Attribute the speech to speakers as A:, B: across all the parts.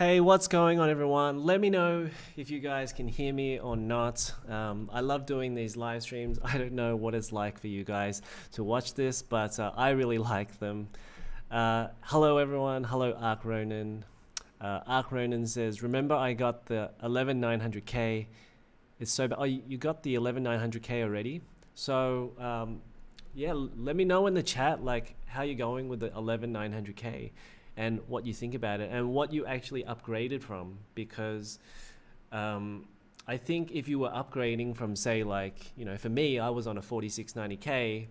A: Hey, what's going on, everyone? Let me know if you guys can hear me or not. I love doing these live streams. I don't know what it's like for you guys to watch this, but I really like them. Hello, everyone. Hello, Ark Ronan. Ark Ronan says, remember I got the 11900K. It's so bad. Oh, you got the 11900K already? So, yeah, let me know in the chat, like, how you're going with the 11900K. And what you think about it and what you actually upgraded from, because I think if you were upgrading from, say, like, you know, for me, I was on a 4690K,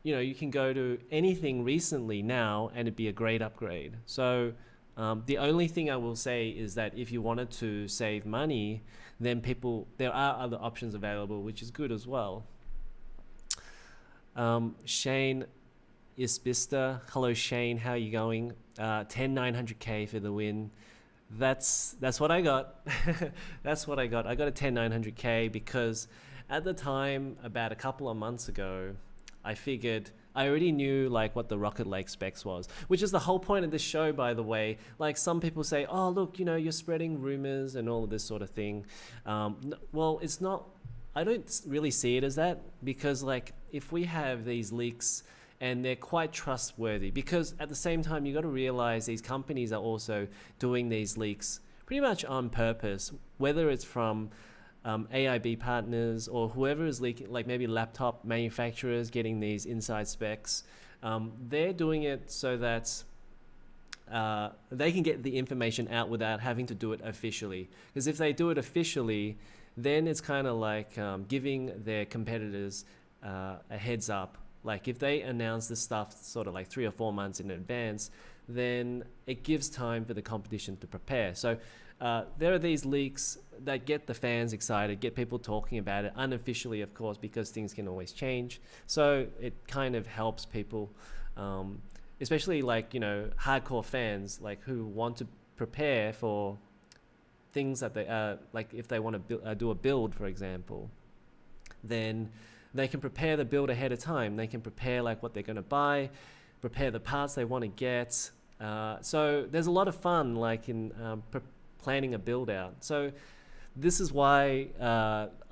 A: you know, you can go to anything recently now and it'd be a great upgrade. So the only thing I will say is that if you wanted to save money, then there are other options available, which is good as well. Shane Isbista, hello Shane, how are you going? 10900K for the win. That's what I got. That's what I got. I got a 10900K because at the time, about a couple of months ago, I figured I already knew like what the Rocket Lake specs was, which is the whole point of this show, by the way. Like, some people say, oh look, you know, you're spreading rumors and all of this sort of thing. Well, it's not. I don't really see it as that, because like if we have these leaks and they're quite trustworthy, because at the same time you got to realize these companies are also doing these leaks pretty much on purpose, whether it's from AIB partners or whoever is leaking, like maybe laptop manufacturers getting these inside specs. They're doing it so that they can get the information out without having to do it officially, because if they do it officially, then it's kind of like giving their competitors a heads up. Like if they announce this stuff sort of like 3 or 4 months in advance, then it gives time for the competition to prepare. So there are these leaks that get the fans excited, get people talking about it unofficially, of course, because things can always change. So it kind of helps people, especially like, you know, hardcore fans, like who want to prepare for things that they like if they want to do a build, for example, then they can prepare the build ahead of time. They can prepare like what they're going to buy, prepare the parts they want to get. So there's a lot of fun like in planning a build out. So this is why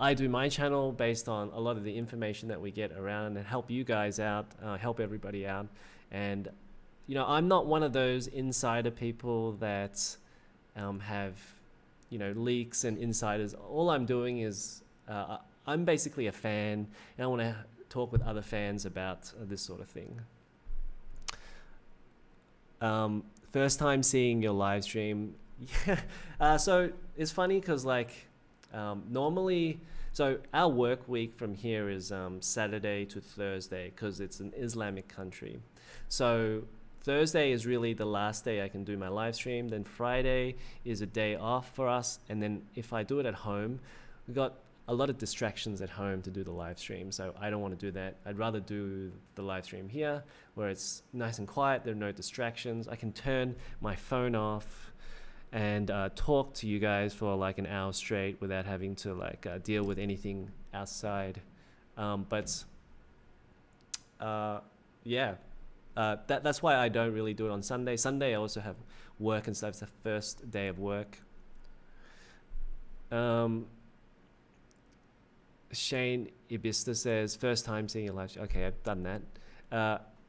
A: I do my channel, based on a lot of the information that we get around, and help you guys out, help everybody out. And you know, I'm not one of those insider people that have, you know, leaks and insiders. All I'm doing is I'm basically a fan, and I want to talk with other fans about this sort of thing. First time seeing your live stream. So it's funny because like normally, so our work week from here is Saturday to Thursday, because it's an Islamic country. So Thursday is really the last day I can do my live stream. Then Friday is a day off for us. And then if I do it at home, we got a lot of distractions at home to do the live stream. So I don't want to do that. I'd rather do the live stream here where it's nice and quiet. There are no distractions. I can turn my phone off and talk to you guys for like an hour straight without having to like deal with anything outside. Yeah. That's why I don't really do it on Sunday. Sunday I also have work and stuff. It's the first day of work. Shane Ibista says, first time seeing a live stream. Okay, I've done that.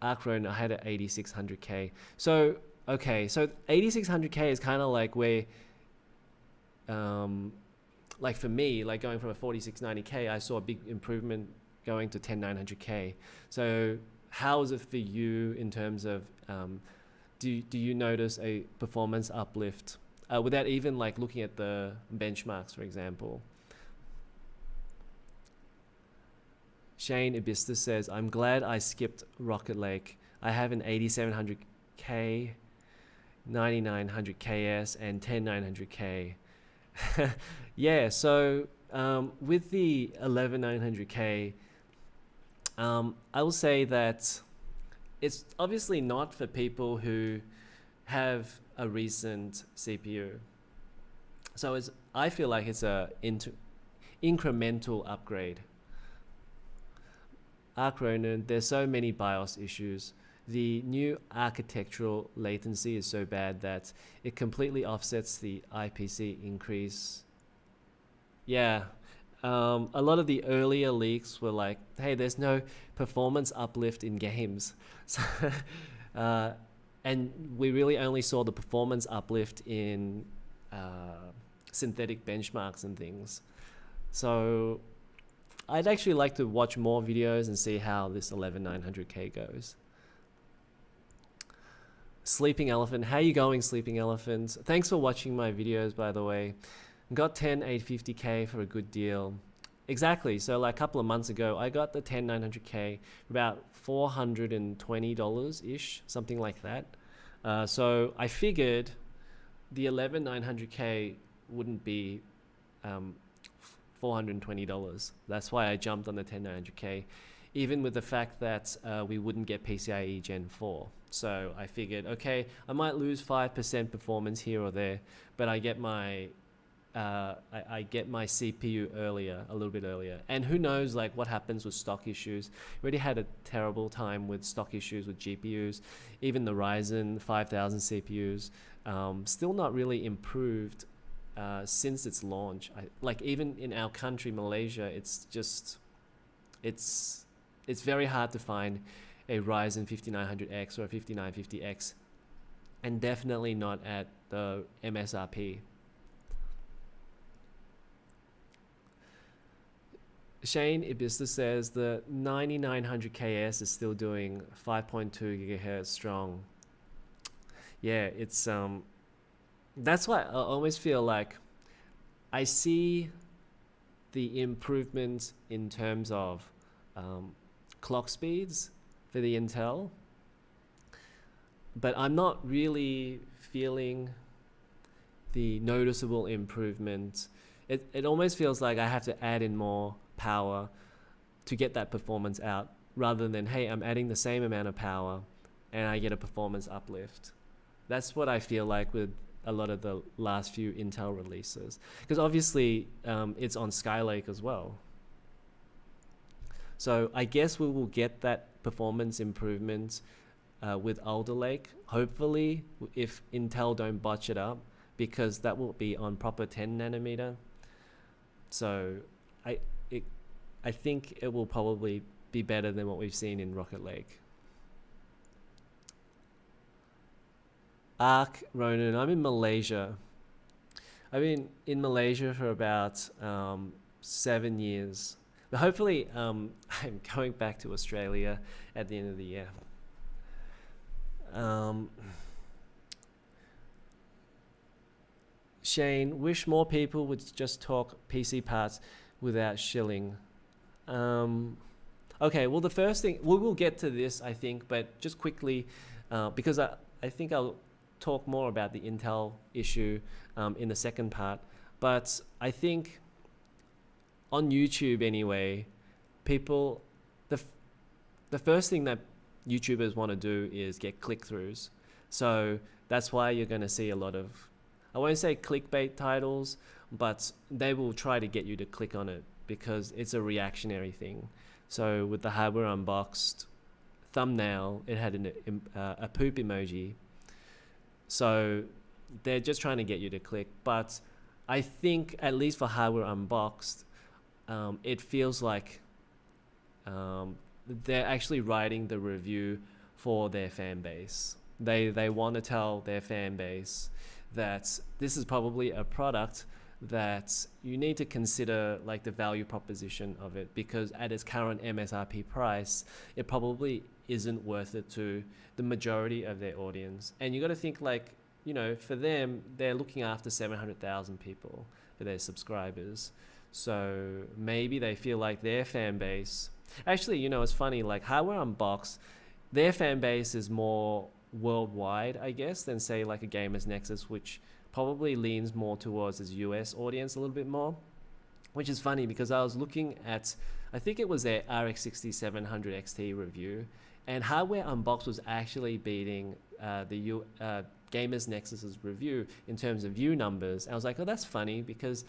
A: Arkron, I had an 8600K. So, okay, so 8600K is kind of like where, like for me, like going from a 4690K, I saw a big improvement going to 10900K. So how is it for you in terms of, do you notice a performance uplift without even like looking at the benchmarks, for example? Shane Ibista says, I'm glad I skipped Rocket Lake. I have an 8700K, 9900KS, and 10900K. Yeah, so with the 11900K, I will say that it's obviously not for people who have a recent CPU. So I feel like it's a incremental upgrade. Ark Ronan, there's so many BIOS issues. the new architectural latency is so bad that it completely offsets the IPC increase. Yeah, a lot of the earlier leaks were like, hey, there's no performance uplift in games. So, and we really only saw the performance uplift in synthetic benchmarks and things. So I'd actually like to watch more videos and see how this 11900K goes. Sleeping Elephant, how you going, Sleeping Elephant? Thanks for watching my videos, by the way. Got 10 850K for a good deal. Exactly, so like a couple of months ago, I got the 10 900K for about $420-ish, something like that. So I figured the 11 900K wouldn't be $420. That's why I jumped on the 10 900K, even with the fact that we wouldn't get PCIe Gen 4. So I figured, okay, I might lose 5% performance here or there, but I get my I get my CPU earlier, a little bit earlier. And who knows like what happens with stock issues. We already had a terrible time with stock issues with GPUs. Even the Ryzen 5000 CPUs, still not really improved since its launch. Like even in our country, Malaysia, it's very hard to find a Ryzen 5900X or a 5950X, and definitely not at the MSRP. Shane Ibista says the 9900KS is still doing 5.2 gigahertz strong. Yeah, it's that's why I always feel like I see the improvement in terms of clock speeds for the Intel, but I'm not really feeling the noticeable improvement. It almost feels like I have to add in more power to get that performance out, rather than, hey, I'm adding the same amount of power and I get a performance uplift. That's what I feel like with a lot of the last few Intel releases, because obviously it's on Skylake as well. So I guess we will get that performance improvement with Alder Lake, hopefully, if Intel don't botch it up, because that will be on proper 10 nanometer. So I think it will probably be better than what we've seen in Rocket Lake. Ark Ronan, I'm in Malaysia. I've been in Malaysia for about 7 years. But hopefully I'm going back to Australia at the end of the year. Shane, wish more people would just talk PC parts without shilling. Okay, well the first thing, we will get to this I think, but just quickly, because I think I'll talk more about the Intel issue in the second part, but I think on YouTube anyway, people, the first thing that YouTubers want to do is get click-throughs. So that's why you're going to see a lot of, I won't say clickbait titles, but they will try to get you to click on it because it's a reactionary thing. So with the hardware unboxed thumbnail, it had a poop emoji. So they're just trying to get you to click. But I think at least for hardware unboxed, it feels like they're actually writing the review for their fan base. They want to tell their fan base that this is probably a product that you need to consider like the value proposition of it, because at its current MSRP price, it probably isn't worth it to the majority of their audience. And you got to think like, you know, for them, they're looking after 700,000 people for their subscribers. So maybe they feel like their fan base, actually, you know, it's funny, like Hardware Unboxed, their fan base is more worldwide, I guess, than say like a Gamers Nexus, which probably leans more towards its US audience a little bit more, which is funny because I was looking at, I think it was their RX 6700 XT review, and Hardware Unboxed was actually beating the Gamers Nexus's review in terms of view numbers. I was like, oh, that's funny because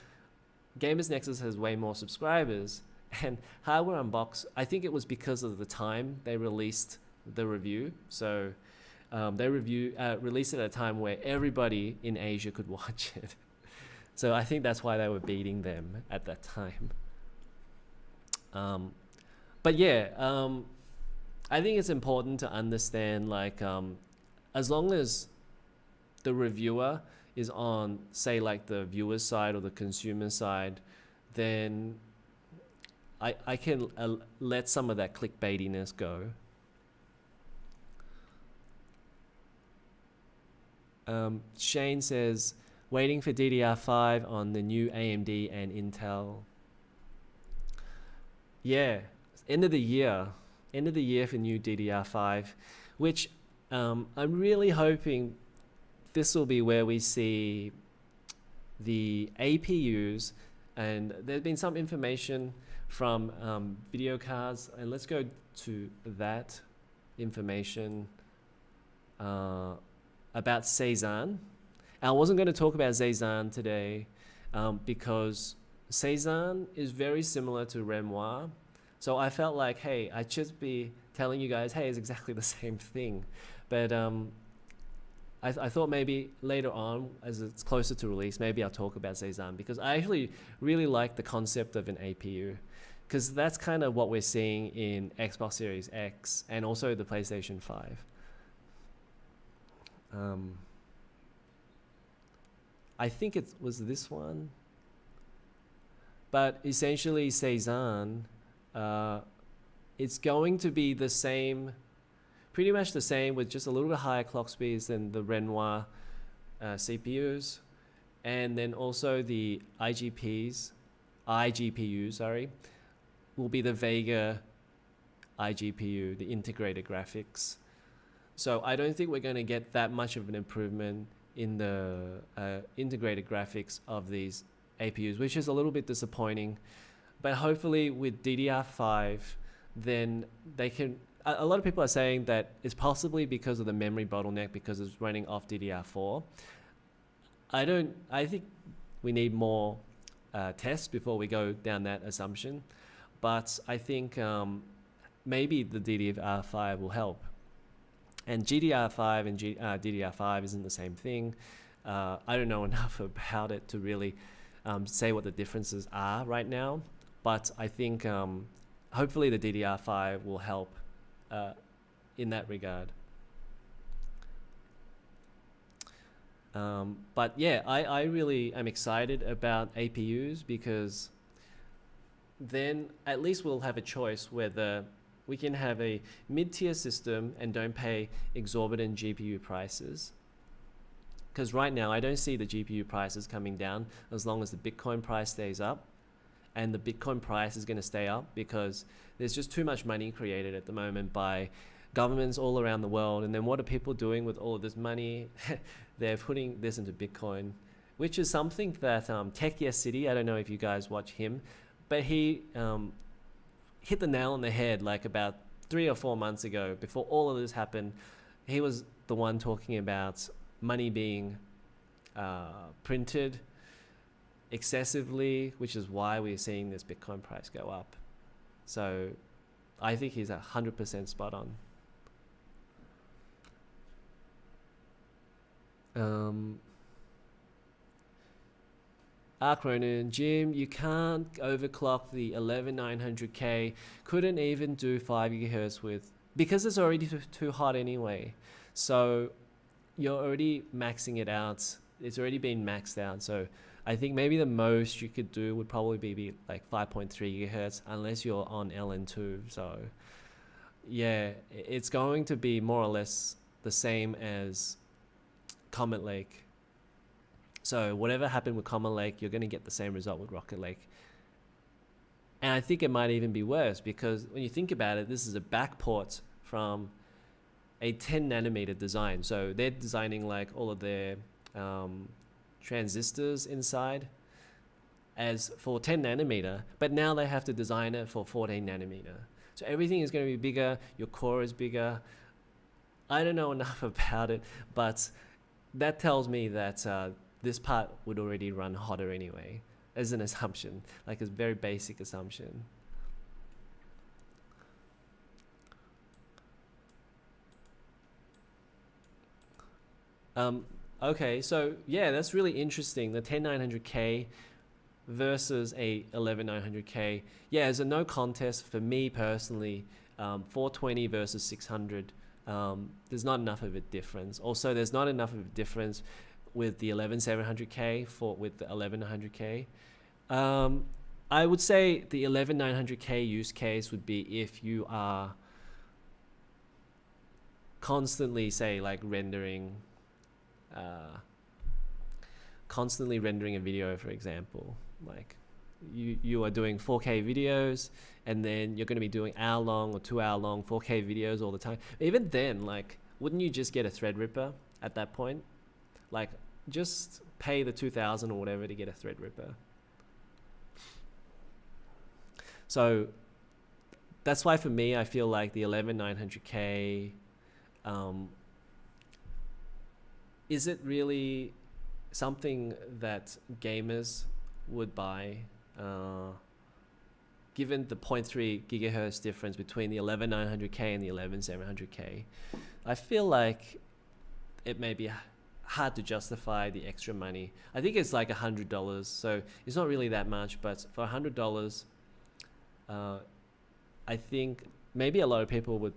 A: Gamers Nexus has way more subscribers, and Hardware Unboxed, I think it was because of the time they released the review. So they released it at a time where everybody in Asia could watch it. So I think that's why they were beating them at that time. But yeah, I think it's important to understand, like, as long as the reviewer is on, say, like the viewer side or the consumer side, then I can let some of that clickbaitiness go. Shane says, waiting for DDR5 on the new AMD and Intel. Yeah, end of the year for new DDR5, which I'm really hoping this will be where we see the APUs, and there's been some information from video cards, and let's go to that information about Cezanne. I wasn't going to talk about Cezanne today because Cezanne is very similar to Renoir. So I felt like, hey, I should be telling you guys, hey, it's exactly the same thing. But I thought maybe later on, as it's closer to release, maybe I'll talk about Cezanne, because I actually really like the concept of an APU, because that's kind of what we're seeing in Xbox Series X and also the PlayStation 5. I think it was this one, but essentially Cezanne, it's going to be the same, pretty much the same, with just a little bit higher clock speeds than the Renoir CPUs, and then also the IGPUs, sorry, will be the Vega iGPU, the integrated graphics. So I don't think we're going to get that much of an improvement in the integrated graphics of these APUs, which is a little bit disappointing. But hopefully with DDR5, then they can, a lot of people are saying that it's possibly because of the memory bottleneck, because it's running off DDR4. I think we need more tests before we go down that assumption. But I think maybe the DDR5 will help. And GDR5 and DDR5 isn't the same thing. I don't know enough about it to really say what the differences are right now. But I think hopefully the DDR5 will help in that regard. But yeah, I really am excited about APUs, because then at least we'll have a choice whether we can have a mid-tier system and don't pay exorbitant GPU prices. Because right now I don't see the GPU prices coming down as long as the Bitcoin price stays up. And the Bitcoin price is going to stay up because there's just too much money created at the moment by governments all around the world. And then what are people doing with all of this money? They're putting this into Bitcoin, which is something that Tech Yes City, I don't know if you guys watch him, but he hit the nail on the head like about 3 or 4 months ago. Before all of this happened, he was the one talking about money being printed excessively, which is why we're seeing this Bitcoin price go up. So I think he's 100% spot on. Cronin, Jim, you can't overclock the 11900K. Couldn't even do 5 GHz with, because it's already too hot anyway. So you're already maxing it out. It's already been maxed out. So I think maybe the most you could do would probably be like 5.3 GHz, unless you're on LN2. So yeah, it's going to be more or less the same as Comet Lake. So whatever happened with Comet Lake, you're going to get the same result with Rocket Lake. And I think it might even be worse, because when you think about it, this is a backport from a 10 nanometer design. So they're designing like all of their transistors inside as for 10 nanometer, but now they have to design it for 14 nanometer. So everything is going to be bigger. Your core is bigger. I don't know enough about it, but that tells me that this part would already run hotter anyway, as an assumption, like a very basic assumption. Okay, so yeah, that's really interesting. The 10900K versus a 11900K. Yeah, it's a no contest for me personally. 420 versus 600. There's not enough of a difference. Also, there's not enough of a difference with the 11700K with the 11900K. I would say the 11900K use case would be if you are constantly, say, like constantly rendering a video, for example. Like you are doing 4K videos, and then you're going to be doing hour-long or 2-hour-long 4K videos all the time. Even then, like, wouldn't you just get a Threadripper at that point? Like, just pay the 2,000 or whatever to get a Threadripper. So that's why for me, I feel like the 11900K, is it really something that gamers would buy, given the 0.3 gigahertz difference between the 11900K and the 11700K? I feel like it may be hard to justify the extra money. I think it's like $100, so it's not really that much, but for $100, I think maybe a lot of people would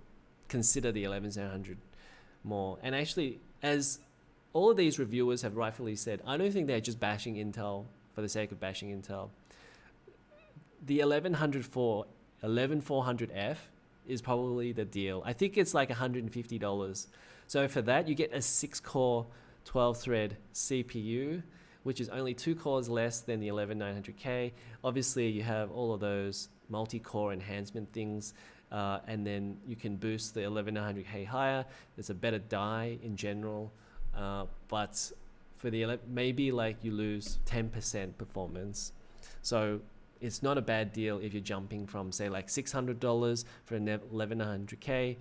A: consider the 11700 more. And actually, as all of these reviewers have rightfully said, I don't think they're just bashing Intel for the sake of bashing Intel. The 11400F is probably the deal. I think it's like $150. So for that, you get a 6-core 12-thread CPU, which is only 2 cores less than the 11900K. Obviously, you have all of those multi-core enhancement things, and then you can boost the 11900K higher. There's a better die in general, but for the maybe like you lose 10% performance. So it's not a bad deal if you're jumping from, say, like $600 for an 11900K,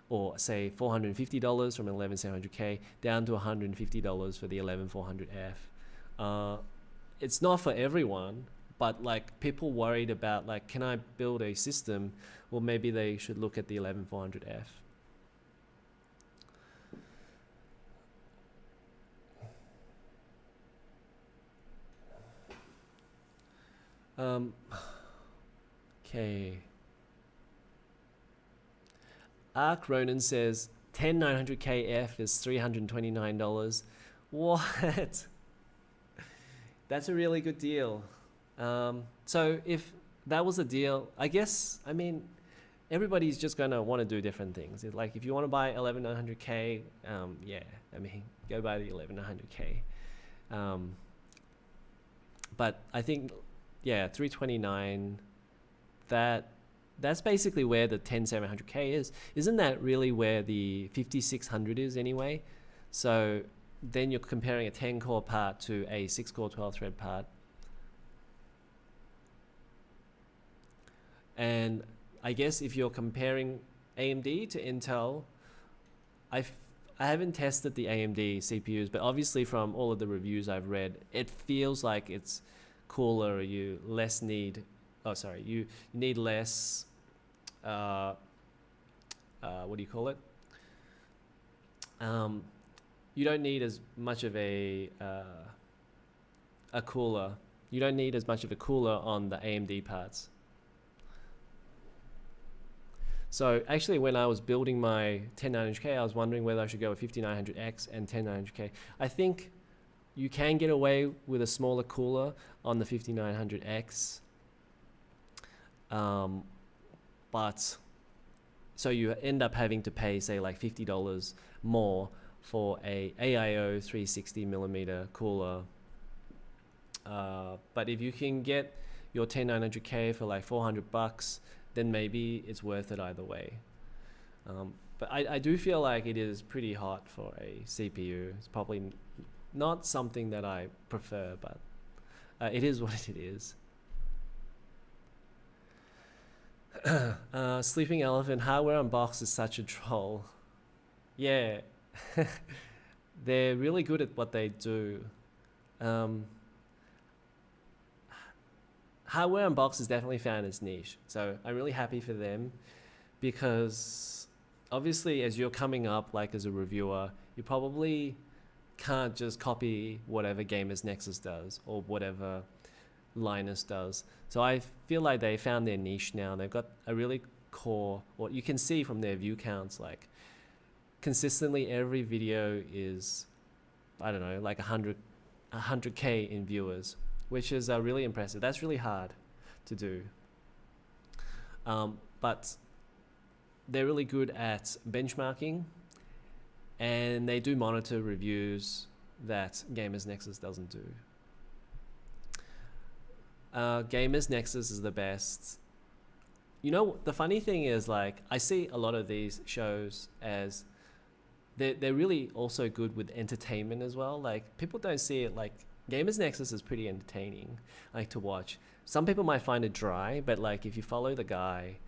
A: or say $450 from an 11700K down to $150 for the 11400F. It's not for everyone, but like people worried about, like, can I build a system? Well, maybe they should look at the 11400F. Okay. Ark Ronan says 10900KF is $329. What? That's a really good deal. So if that was a deal, I guess, I mean, everybody's just gonna want to do different things. It's like, if you want to buy 11900K, yeah, I mean, go buy the 11900K. But I think, yeah, 329, that's basically where the 10700K is. Isn't that really where the 5600 is anyway? So then you're comparing a 10-core part to a 6-core 12-thread part. And I guess if you're comparing AMD to Intel, I haven't tested the AMD CPUs, but obviously from all of the reviews I've read, it feels like it's cooler. You need less, what do you call it? You don't need as much of a cooler. You don't need as much of a cooler on the AMD parts. So actually, when I was building my 10900K, I was wondering whether I should go with 5900X and 10900K. I think you can get away with a smaller cooler on the 5900X. But so you end up having to pay, say, like $50 more for a AIO 360mm cooler. But if you can get your 10900K for like $400, then maybe it's worth it either way. But I do feel like it is pretty hot for a CPU. It's probably not something that I prefer, but it is what it is. Sleeping Elephant, hardware unbox is such a troll. Yeah, they're really good at what they do. Hardware unbox has definitely found its niche, so I'm really happy for them, because obviously as you're coming up, like as a reviewer, you probably can't just copy whatever Gamers Nexus does or whatever Linus does. So I feel like they found their niche now. They've got a really core, what you can see from their view counts, like consistently every video is, I don't know, like 100K in viewers, which is really impressive. That's really hard to do. But they're really good at benchmarking, and they do monitor reviews that Gamers Nexus doesn't do. Gamers Nexus is the best. You know, the funny thing is, like, I see a lot of these shows as they're really also good with entertainment as well. Like, people don't see it like Gamers Nexus is pretty entertaining, like, to watch. Some people might find it dry, but like if you follow the guy,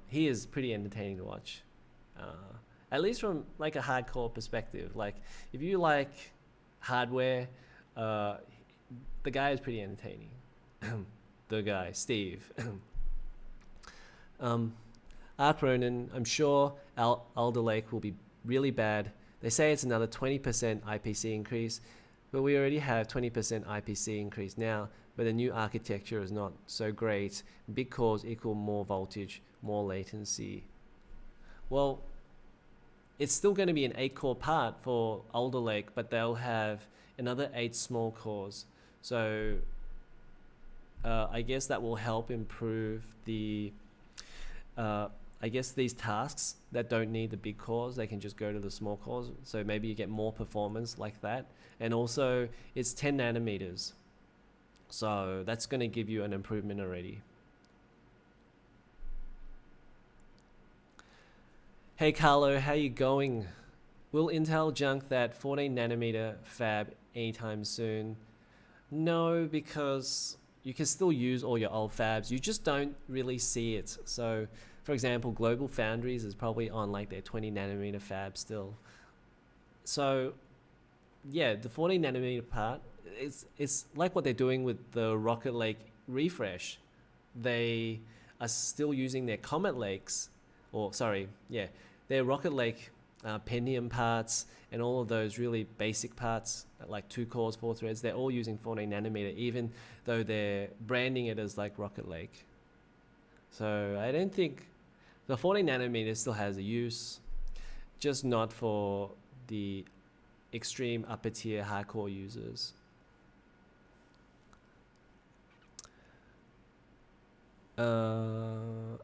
A: he is pretty entertaining to watch. At least from like a hardcore perspective. Like if you like hardware, the guy is pretty entertaining. The guy, Steve. Ark Ronin, I'm sure Alder Lake will be really bad. They say it's another 20% IPC increase, but we already have 20% IPC increase now, but the new architecture is not so great. Big cores equal more voltage, more latency. Well, it's still going to be an 8-core part for Alder Lake, but they'll have another 8 small cores. So I guess that will help improve the I guess these tasks that don't need the big cores, they can just go to the small cores. So maybe you get more performance like that. And also it's 10 nanometers. So that's going to give you an improvement already. Hey Carlo, how you going? Will Intel junk that 14 nanometer fab anytime soon? No, because you can still use all your old fabs. You just don't really see it. So for example, Global Foundries is probably on like their 20 nanometer fab still. So yeah, the 14 nanometer part, it's like what they're doing with the Rocket Lake refresh. They are still using their Comet Lakes, or sorry, yeah, their Rocket Lake Pentium parts and all of those really basic parts, like 2 cores, 4 threads, they're all using 14 nanometer, even though they're branding it as like Rocket Lake. So I don't think the 14 nanometer still has a use, just not for the extreme upper tier hardcore users.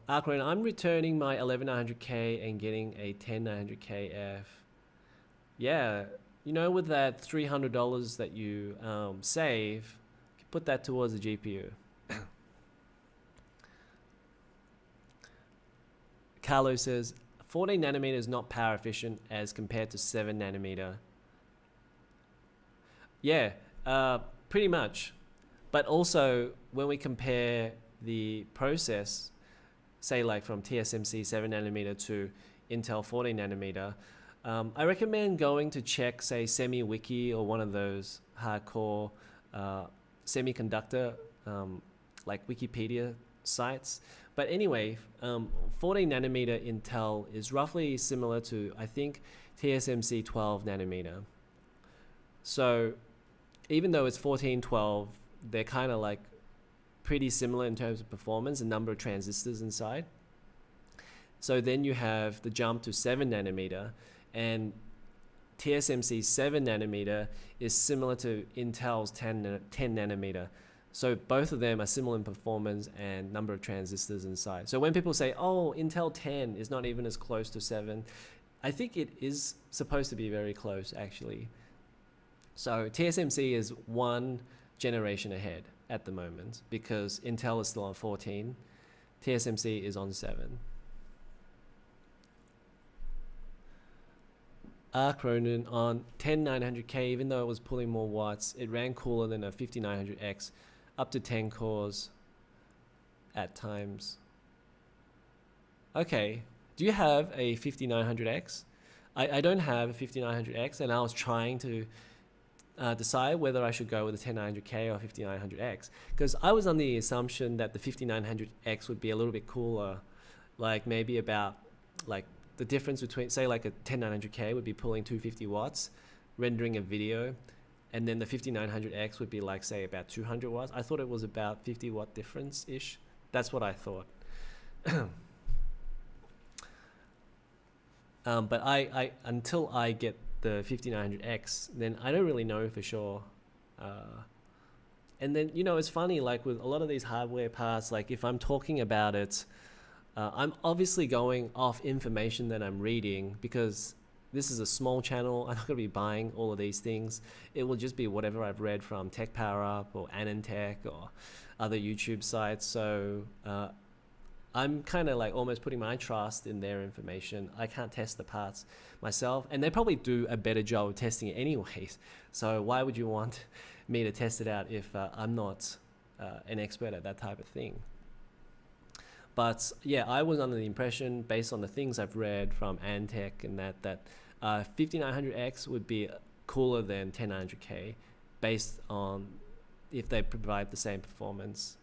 A: Akron, I'm returning my 11900K and getting a 10900KF. Yeah, you know, with that $300 that you save, you put that towards the GPU. Carlo says 14 nanometer is not power efficient as compared to 7 nanometer. Yeah, pretty much. But also when we compare the process, say like from TSMC 7 nanometer to Intel 14 nanometer, I recommend going to check, say, SemiWiki or one of those hardcore Semiconductor like Wikipedia sites. But anyway, 14 nanometer Intel is roughly similar to, I think, TSMC 12 nanometer. So even though it's 1412, they're kind of like pretty similar in terms of performance and number of transistors inside. So then you have the jump to 7 nanometer, and TSMC 7 nanometer is similar to Intel's 10 nanometer. So both of them are similar in performance and number of transistors inside. So when people say, oh, Intel 10 is not even as close to 7, I think it is supposed to be very close, actually. So TSMC is 1 generation ahead at the moment because Intel is still on 14, TSMC is on 7. Ark Ronin on 10900K, even though it was pulling more watts, it ran cooler than a 5900X, up to 10 cores at times. Okay, do you have a 5900X? I don't have a 5900X, and I was trying to decide whether I should go with a 10900K or 5900X, because I was on the assumption that the 5900X would be a little bit cooler, like maybe about like the difference between, say, like a 10900K would be pulling 250 watts rendering a video, and then the 5900X would be like, say, about 200 watts. I thought it was about 50 watt difference ish. That's what I thought. But I until I get the 5900X, then I don't really know for sure. And then, you know, it's funny, like with a lot of these hardware parts, like if I'm talking about it, I'm obviously going off information that I'm reading, because this is a small channel. I'm not going to be buying all of these things. It will just be whatever I've read from Tech Power Up or Tech or other YouTube sites. So I'm kind of like almost putting my trust in their information. I can't test the parts myself, and they probably do a better job of testing it anyways. So why would you want me to test it out if I'm not an expert at that type of thing? But yeah, I was under the impression, based on the things I've read from Tech and that 5900X would be cooler than 10900K, based on if they provide the same performance.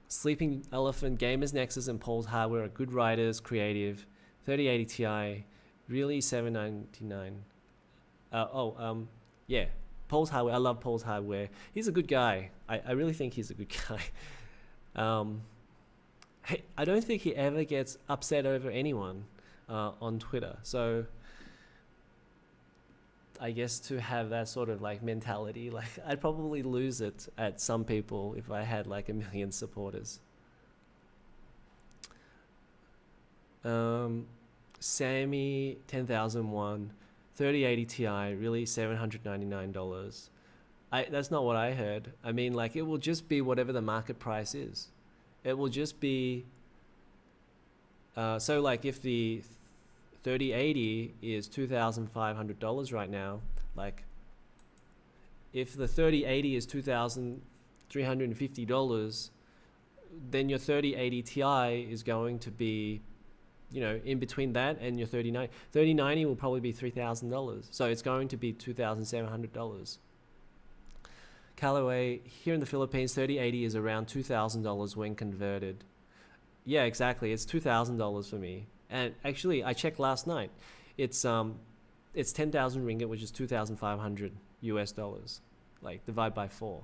A: Sleeping Elephant, Gamers Nexus and Paul's Hardware are good writers, creative. 3080 Ti, really $799. Yeah, Paul's Hardware. I love Paul's Hardware. He's a good guy. I really think he's a good guy. Hey, I don't think he ever gets upset over anyone on Twitter. So I guess to have that sort of like mentality, like I'd probably lose it at some people if I had like 1 million supporters. Sammy 10,001, 3080 Ti, really $799. That's not what I heard. I mean, like, it will just be whatever the market price is. It will just be so like if the 3080 is $2,500 right now, like if the 3080 is $2,350, then your 3080 Ti is going to be, you know, in between that and your 3090 will probably be $3,000. So it's going to be $2,700. Callaway, here in the Philippines, 3080 is around $2,000 when converted. Yeah, exactly. It's $2,000 for me. And actually, I checked last night. It's 10,000 ringgit, which is 2,500 US dollars. Like, divide by 4.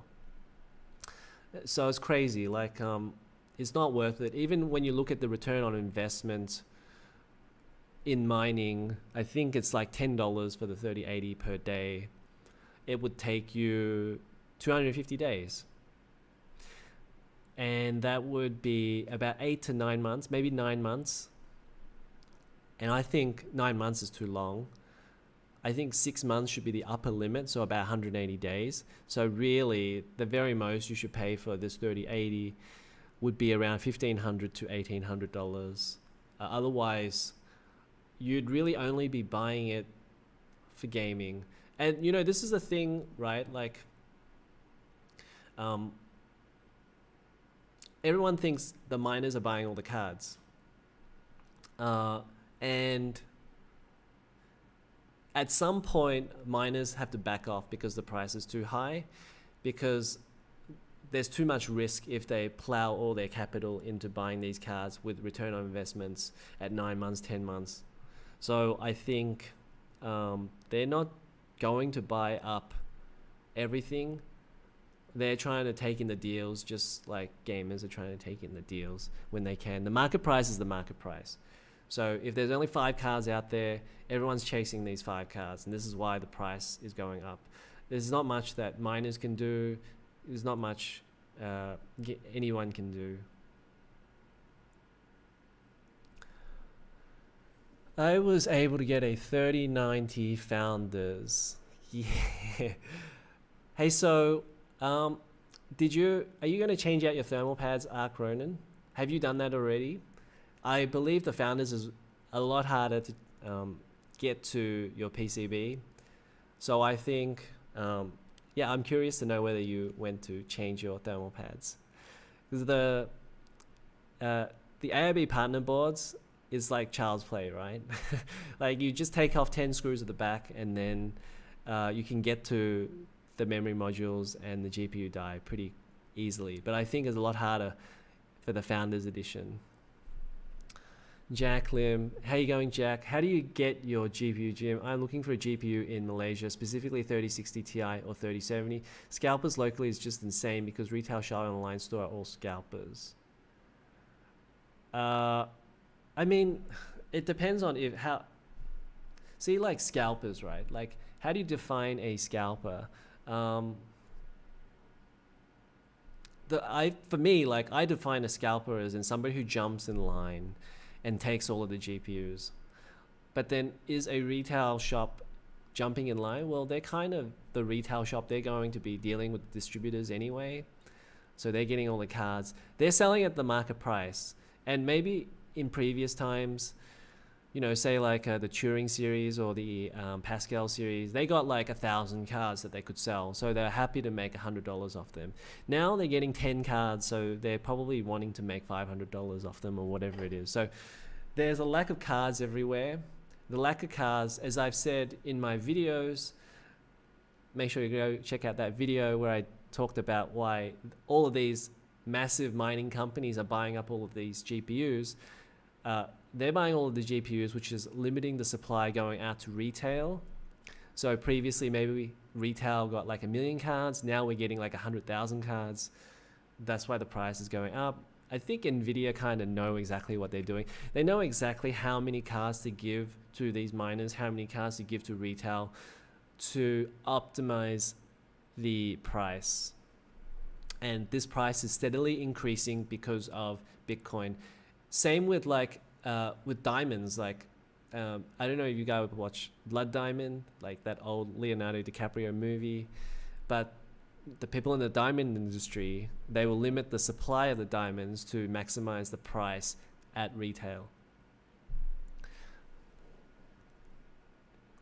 A: So it's crazy. Like, it's not worth it. Even when you look at the return on investment in mining, I think it's like $10 for the 3080 per day. It would take you 250 days. And that would be about 8 to 9 months, maybe 9 months. And I think 9 months is too long. I think 6 months should be the upper limit, so about 180 days. So really, the very most you should pay for this 3080 would be around $1,500 to $1,800. Otherwise, you'd really only be buying it for gaming. And you know, this is the thing, right? Like, everyone thinks the miners are buying all the cards. And at some point, miners have to back off because the price is too high, because there's too much risk if they plow all their capital into buying these cards with return on investments at 9 months, 10 months. So I think they're not going to buy up everything. They're trying to take in the deals, just like gamers are trying to take in the deals when they can. The market price is the market price. So if there's only 5 cards out there, everyone's chasing these 5 cards, and this is why the price is going up. There's not much that miners can do. There's not much anyone can do. I was able to get a 3090 Founders. Yeah. Hey, so are you going to change out your thermal pads, Arc Ronin? Have you done that already? I believe the Founders is a lot harder to get to your PCB. So I think, yeah, I'm curious to know whether you went to change your thermal pads. Because the AIB partner boards is like child's play, right? Like, you just take off 10 screws at the back, and then you can get to the memory modules and the GPU die pretty easily. But I think it's a lot harder for the Founders edition. Jack Lim, how you going, Jack? How do you get your GPU, Jim? I'm looking for a GPU in Malaysia, specifically 3060 Ti or 3070. Scalpers locally is just insane because retail shop and online store are all scalpers. I mean, it depends on if how. See, like scalpers, right? Like, how do you define a scalper? For me, like, I define a scalper as in somebody who jumps in line and takes all of the GPUs. But then is a retail shop jumping in line? Well, they're kind of the retail shop. They're going to be dealing with distributors anyway. So they're getting all the cards. They're selling at the market price. And maybe in previous times, you know, say like the Turing series or the Pascal series, they got like 1,000 cards that they could sell. So they're happy to make $100 off them. Now they're getting 10 cards, so they're probably wanting to make $500 off them or whatever it is. So there's a lack of cards everywhere. The lack of cards, as I've said in my videos, make sure you go check out that video where I talked about why all of these massive mining companies are buying up all of these GPUs. They're buying all of the GPUs, which is limiting the supply going out to retail. So previously, maybe retail got like 1 million cards. Now we're getting like 100,000 cards. That's why the price is going up. I think Nvidia kind of know exactly what they're doing. They know exactly how many cards to give to these miners, how many cards to give to retail to optimize the price. And this price is steadily increasing because of Bitcoin. Same with like with diamonds. Like I don't know if you guys watch Blood Diamond, like that old Leonardo DiCaprio movie, but the people in the diamond industry, they will limit the supply of the diamonds to maximize the price at retail.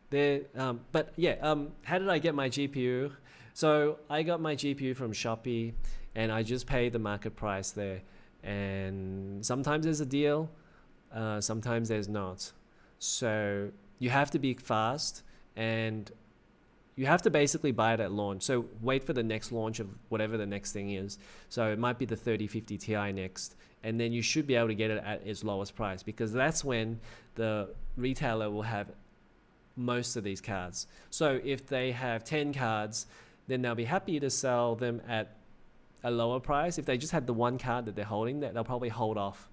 A: But yeah, how did I get my GPU? So I got my GPU from Shopee, and I just paid the market price there. And sometimes there's a deal, sometimes there's not. So you have to be fast, and you have to basically buy it at launch. So wait for the next launch of whatever the next thing is. So it might be the 3050 Ti next, and then you should be able to get it at its lowest price, because that's when the retailer will have most of these cards. So if they have 10 cards, then they'll be happy to sell them at a lower price. If they just had the one card that they're holding, they'll probably hold off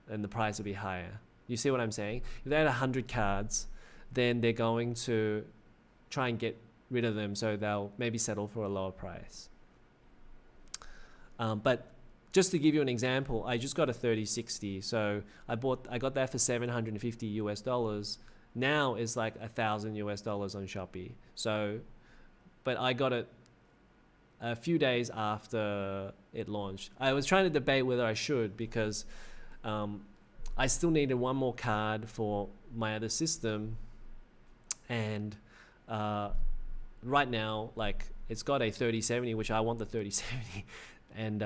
A: and the price will be higher. You see what I'm saying? If they had 100 cards, then they're going to try and get rid of them, so they'll maybe settle for a lower price. But just to give you an example, I just got a 3060, so I got that for $750 US. Now it's like $1,000 US on Shopee. So, but I got it a few days after it launched. I was trying to debate whether I should, because I still needed one more card for my other system, and right now, like, it's got a 3070, which I want the 3070, and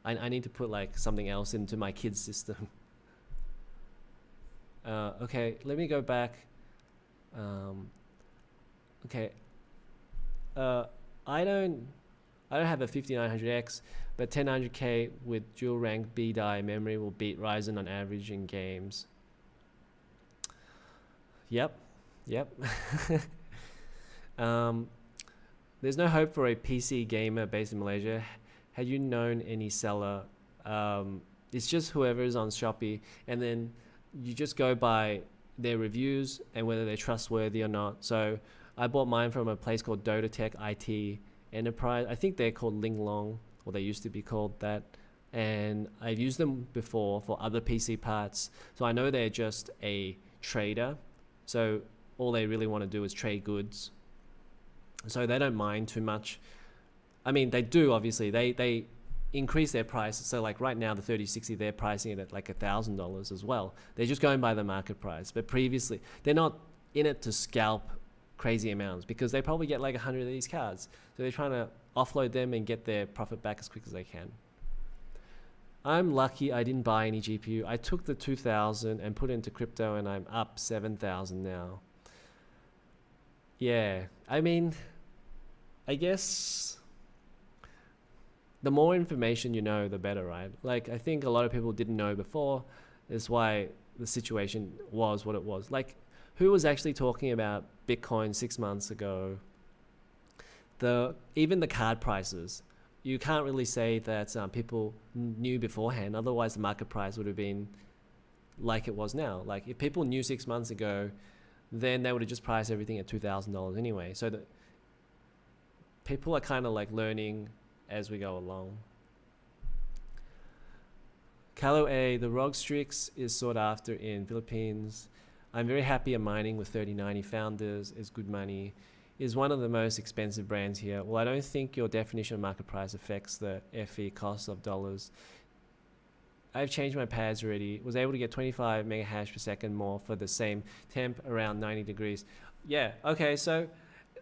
A: I need to put like something else into my kid's system. Okay, let me go back. Okay, I don't have a 5900X, but 10900K with dual rank B die memory will beat Ryzen on average in games. Yep. There's no hope for a PC gamer based in Malaysia. Had you known any seller? It's just whoever is on Shopee, and then you just go by their reviews and whether they're trustworthy or not. So I bought mine from a place called Dore Tech IT Enterprise. I think they're called Linglong, or they used to be called that. And I've used them before for other PC parts. So I know they're just a trader. So all they really want to do is trade goods. So they don't mind too much. I mean, they do, obviously. They increase their price. So like right now, the 3060, they're pricing it at like $1,000 as well. They're just going by the market price. But previously, they're not in it to scalp crazy amounts, because they probably get like 100 of these cards. So they're trying to offload them and get their profit back as quick as they can. I'm lucky I didn't buy any GPU. I took the 2000 and put it into crypto, and I'm up 7,000 now. Yeah, I mean, I guess the more information you know, the better, right? Like, I think a lot of people didn't know before. That's why the situation was what it was. Like, who was actually talking about Bitcoin 6 months ago? Even the card prices, you can't really say that people knew beforehand. Otherwise, the market price would have been like it was now. Like, if people knew 6 months ago, then they would have just priced everything at $2,000 anyway. So that people are kind of like learning as we go along. Calo A, the ROG Strix is sought after in Philippines. I'm very happy at mining with 3090 founders. It's good money. Is one of the most expensive brands here. Well, I don't think your definition of market price affects the FE cost of dollars. I've changed my pads already. Was able to get 25 mega hash per second more for the same temp around 90 degrees. Yeah, okay, so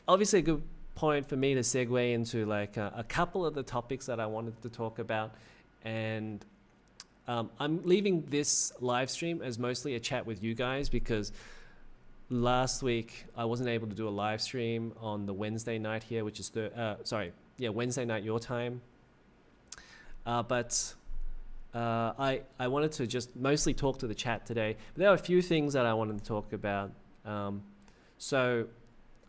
A: obviously a good point for me to segue into like a couple of the topics that I wanted to talk about. And I'm leaving this live stream as mostly a chat with you guys because last week I wasn't able to do a live stream on the Wednesday night here, which is Wednesday night your time. But I wanted to just mostly talk to the chat today. But there are a few things that I wanted to talk about. So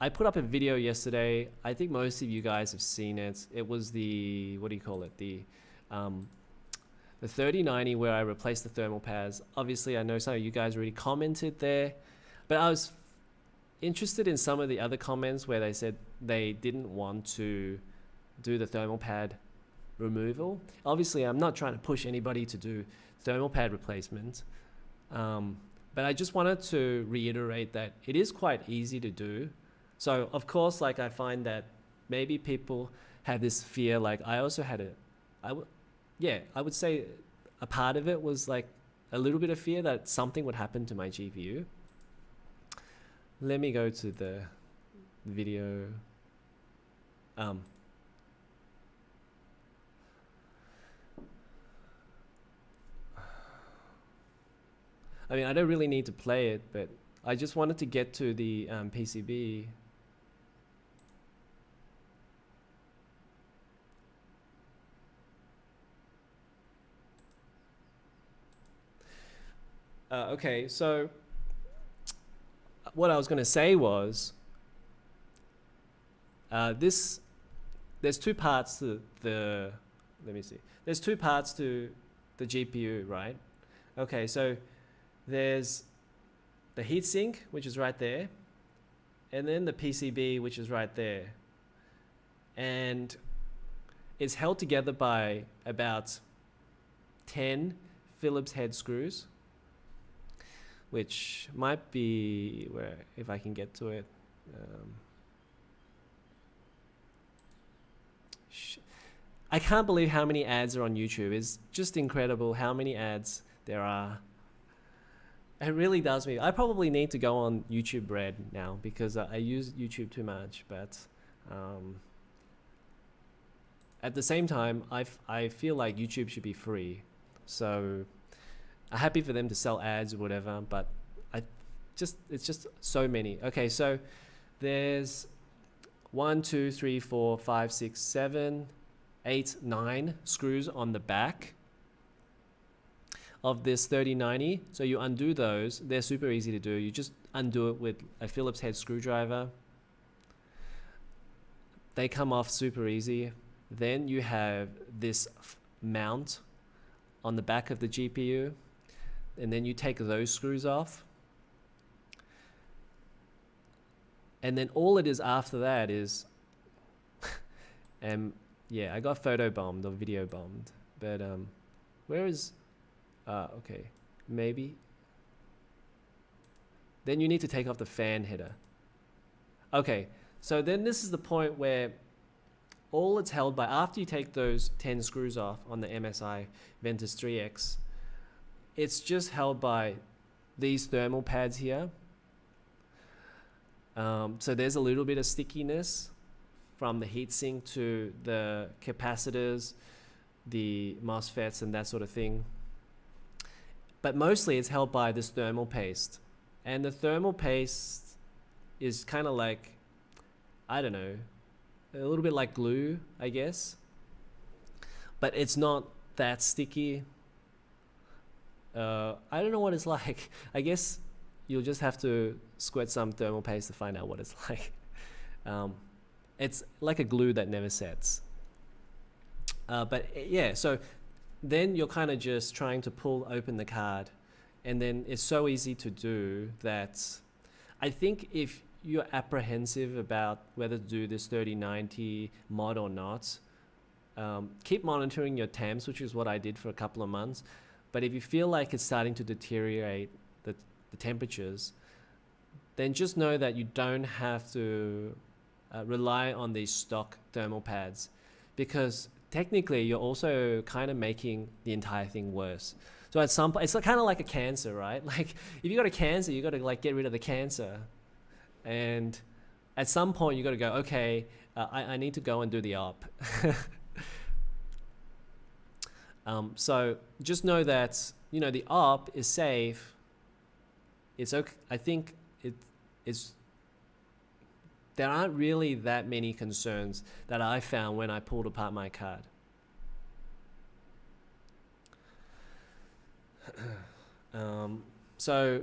A: I put up a video yesterday. I think most of you guys have seen it. It was the, what do you call it? The 3090 where I replaced the thermal pads. Obviously, I know some of you guys already commented there, but I was interested in some of the other comments where they said they didn't want to do the thermal pad removal. Obviously, I'm not trying to push anybody to do thermal pad replacement, but I just wanted to reiterate that it is quite easy to do. So of course, like I find that maybe people have this fear. Like I also had I would say a part of it was like a little bit of fear that something would happen to my GPU. Let me go to the video. I mean, I don't really need to play it, but I just wanted to get to the PCB. Okay, so what I was going to say was there's two parts to the, let me see. There's two parts to the GPU, right? Okay, so there's the heatsink, which is right there, and then the PCB, which is right there. And it's held together by about 10 Phillips head screws, which might be where, if I can get to it. I can't believe how many ads are on YouTube. It's just incredible how many ads there are. It really does me. I probably need to go on YouTube Red now because I use YouTube too much. But at the same time, I feel like YouTube should be free. So I'm happy for them to sell ads or whatever, but it's just so many. Okay, so there's 1, 2, 3, 4, 5, 6, 7, 8, 9 screws on the back of this 3090. So you undo those. They're super easy to do. You just undo it with a Phillips head screwdriver. They come off super easy. Then you have this mount on the back of the GPU, and then you take those screws off. And then all it is after that is, yeah, I got photo bombed or video bombed, but where is, okay, maybe. Then you need to take off the fan header. Okay, so then this is the point where all it's held by, after you take those 10 screws off on the MSI Ventus 3X, it's just held by these thermal pads here. So there's a little bit of stickiness from the heatsink to the capacitors, the MOSFETs and that sort of thing. But mostly it's held by this thermal paste. And the thermal paste is kind of like, I don't know, a little bit like glue, I guess. But it's not that sticky. I don't know what it's like. I guess you'll just have to squirt some thermal paste to find out what it's like. It's like a glue that never sets. But yeah, so then you're kind of just trying to pull open the card, and then it's so easy to do that I think if you're apprehensive about whether to do this 3090 mod or not, keep monitoring your temps, which is what I did for a couple of months. But if you feel like it's starting to deteriorate the temperatures, then just know that you don't have to rely on these stock thermal pads, because technically you're also kind of making the entire thing worse. So at some point, it's kind of like a cancer, right? Like if you got a cancer, you got to like get rid of the cancer, and at some point you got to go, okay, I need to go and do the op. So just know that, you know, the op is safe. It's okay. I think there aren't really that many concerns that I found when I pulled apart my card. So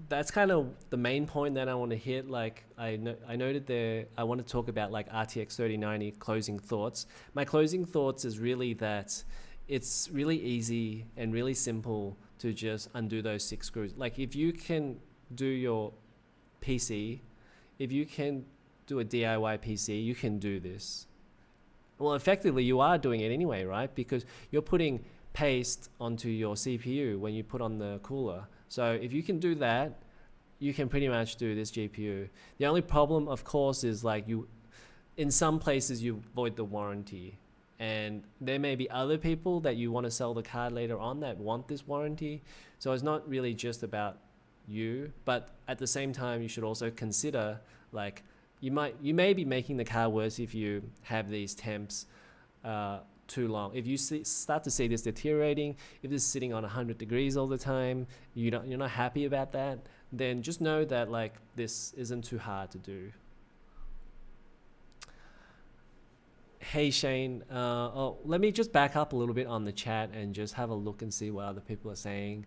A: that's kind of the main point that I want to hit. Like I noted there, I want to talk about like RTX 3090 closing thoughts. My closing thoughts is really that it's really easy and really simple to just undo those 6 screws. Like if you can do your PC, if you can do a DIY PC, you can do this. Well, effectively you are doing it anyway, right? Because you're putting paste onto your CPU when you put on the cooler. So if you can do that, you can pretty much do this GPU. The only problem, of course, is like in some places you void the warranty, and there may be other people that you want to sell the card later on that want this warranty. So it's not really just about you, but at the same time you should also consider, like, you may be making the car worse if you have these temps too long. If you start to see this deteriorating, if this is sitting on 100 degrees all the time, you're not happy about that, then just know that like this isn't too hard to do. Hey Shane, let me just back up a little bit on the chat and just have a look and see what other people are saying.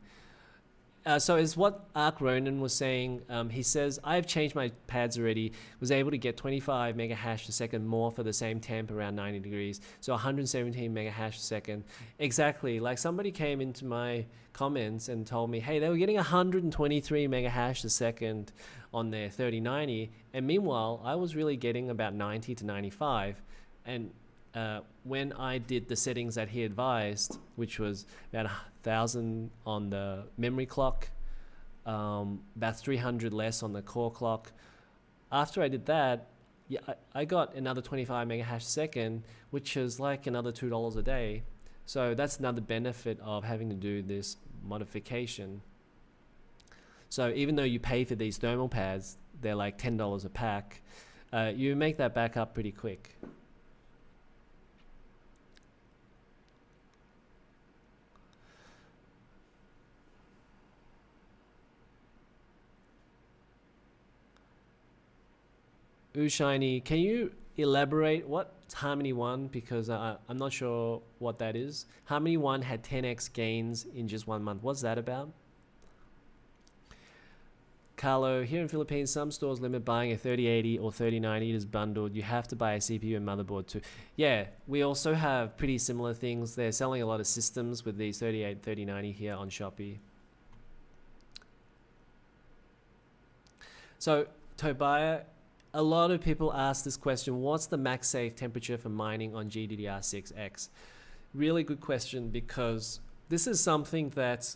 A: So is what Ark Ronan was saying. He says, I've changed my pads already, was able to get 25 mega hash per second more for the same temp around 90 degrees. So 117 mega hash per second. Exactly. Like somebody came into my comments and told me, hey, they were getting 123 mega hash a second on their 3090. And meanwhile, I was really getting about 90 to 95. And when I did the settings that he advised, which was about 1,000 on the memory clock, about 300 less on the core clock, after I did that, yeah, I got another 25 mega hash a second, which is like another $2 a day. So that's another benefit of having to do this modification. So even though you pay for these thermal pads, they're like $10 a pack, you make that back up pretty quick. Shiny, can you elaborate what's Harmony 1? Because I'm not sure what that is. Harmony 1 had 10x gains in just 1 month. What's that about? Carlo, here in Philippines, some stores limit buying a 3080 or 3090. It is bundled. You have to buy a CPU and motherboard too. Yeah, we also have pretty similar things. They're selling a lot of systems with these 3080, 3090 here on Shopee. So, Tobiah, a lot of people ask this question, what's the max safe temperature for mining on GDDR6X? Really good question, because this is something that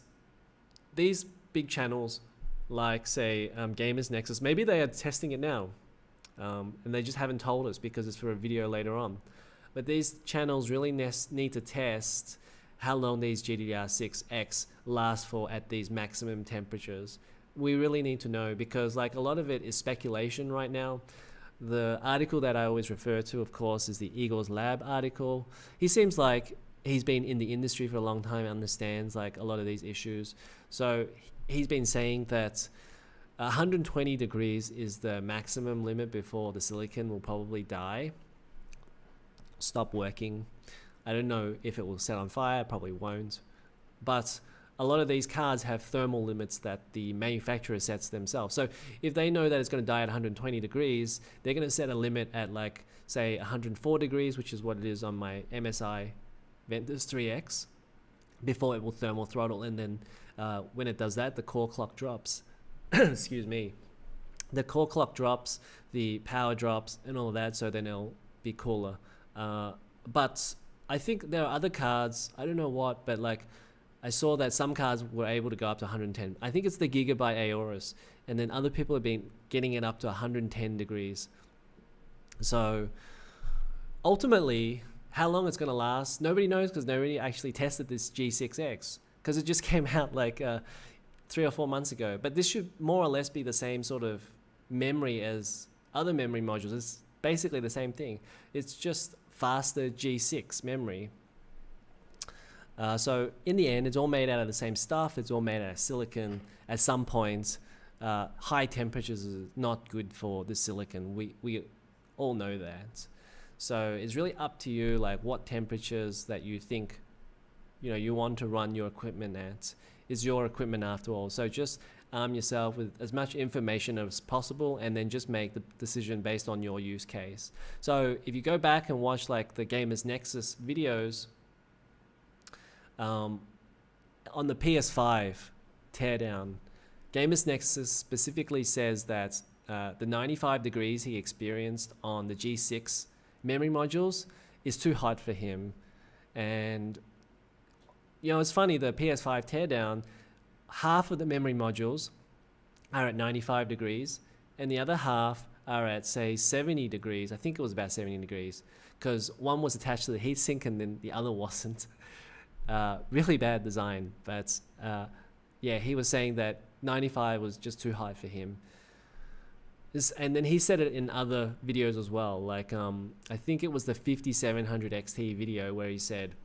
A: these big channels like say Gamers Nexus, maybe they are testing it now and they just haven't told us because it's for a video later on. But these channels really need to test how long these GDDR6X last for at these maximum temperatures. We really need to know, because like a lot of it is speculation right now. The article that I always refer to, of course, is the Eagles Lab article. He seems like he's been in the industry for a long time, understands like a lot of these issues. So he's been saying that 120 degrees is the maximum limit before the silicon will probably die, stop working. I don't know if it will set on fire, probably won't. But a lot of these cards have thermal limits that the manufacturer sets themselves. So if they know that it's going to die at 120 degrees, they're going to set a limit at like, say 104 degrees, which is what it is on my MSI Ventus 3X, before it will thermal throttle. And then when it does that, the core clock drops. Excuse me. The core clock drops, the power drops, and all of that, so then it'll be cooler. But I think there are other cards, I don't know what, but like I saw that some cards were able to go up to 110. I think it's the Gigabyte Aorus, and then other people have been getting it up to 110 degrees. So ultimately, how long it's going to last, nobody knows, because nobody actually tested this G6X, because it just came out like 3 or 4 months ago. But this should more or less be the same sort of memory as other memory modules. It's basically the same thing. It's just faster G6 memory. So in the end, it's all made out of the same stuff. It's all made out of silicon. At some points, high temperatures is not good for the silicon. We all know that. So it's really up to you, like what temperatures that you think, you want to run your equipment at. Is your equipment after all. So just arm yourself with as much information as possible, and then just make the decision based on your use case. So if you go back and watch like the Gamers Nexus videos, on the PS5 teardown, Gamers Nexus specifically says that the 95 degrees he experienced on the G6 memory modules is too hot for him. And it's funny, the PS5 teardown, half of the memory modules are at 95 degrees and the other half are at, say, 70 degrees. I think it was about 70 degrees, because one was attached to the heatsink and then the other wasn't. Really bad design, but yeah, he was saying that 95 was just too high for him. And then he said it in other videos as well. Like, I think it was the 5700 XT video where he said,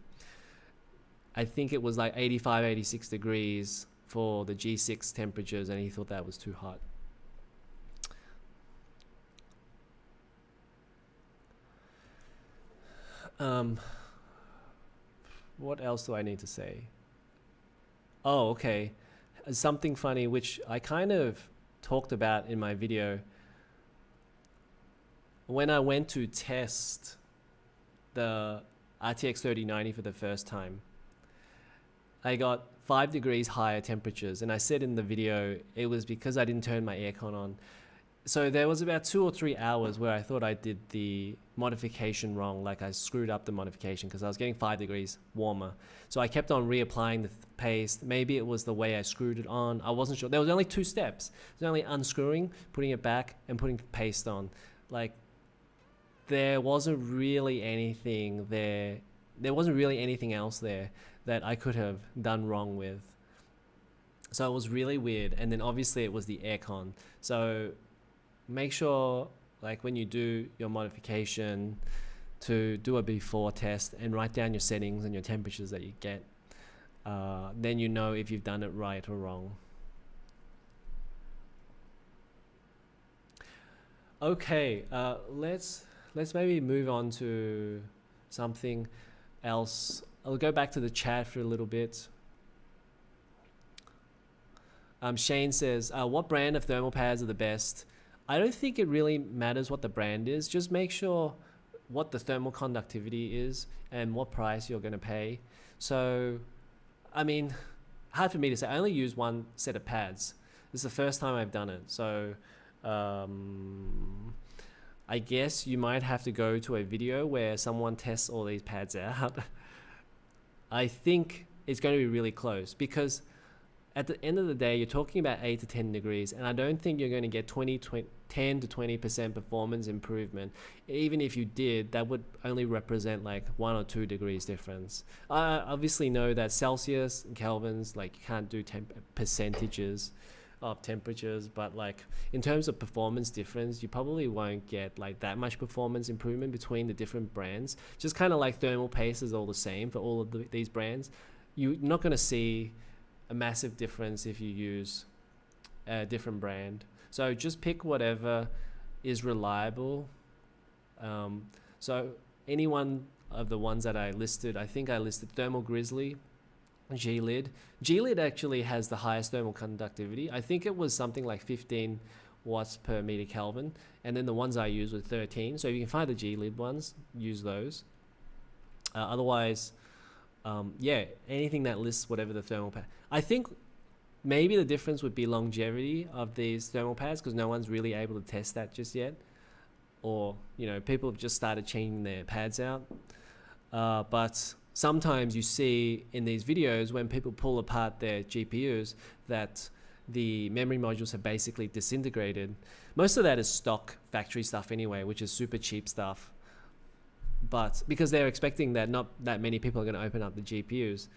A: I think it was like 85, 86 degrees for the G6 temperatures, and he thought that was too hot. What else do I need to say? Oh, okay. Something funny, which I kind of talked about in my video. When I went to test the RTX 3090 for the first time, I got 5 degrees higher temperatures, and I said in the video it was because I didn't turn my aircon on. So there was about 2 or 3 hours where I thought I did the modification wrong, like I screwed up the modification because I was getting 5 degrees warmer. So I kept on reapplying the paste. Maybe it was the way I screwed it on. I wasn't sure. There was only 2 steps. It was only unscrewing, putting it back, and putting paste on. Like, there wasn't really anything there. There wasn't really anything else there that I could have done wrong with. So it was really weird. And then obviously it was the aircon. So make sure, like, when you do your modification, to do a before test and write down your settings and your temperatures that you get. Then you know if you've done it right or wrong. Okay, let's maybe move on to something else. I'll go back to the chat for a little bit. Shane says, what brand of thermal pads are the best? I don't think it really matters what the brand is. Just make sure what the thermal conductivity is and what price you're going to pay. So, I mean, hard for me to say. I only use one set of pads. This is the first time I've done it. So, I guess you might have to go to a video where someone tests all these pads out. I think it's going to be really close, because at the end of the day, you're talking about 8 to 10 degrees, and I don't think you're going to get 10 to 20% performance improvement. Even if you did, that would only represent like 1 or 2 degrees difference. I obviously know that Celsius and Kelvins, like, you can't do percentages of temperatures, but like in terms of performance difference, you probably won't get like that much performance improvement between the different brands. Just kind of like thermal paste is all the same for all of these brands. You're not going to see a massive difference if you use a different brand. So just pick whatever is reliable. So any one of the ones that I listed, I think I listed Thermal Grizzly, G-lid. G-lid actually has the highest thermal conductivity. I think it was something like 15 watts per meter Kelvin, and then the ones I use were 13. So if you can find the G-lid ones, use those. Otherwise, yeah, anything that lists whatever the thermal pad. I think maybe the difference would be longevity of these thermal pads, because no one's really able to test that just yet. Or, you know, people have just started changing their pads out. But sometimes you see in these videos when people pull apart their GPUs that the memory modules have basically disintegrated. Most of that is stock factory stuff anyway, which is super cheap stuff. But because they're expecting that not that many people are going to open up the GPUs.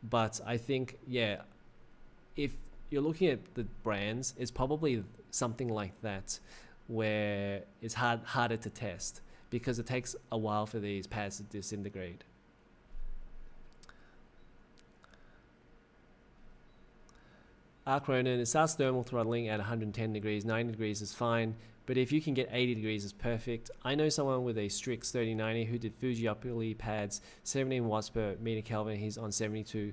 A: But I think, yeah, if you're looking at the brands, it's probably something like that, where it's harder to test because it takes a while for these pads to disintegrate. Arc Ronin, it starts thermal throttling at 110 degrees, 90 degrees is fine, but if you can get 80 degrees is perfect. I know someone with a Strix 3090 who did Fujiopoly pads, 17 watts per meter Kelvin, he's on 72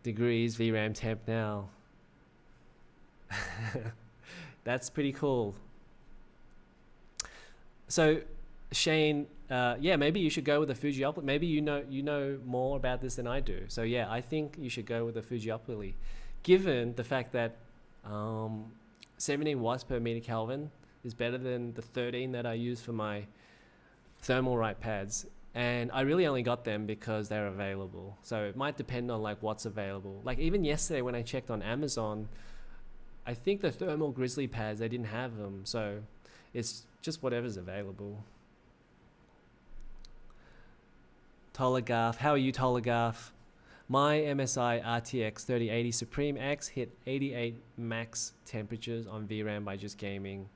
A: degrees VRAM temp now. That's pretty cool. So Shane, yeah, maybe you should go with the Fujiopoly. Maybe you know more about this than I do. So yeah, I think you should go with the Fujiopoly, given the fact that 17 watts per meter Kelvin is better than the 13 that I use for my thermal right pads. And I really only got them because they're available. So it might depend on like what's available. Like even yesterday when I checked on Amazon, I think the thermal Grizzly pads, they didn't have them. So it's just whatever's available. Tolagarth, how are you, Tolagarth? My MSI RTX 3080 Supreme X hit 88 max temperatures on VRAM by just gaming.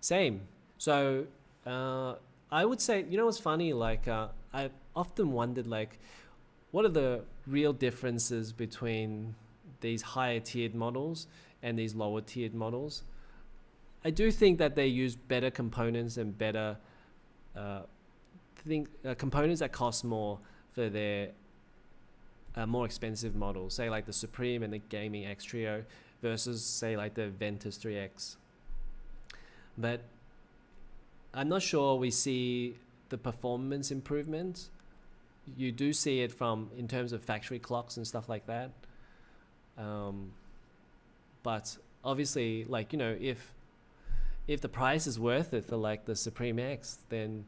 A: Same. So I would say, you know what's funny? Like I've often wondered, like, what are the real differences between these higher tiered models and these lower tiered models? I do think that they use better components and better components that cost more for their more expensive models, say like the Supreme and the Gaming X Trio versus say like the Ventus 3X. But I'm not sure we see the performance improvements. You do see it in terms of factory clocks and stuff like that. But obviously, like, you know, if the price is worth it for like the Supreme X, then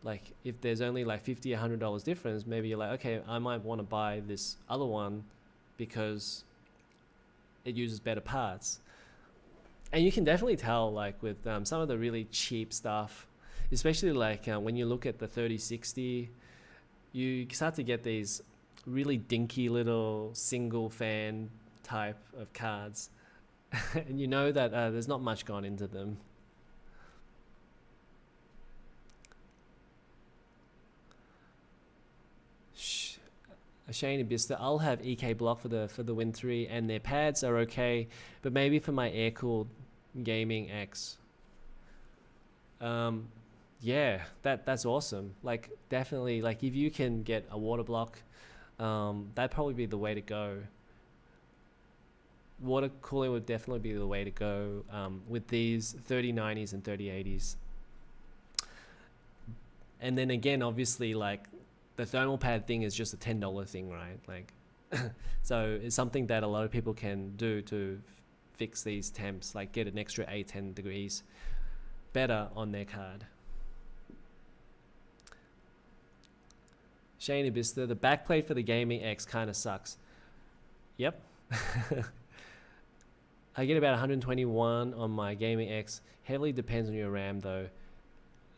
A: like if there's only like $50, $100 difference, maybe you're like, okay, I might want to buy this other one because it uses better parts. And you can definitely tell, like with some of the really cheap stuff, especially like when you look at the 3060, you start to get these really dinky little single fan type of cards. And you know that there's not much gone into them. Shane Ibista, I'll have EK block for the Win 3, and their pads are okay, but maybe for my air-cooled gaming X. Yeah, that's awesome. Like definitely, like if you can get a water block, that'd probably be the way to go. Water cooling would definitely be the way to go with these 3090s and 3080s. And then again, obviously, like the thermal pad thing is just a $10 thing, right? Like, so it's something that a lot of people can do to fix these temps, like get an extra 8-10 degrees better on their card. Shane Ibista, the backplate for the Gaming X kind of sucks. Yep. I get about 121 on my Gaming X. Heavily depends on your RAM though.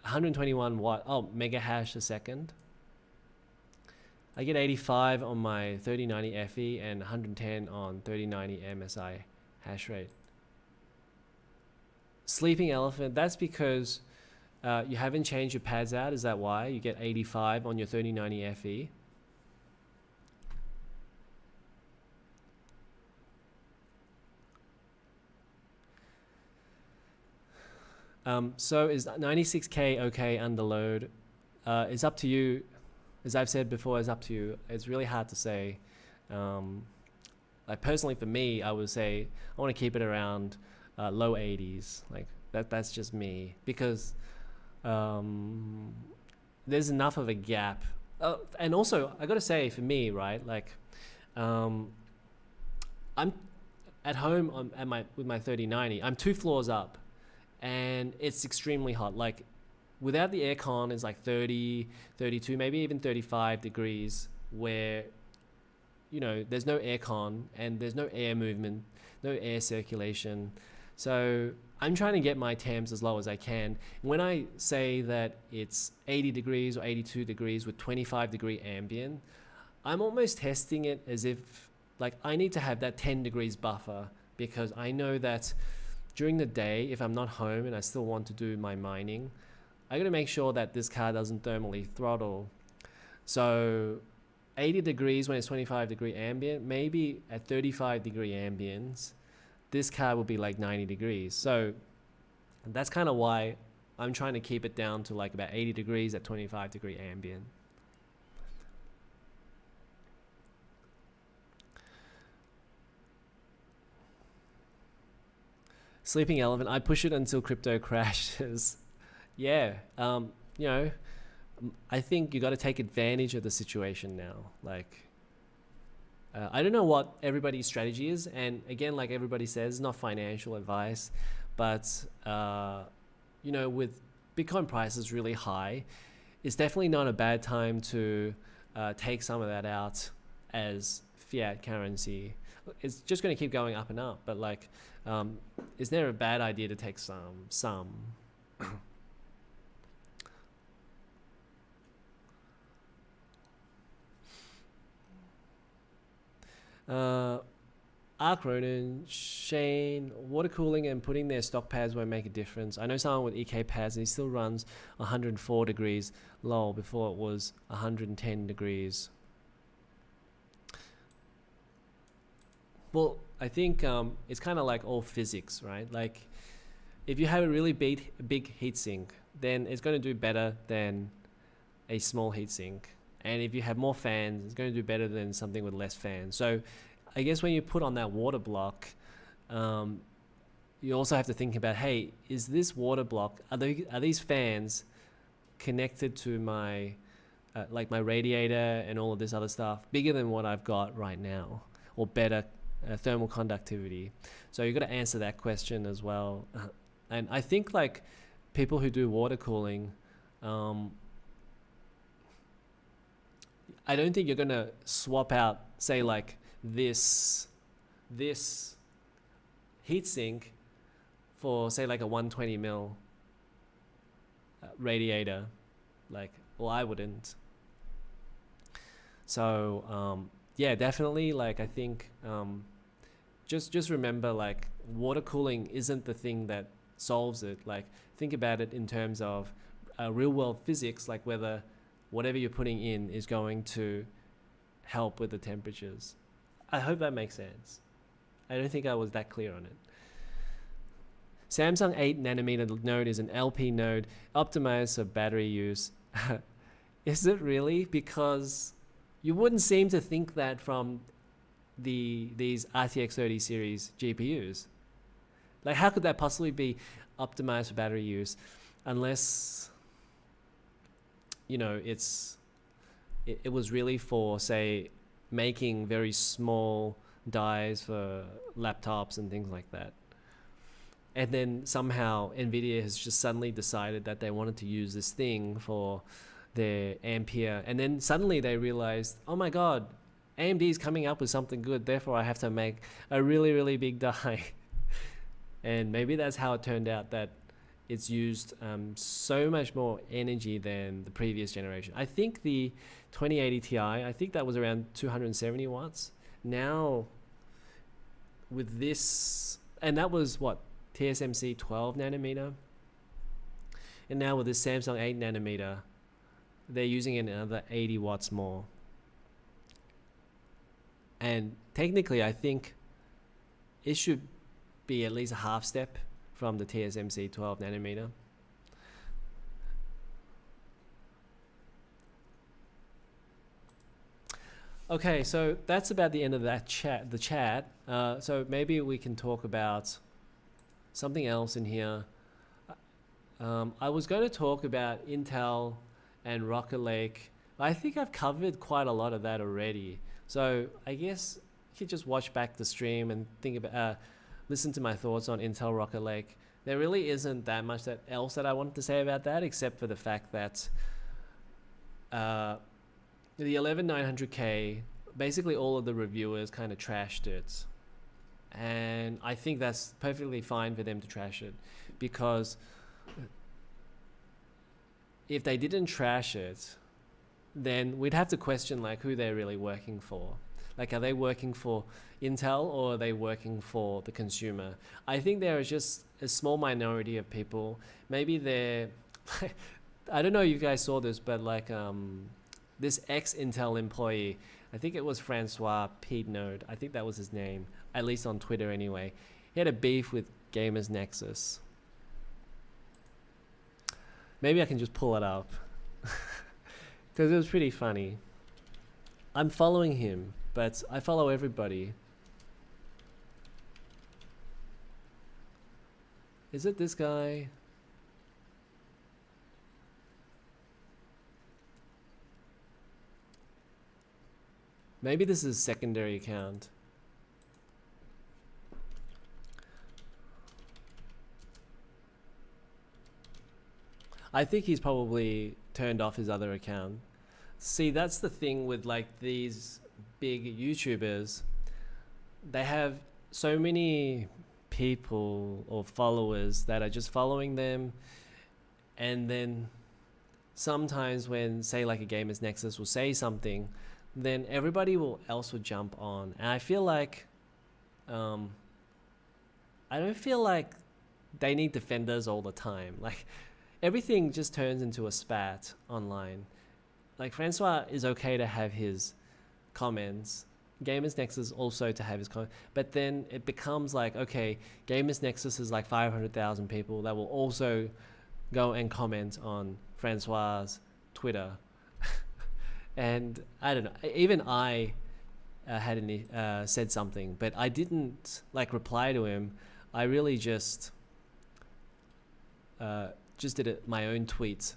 A: 121 watt, oh, mega hash a second. I get 85 on my 3090 FE and 110 on 3090 MSI hash rate. Sleeping Elephant, that's because you haven't changed your pads out. Is that why? You get 85 on your 3090 FE. So is 96K okay under load? It's up to you. As I've said before, it's up to you. It's really hard to say. Like personally for me, I would say I want to keep it around low 80s. Like that's just me, because there's enough of a gap. And also I gotta say, for me, right, like I'm at home with my 3090. I'm 2 floors up, and it's extremely hot. Like without the aircon, it's like 30, 32, maybe even 35 degrees, where there's no aircon and there's no air movement, no air circulation. So I'm trying to get my temps as low as I can. When I say that it's 80 degrees or 82 degrees with 25-degree ambient, I'm almost testing it as if, like, I need to have that 10 degrees buffer, because I know that during the day, if I'm not home and I still want to do my mining, I got to make sure that this car doesn't thermally throttle. So 80 degrees when it's 25-degree ambient, maybe at 35-degree ambience, this car will be like 90 degrees. So that's kind of why I'm trying to keep it down to like about 80 degrees at 25-degree ambient. Sleeping Elephant, I push it until crypto crashes. Yeah, I think you got to take advantage of the situation now. Like, I don't know what everybody's strategy is, and again, like everybody says, not financial advice, but with Bitcoin prices really high, it's definitely not a bad time to take some of that out as fiat currency. It's just going to keep going up and up, but like, is there a bad idea to take some? Ark Ronan, Shane, water cooling and putting their stock pads won't make a difference. I know someone with EK pads and he still runs 104 degrees lol before it was 110 degrees. Well, I think it's kind of like all physics, right? Like if you have a really big heatsink, then it's going to do better than a small heatsink. And if you have more fans, it's going to do better than something with less fans. So I guess when you put on that water block, you also have to think about, hey, is this water block, are these fans connected to my like my radiator and all of this other stuff bigger than what I've got right now, or better thermal conductivity? So you've got to answer that question as well. And I think like people who do water cooling, I don't think you're going to swap out, say, like this heatsink for, say, like a 120 mil radiator. Like, well, I wouldn't. So, yeah, definitely. Like, I think just remember, like, water cooling isn't the thing that solves it. Like, think about it in terms of real world physics, like whether whatever you're putting in is going to help with the temperatures. I hope that makes sense. I don't think I was that clear on it. Samsung 8nm node is an LP node optimized for battery use. Is it really? Because you wouldn't seem to think that from these RTX 30 series GPUs. Like, how could that possibly be optimized for battery use unless it was really for, say, making very small dies for laptops and things like that. And then somehow Nvidia has just suddenly decided that they wanted to use this thing for their Ampere. And then suddenly they realized, oh my God, AMD is coming up with something good. Therefore, I have to make a really, really big die. And maybe that's how it turned out, that it's used so much more energy than the previous generation. I think the 2080 Ti, I think that was around 270 watts. Now, with this, and that was what, TSMC 12nm? And now with this Samsung 8nm, they're using another 80 watts more. And technically, I think it should be at least a half step from the TSMC 12nm. Okay, so that's about the end of that chat. The chat. So maybe we can talk about something else in here. I was going to talk about Intel and Rocket Lake. I think I've covered quite a lot of that already. So I guess you could just watch back the stream and think about, listen to my thoughts on Intel Rocket Lake. There really isn't that much else that I wanted to say about that, except for the fact that the 11900K, basically all of the reviewers kind of trashed it. And I think that's perfectly fine for them to trash it, because if they didn't trash it, then we'd have to question like who they're really working for. Like, are they working for Intel or are they working for the consumer? I think there is just a small minority of people. Maybe they're, I don't know if you guys saw this, but like this ex-Intel employee, I think it was Francois Piednode, I think that was his name, at least on Twitter anyway. He had a beef with Gamers Nexus. Maybe I can just pull it up because it was pretty funny. I'm following him, but I follow everybody. Is it this guy? Maybe this is a secondary account. I think he's probably turned off his other account. See, that's the thing with like these big YouTubers. They have so many people or followers that are just following them, and then sometimes when, say, like a Gamers Nexus will say something, then everybody else will jump on. And I feel like I don't feel like they need defenders all the time. Like, everything just turns into a spat online. Like, Francois is okay to have his comments, Gamers Nexus also to have his comments, but then it becomes like, okay, Gamers Nexus is like 500,000 people that will also go and comment on Francois's Twitter. And I don't know, even I had said something, but I didn't like reply to him. I really just did it my own tweet.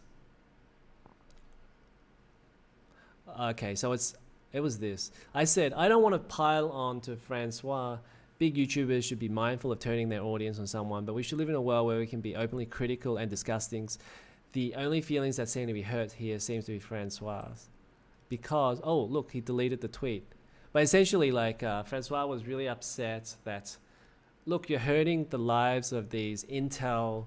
A: Okay, so it was this. I said, I don't want to pile on to Francois. Big YouTubers should be mindful of turning their audience on someone, but we should live in a world where we can be openly critical and discuss things. The only feelings that seem to be hurt here seems to be Francois. Because, oh, look, he deleted the tweet. But essentially, like, Francois was really upset that, look, you're hurting the lives of these Intel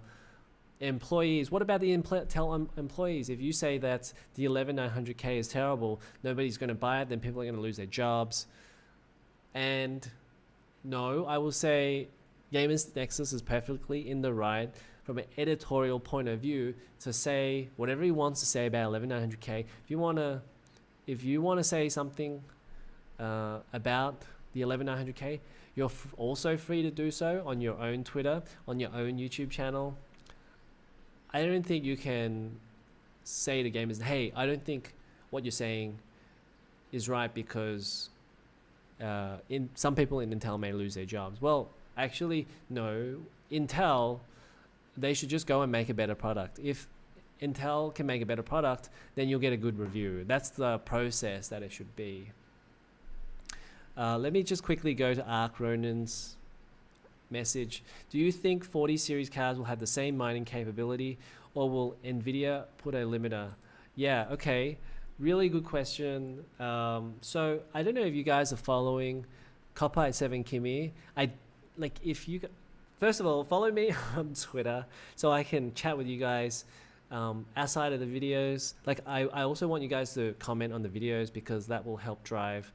A: employees. What about the Intel employees? If you say that the 11900K is terrible, nobody's going to buy it, then people are going to lose their jobs. And no, I will say Gamers Nexus is perfectly in the right from an editorial point of view to say whatever he wants to say about 11900K. If you want to say something about the 11900K, you're also free to do so on your own Twitter, on your own YouTube channel. I don't think you can say to gamers, hey, I don't think what you're saying is right because some people in Intel may lose their jobs. Well, actually, no. Intel, they should just go and make a better product. If Intel can make a better product, then you'll get a good review. That's the process that it should be. Let me just quickly go to Ark Ronan's message. Do you think 40 series cards will have the same mining capability, or will Nvidia put a limiter? Yeah, okay, really good question. So I don't know if you guys are following Copite 7 Kimmy. First of all, follow me on Twitter so I can chat with you guys outside of the videos. Like, I also want you guys to comment on the videos because that will help drive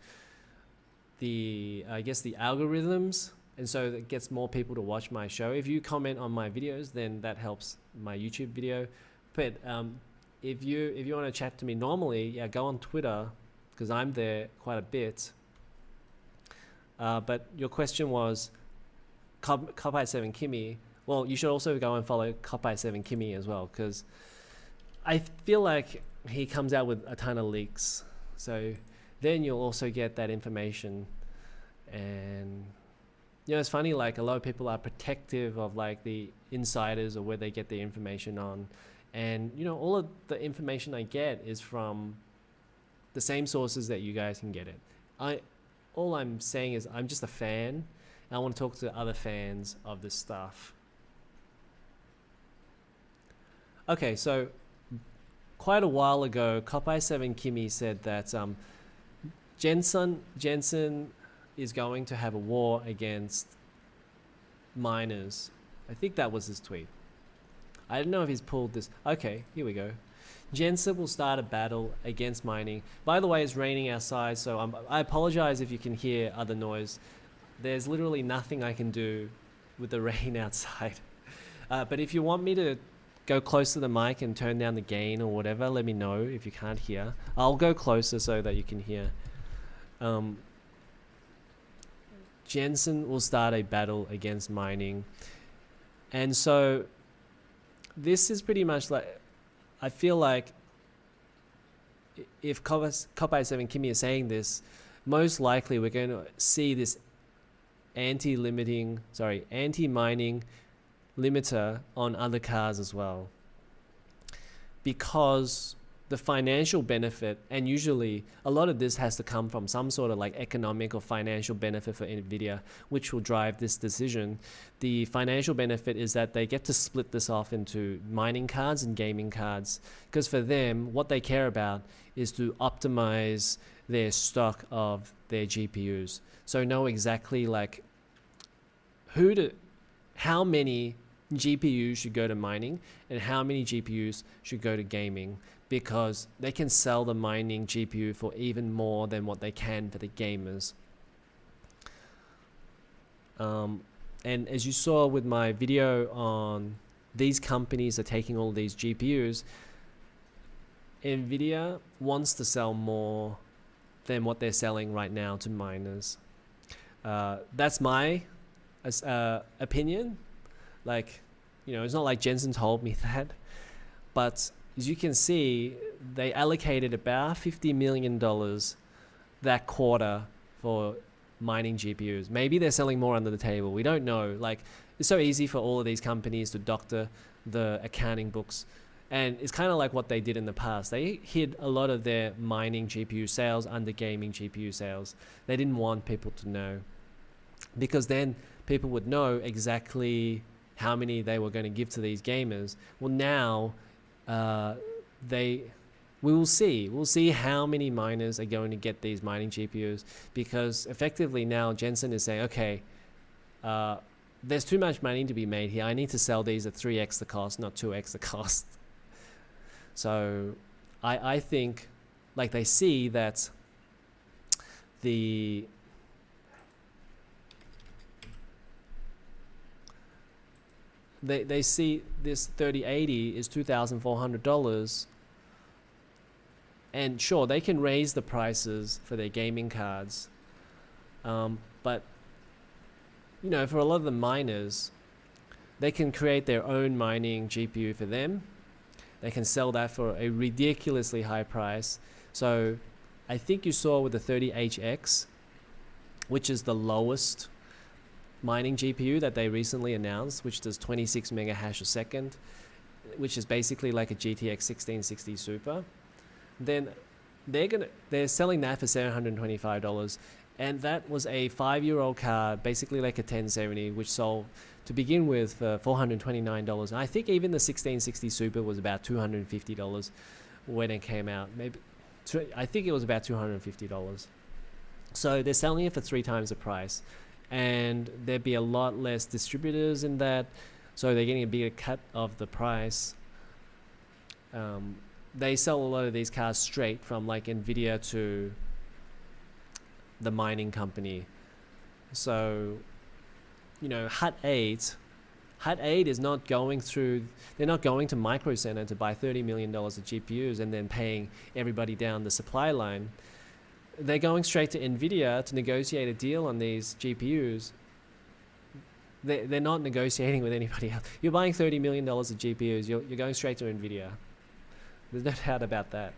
A: the algorithms, and so that gets more people to watch my show. If you comment on my videos, then that helps my YouTube video. But if you want to chat to me normally, yeah, go on Twitter because I'm there quite a bit. But your question was Copite 7 Kimmy. Well, you should also go and follow Copite 7 Kimmy as well, because I feel like he comes out with a ton of leaks. So then you'll also get that information. And you know, it's funny, like a lot of people are protective of like the insiders or where they get their information on. And you know, all of the information I get is from the same sources that you guys can get it. All I'm saying is I'm just a fan, and I want to talk to other fans of this stuff. Okay, so quite a while ago, Copeye7 Kimmy said that Jensen is going to have a war against miners. I think that was his tweet. I don't know if he's pulled this. Okay, here we go. Jensen will start a battle against mining. By the way, it's raining outside, so I apologize if you can hear other noise. There's literally nothing I can do with the rain outside. But if you want me to go close to the mic and turn down the gain or whatever, let me know if you can't hear. I'll go closer so that you can hear. Jensen will start a battle against mining. And so this is pretty much like, I feel like if Copeye7 Kimmy is saying this, most likely we're going to see this anti-mining limiter on other cars as well, because the financial benefit, and usually a lot of this has to come from some sort of like economic or financial benefit for Nvidia, which will drive this decision. The financial benefit is that they get to split this off into mining cards and gaming cards, because for them, what they care about is to optimize their stock of their GPUs. So know exactly like how many GPUs should go to mining and how many GPUs should go to gaming, because they can sell the mining GPU for even more than what they can for the gamers. And as you saw with my video on these companies are taking all these GPUs, Nvidia wants to sell more than what they're selling right now to miners. That's my opinion. Like, you know, it's not like Jensen told me that, but as you can see, they allocated about $50 million that quarter for mining GPUs. Maybe they're selling more under the table. We don't know. Like, it's so easy for all of these companies to doctor the accounting books. And it's kind of like what they did in the past. They hid a lot of their mining GPU sales under gaming GPU sales. They didn't want people to know, because then people would know exactly how many they were going to give to these gamers. Well, now we will see. We'll see how many miners are going to get these mining GPUs, because effectively now Jensen is saying, okay, there's too much money to be made here. I need to sell these at 3x the cost, not 2x the cost. So I think like they see that they see this 3080 is $2,400, and sure, they can raise the prices for their gaming cards, but you know, for a lot of the miners, they can create their own mining GPU for them. They can sell that for a ridiculously high price. So I think you saw with the 30HX, which is the lowest mining GPU that they recently announced, which does 26 mega hash a second, which is basically like a GTX 1660 Super. Then they're selling that for $725, and that was a 5-year-old card, basically like a 1070, which sold to begin with for $429. And I think even the 1660 Super was about $250 when it came out. I think it was about $250. So they're selling it for 3 times the price. And there'd be a lot less distributors in that, so they're getting a bigger cut of the price. They sell a lot of these cars straight from like Nvidia to the mining company. So, you know, Hut 8 is not going through, they're not going to Micro Center to buy $30 million of GPUs and then paying everybody down the supply line. They're going straight to Nvidia to negotiate a deal on these GPUs. They're not negotiating with anybody else. You're buying $30 million of GPUs, you're going straight to Nvidia. There's no doubt about that.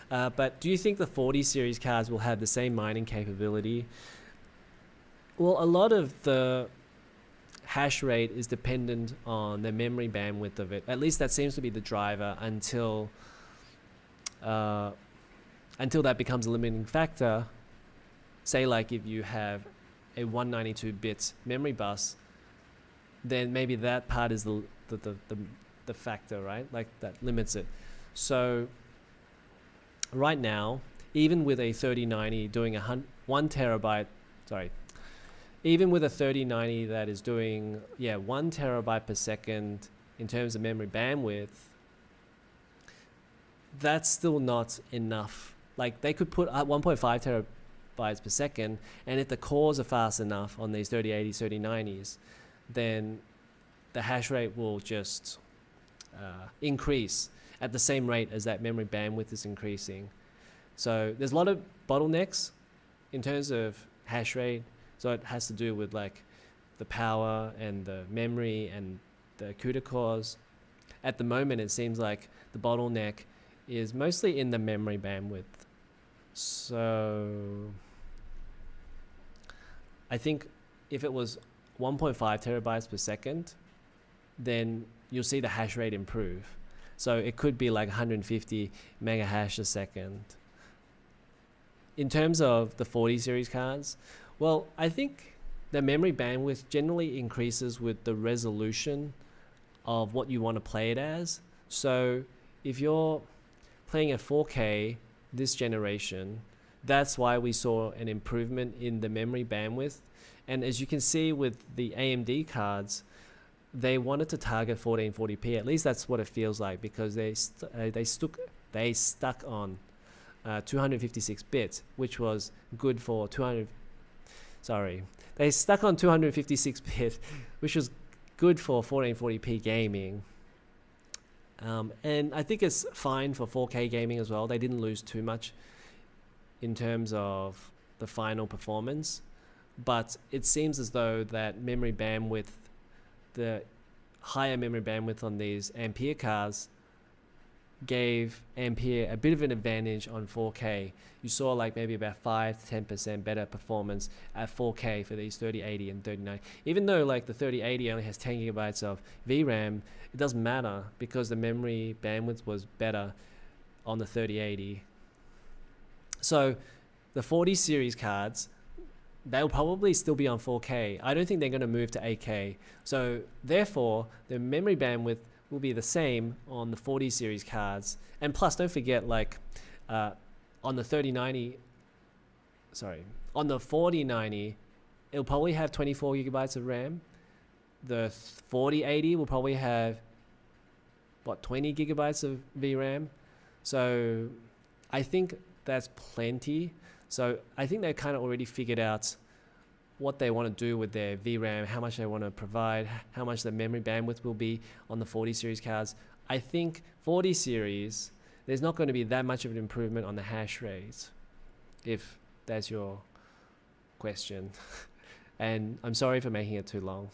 A: But do you think the 40 series cards will have the same mining capability? Well, a lot of the hash rate is dependent on the memory bandwidth of it. At least that seems to be the driver until that becomes a limiting factor. Say like if you have a 192-bit memory bus, then maybe that part is the factor, right? Like that limits it. So right now, even with a 3090 doing 1 terabyte, even with a 3090 that is doing 1 terabyte per second in terms of memory bandwidth, that's still not enough. Like they could put 1.5 terabytes per second, and if the cores are fast enough on these 3080s, 3090s, then the hash rate will just increase at the same rate as that memory bandwidth is increasing. So there's a lot of bottlenecks in terms of hash rate. So it has to do with like the power and the memory and the CUDA cores. At the moment, it seems like the bottleneck is mostly in the memory bandwidth. So I think if it was 1.5 terabytes per second, then you'll see the hash rate improve. So it could be like 150 mega hash a second. In terms of the 40 series cards, well, I think the memory bandwidth generally increases with the resolution of what you want to play it as. So if you're playing at 4K this generation, that's why we saw an improvement in the memory bandwidth. And as you can see with the AMD cards, they wanted to target 1440p. At least that's what it feels like, because they stuck on 256 bits, which was good for they stuck on 256 bit, which was good for 1440p gaming. And I think it's fine for 4K gaming as well. They didn't lose too much in terms of the final performance, but it seems as though that memory bandwidth, the higher memory bandwidth on these Ampere cards, gave Ampere a bit of an advantage on 4K. You saw like maybe about 5 to 10% better performance at 4K for these 3080 and 3090. Even though like the 3080 only has 10 gigabytes of VRAM, it doesn't matter because the memory bandwidth was better on the 3080. So the 40 series cards, they'll probably still be on 4K. I don't think they're going to move to 8K. So therefore, the memory bandwidth will be the same on the 40 series cards. And plus, don't forget, like on the 3090, on the 4090, it'll probably have 24 gigabytes of RAM. The 4080 will probably have 20 gigabytes of VRAM. So I think that's plenty. So I think they've kind of already figured out what they want to do with their VRAM, how much they want to provide, how much the memory bandwidth will be on the 40 series cards. I think 40 series, there's not going to be that much of an improvement on the hash rate, if that's your question. And I'm sorry for making it too long.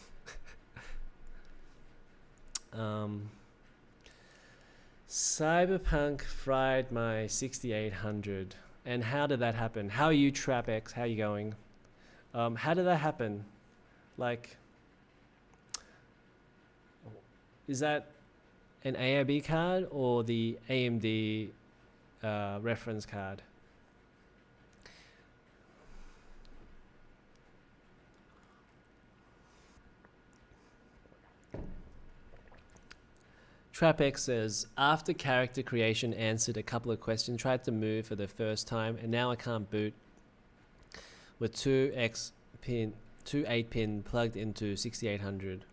A: Cyberpunk fried my 6800. And how did that happen? How are you, TrapX? How are you going? How did that happen? Like, is that an AIB card or the AMD reference card? TrapX says, after character creation answered a couple of questions, tried to move for the first time, and now I can't boot with two 8-pin plugged into 6800.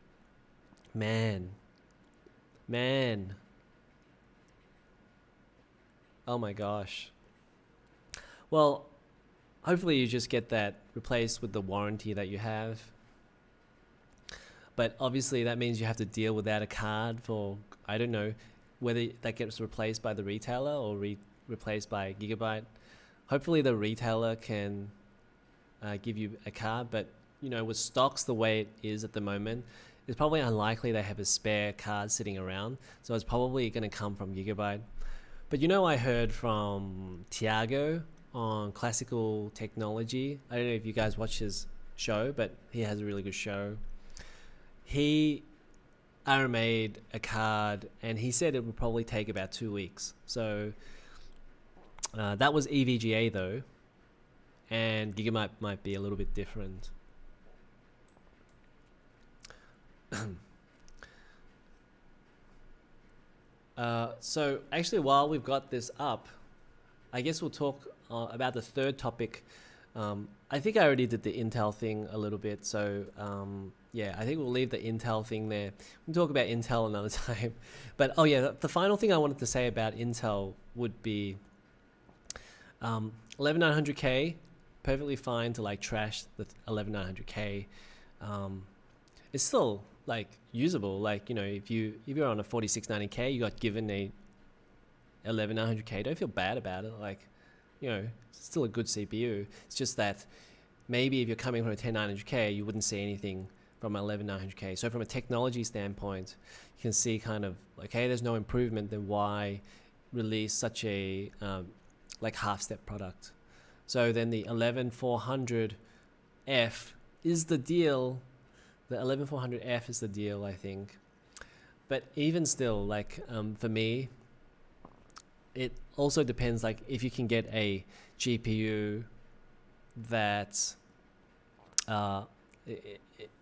A: Man. Oh my gosh. Well, hopefully you just get that replaced with the warranty that you have. But obviously that means you have to deal without a card for, I don't know, whether that gets replaced by the retailer or replaced by Gigabyte. Hopefully the retailer can give you a card, but you know, with stocks the way it is at the moment, it's probably unlikely they have a spare card sitting around, so it's probably going to come from Gigabyte. But you know, I heard from Tiago on Classical Technology. I don't know if you guys watch his show, but he has a really good show. He made a card, and he said it would probably take about 2 weeks. So that was EVGA though, and Gigabyte might be a little bit different. So actually, while we've got this up, I guess we'll talk about the third topic. I think I already did the Intel thing a little bit, so yeah, I think we'll leave the Intel thing there. We'll talk about Intel another time. But oh yeah, the final thing I wanted to say about Intel would be 11900K, perfectly fine to like trash the 11900K. It's still like usable. Like, you know, if you're on a 4690K, you got given a 11900K, don't feel bad about it. Like, you know, it's still a good CPU. It's just that maybe if you're coming from a 10900K, you wouldn't see anything from 11900K. So from a technology standpoint, you can see kind of like, hey, there's no improvement, then why release such a like half-step product? So then the 11400F is the deal. The 11400F is the deal, I think. But even still, like for me, it also depends, like if you can get a GPU that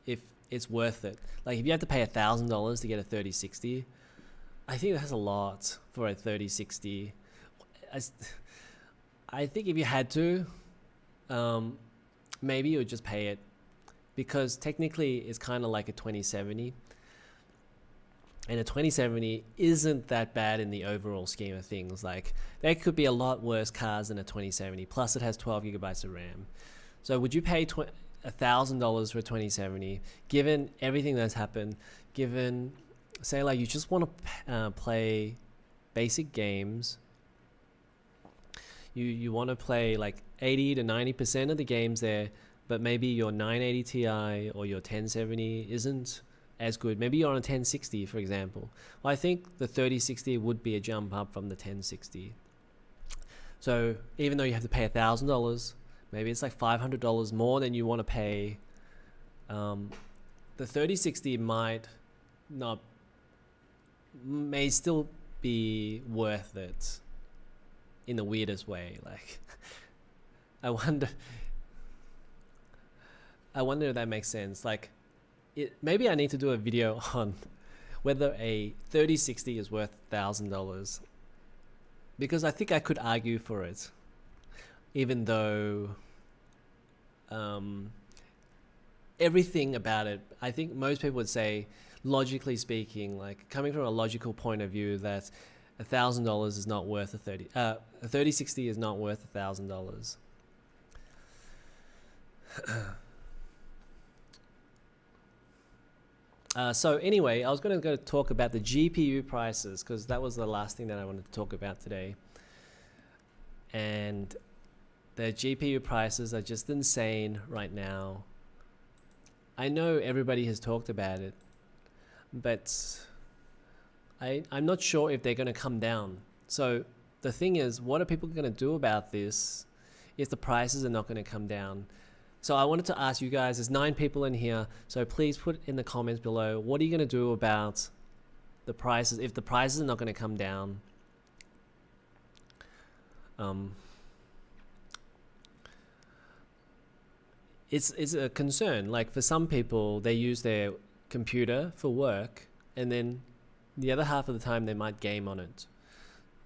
A: if it's worth it. Like if you have to pay $1,000 to get a 3060, I think that's a lot for a 3060. I think if you had to, maybe you would just pay it, because technically it's kind of like a 2070, and a 2070 isn't that bad in the overall scheme of things. Like there could be a lot worse cards than a 2070, plus it has 12 gigabytes of RAM. So would you pay $1,000 for a 2070, given everything that's happened, given, say, like you just want to play basic games, you want to play like 80 to 90% of the games there, but maybe your 980 Ti or your 1070 isn't as good. Maybe you're on a 1060, for example. Well, I think the 3060 would be a jump up from the 1060. So even though you have to pay $1,000, maybe it's like $500 more than you want to pay. The 3060 may still be worth it in the weirdest way. Like, I wonder if that makes sense. Like, maybe I need to do a video on whether a 3060 is worth $1,000, because I think I could argue for it, even though everything about it, I think most people would say, logically speaking, like coming from a logical point of view, that $1,000 is not worth a 3060 is not worth $1,000. So anyway, I was going to go talk about the GPU prices, because that was the last thing that I wanted to talk about today. And the GPU prices are just insane right now. I know everybody has talked about it, but I'm not sure if they're going to come down. So the thing is, what are people going to do about this if the prices are not going to come down? So I wanted to ask you guys, there's 9 people in here, so please put in the comments below, what are you going to do about the prices if the prices are not going to come down? It's a concern. Like for some people, they use their computer for work, and then the other half of the time they might game on it.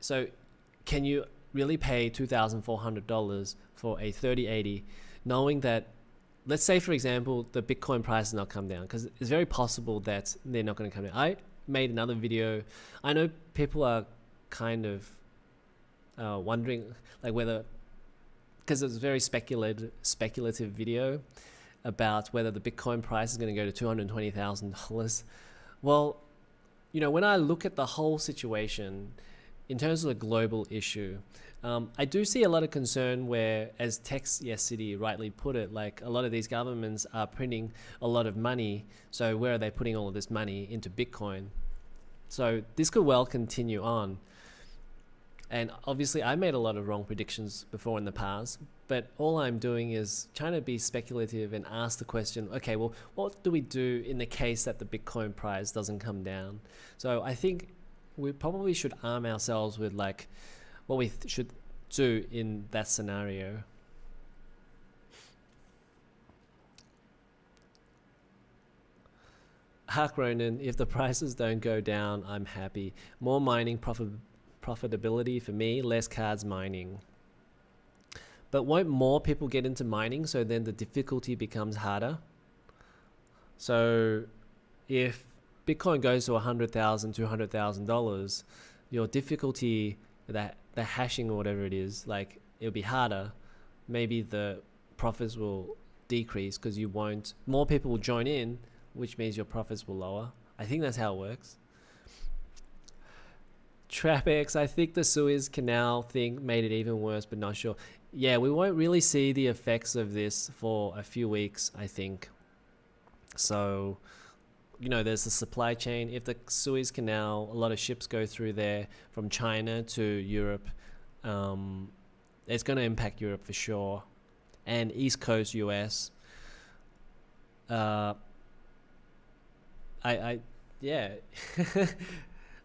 A: So can you really pay $2,400 for a 3080, knowing that, let's say for example, the Bitcoin price has not come down, because it's very possible that they're not going to come down. I made another video. I know people are kind of wondering, like, whether, because it's a very speculative video about whether the Bitcoin price is going to go to $220,000. Well, you know, when I look at the whole situation in terms of the global issue, I do see a lot of concern where, as Tex City rightly put it, like a lot of these governments are printing a lot of money. So where are they putting all of this money? Into Bitcoin. So this could well continue on. And obviously I made a lot of wrong predictions before in the past, but all I'm doing is trying to be speculative and ask the question, okay, well, what do we do in the case that the Bitcoin price doesn't come down? So I think we probably should arm ourselves with like what we should do in that scenario. Hark Ronan, if the prices don't go down, I'm happy. More mining profitability for me, less cards mining. But won't more people get into mining, so then the difficulty becomes harder? So if Bitcoin goes to $100,000, $200,000, your difficulty, the hashing or whatever it is, like it'll be harder. Maybe the profits will decrease because you won't, more people will join in, which means your profits will lower. I think that's how it works. TrapX, I think the Suez Canal thing made it even worse, but not sure. Yeah, we won't really see the effects of this for a few weeks, I think. So, you know, there's the supply chain. If the Suez Canal, a lot of ships go through there from China to Europe, it's going to impact Europe for sure. And East Coast US. Yeah.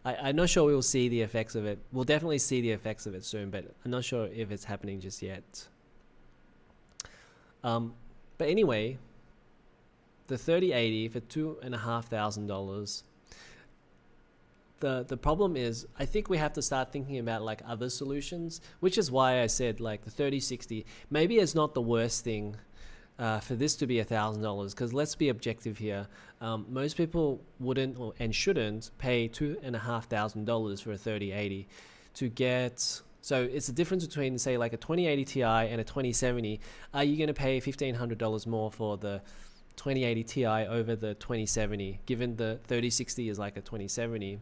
A: I'm not sure we'll see the effects of it. We'll definitely see the effects of it soon, but I'm not sure if it's happening just yet. But anyway, the 3080 for $2,500. The problem is, I think we have to start thinking about like other solutions, which is why I said like the 3060. Maybe it's not the worst thing for this to be $1,000, because let's be objective here. Most people wouldn't and shouldn't pay $2,500 for a 3080 to get. So it's the difference between, say, like a 2080 Ti and a 2070. Are you going to pay $1,500 more for the 2080 Ti over the 2070, given the 3060 is like a 2070?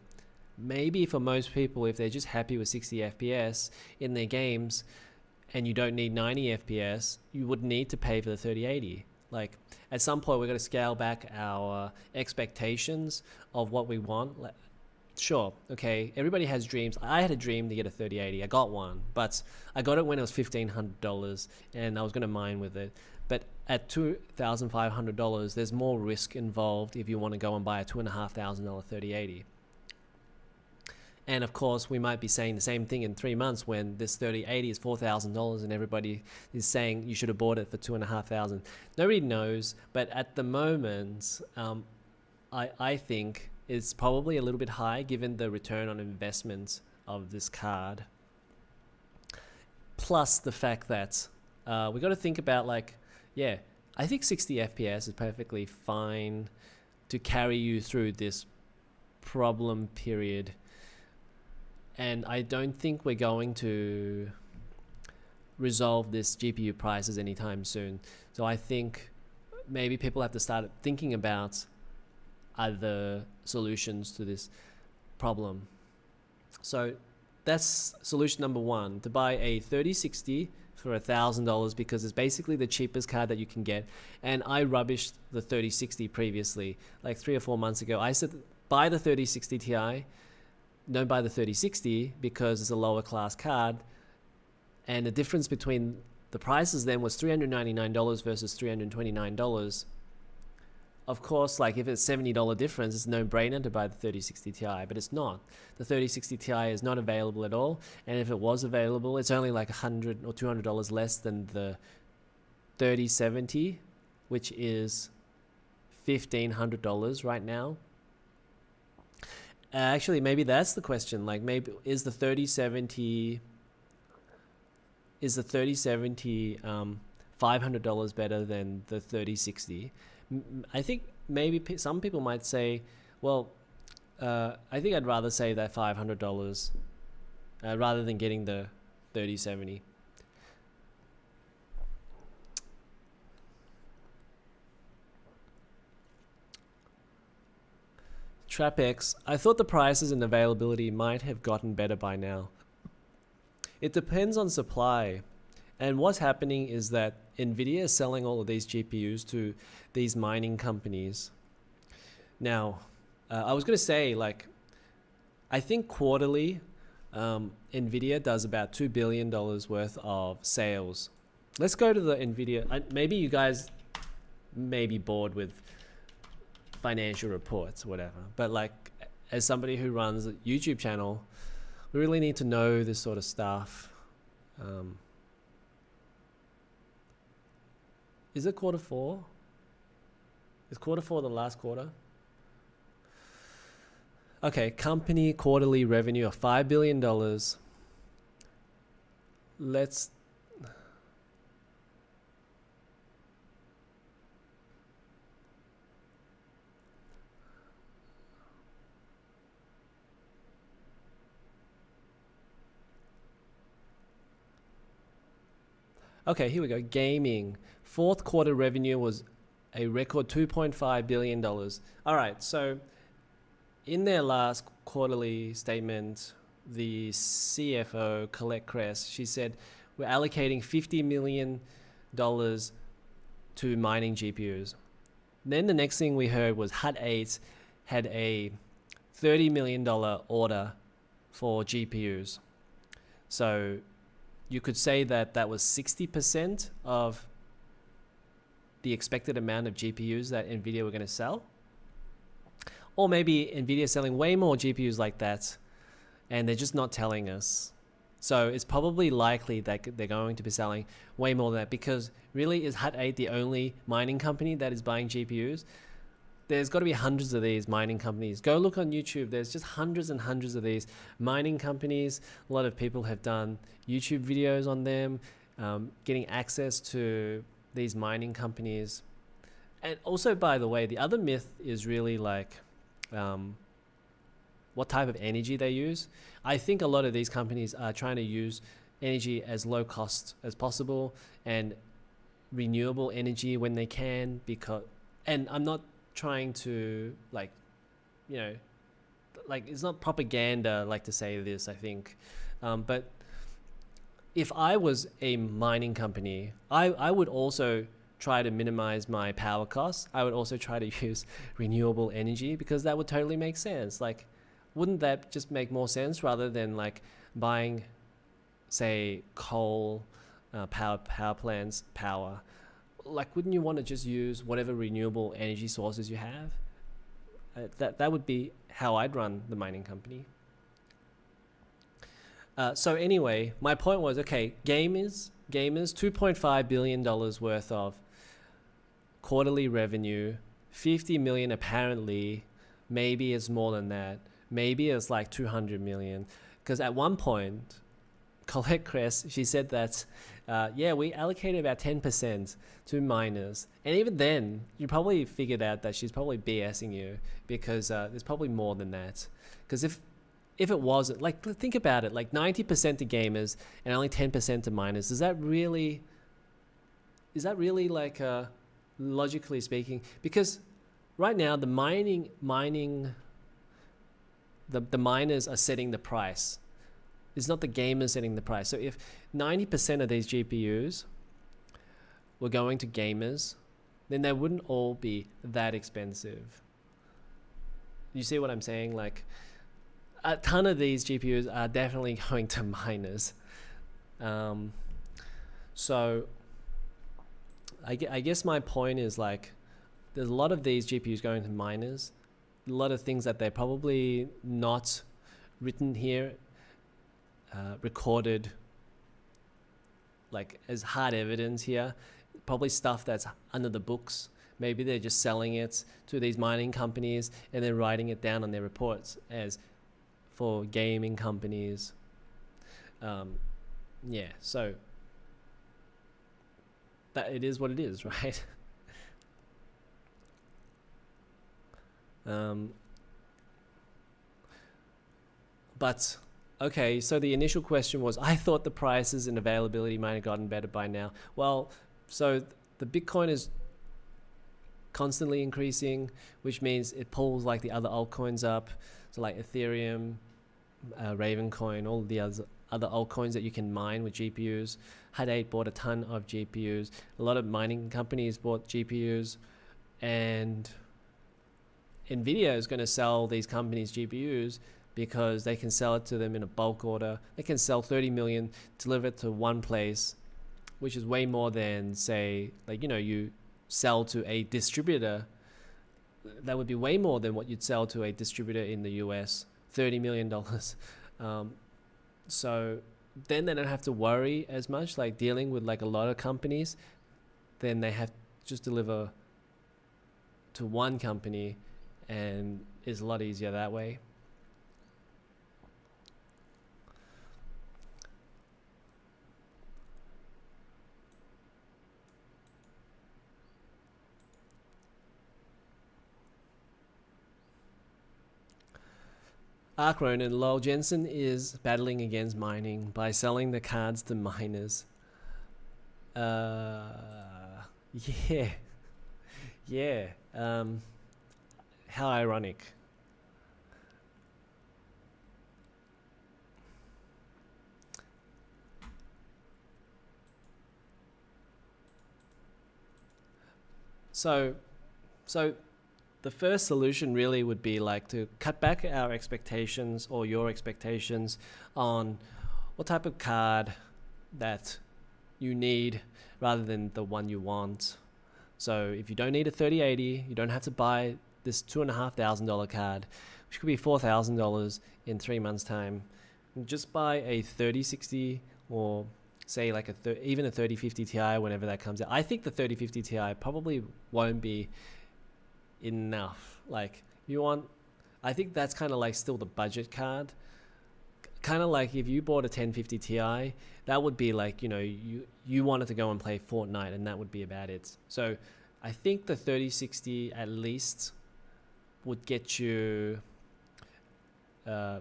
A: Maybe for most people, if they're just happy with 60 FPS in their games, and you don't need 90 FPS, you would need to pay for the 3080. Like, at some point, we're going to scale back our expectations of what we want. Sure, okay, everybody has dreams. I had a dream to get a 3080. I got one, but I got it when it was $1,500, and I was going to mine with it. But at $2,500, there's more risk involved if you want to go and buy a $2,500 3080. And of course, we might be saying the same thing in 3 months when this 3080 is $4,000 and everybody is saying you should have bought it for $2,500. Nobody knows, but at the moment, I think it's probably a little bit high given the return on investment of this card. Plus the fact that we got to think about, like, yeah, I think 60 FPS is perfectly fine to carry you through this problem period. And I don't think we're going to resolve this GPU prices anytime soon. So I think maybe people have to start thinking about other solutions to this problem. So that's solution number one, to buy a 3060 for $1,000, because it's basically the cheapest card that you can get. And I rubbished the 3060 previously, like 3 or 4 months ago. I said buy the 3060 Ti. Don't buy the 3060 because it's a lower class card, and the difference between the prices then was $399 versus $329. Of course, like if it's $70 difference, it's no brainer to buy the 3060 Ti, but it's not. The 3060 Ti is not available at all, and if it was available, it's only like $100 or $200 less than the 3070, which is $1,500 right now. Actually, maybe that's the question. Like, maybe is the 3070 $500 better than the 3060? I think maybe some people might say, well, I think I'd rather save that $500 rather than getting the 3070. TrapX, I thought the prices and availability might have gotten better by now. It depends on supply. And what's happening is that Nvidia is selling all of these GPUs to these mining companies. Now, I was going to say, like, I think quarterly, Nvidia does about $2 billion worth of sales. Let's go to the Nvidia. Maybe you guys may be bored with financial reports or whatever, but like as somebody who runs a YouTube channel, we really need to know this sort of stuff. Is it quarter four? Is quarter four the last quarter? Okay, company quarterly revenue of $5 billion. Let's okay, here we go. Gaming. Fourth quarter revenue was a record $2.5 billion. All right, so in their last quarterly statement, the CFO, Colette Kress, she said, we're allocating $50 million to mining GPUs. Then the next thing we heard was Hut 8 had a $30 million order for GPUs. So you could say that that was 60% of the expected amount of GPUs that Nvidia were going to sell. Or maybe Nvidia is selling way more GPUs like that, and they're just not telling us. So it's probably likely that they're going to be selling way more than that, because really, is Hut 8 the only mining company that is buying GPUs? There's got to be hundreds of these mining companies. Go look on YouTube. There's just hundreds and hundreds of these mining companies. A lot of people have done YouTube videos on them, getting access to these mining companies. And also, by the way, the other myth is really like what type of energy they use. I think a lot of these companies are trying to use energy as low cost as possible and renewable energy when they can, because, and I'm not trying to like, you know, like it's not propaganda like to say this, I think, but if I was a mining company, I would also try to minimize my power costs. I would also try to use renewable energy, because that would totally make sense. Like, wouldn't that just make more sense rather than like buying, say, coal power plants power? Like, wouldn't you want to just use whatever renewable energy sources you have? That would be how I'd run the mining company. So anyway, my point was, okay, gamers, $2.5 billion worth of quarterly revenue, 50 million apparently, maybe it's more than that, maybe it's like 200 million, because at one point, Colette Kress, she said that, yeah, we allocated about 10% to miners, and even then, you probably figured out that she's probably BSing you, because there's probably more than that, because if it wasn't, like, think about it, like 90% to gamers and only 10% to miners, is that really like, logically speaking? Because right now the the miners are setting the price. It's not the gamers setting the price. So if 90% of these GPUs were going to gamers, then they wouldn't all be that expensive. You see what I'm saying? Like, a ton of these GPUs are definitely going to miners. So I guess my point is, like, there's a lot of these GPUs going to miners, a lot of things that they're probably not written here, recorded like as hard evidence here, probably stuff that's under the books. Maybe they're just selling it to these mining companies and then writing it down on their reports as for gaming companies. Yeah, so that it is what it is, right? But okay, so the initial question was, I thought the prices and availability might have gotten better by now. Well, so the Bitcoin is constantly increasing, which means it pulls like the other altcoins up. So like Ethereum, Ravencoin, all the other altcoins that you can mine with GPUs. Hut 8 bought a ton of GPUs. A lot of mining companies bought GPUs, and Nvidia is going to sell these companies GPUs because they can sell it to them in a bulk order. They can sell 30 million, deliver it to one place, which is way more than, say, like, you know, you sell to a distributor. That would be way more than what you'd sell to a distributor in the US, $30 million. So then they don't have to worry as much, like dealing with like a lot of companies. Then they have to just deliver to one company, and it's a lot easier that way. Ark Ronan, lol, Jensen is battling against mining by selling the cards to miners. Yeah. Yeah. How ironic. So the first solution really would be like to cut back our expectations, or your expectations, on what type of card that you need rather than the one you want. So if you don't need a 3080, you don't have to buy this $2,500 card, which could be $4,000 in 3 months' time. Just buy a 3060, or say like even a 3050 Ti whenever that comes out. I think the 3050 Ti probably won't be enough. Like, you want, I think that's kind of like still the budget card. Kind of like if you bought a 1050 Ti, that would be like, you know, you wanted to go and play Fortnite, and that would be about it. So I think the 3060 at least would get you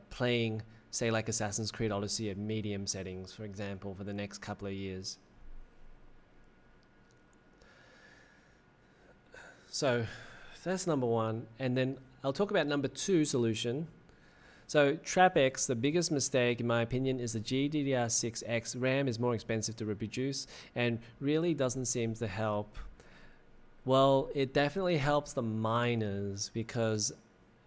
A: playing, say, like Assassin's Creed Odyssey at medium settings, for example, for the next couple of years. So that's number one. And then I'll talk about number two solution. So TrapX, the biggest mistake in my opinion is the GDDR6X. RAM is more expensive to reproduce and really doesn't seem to help. Well, it definitely helps the miners, because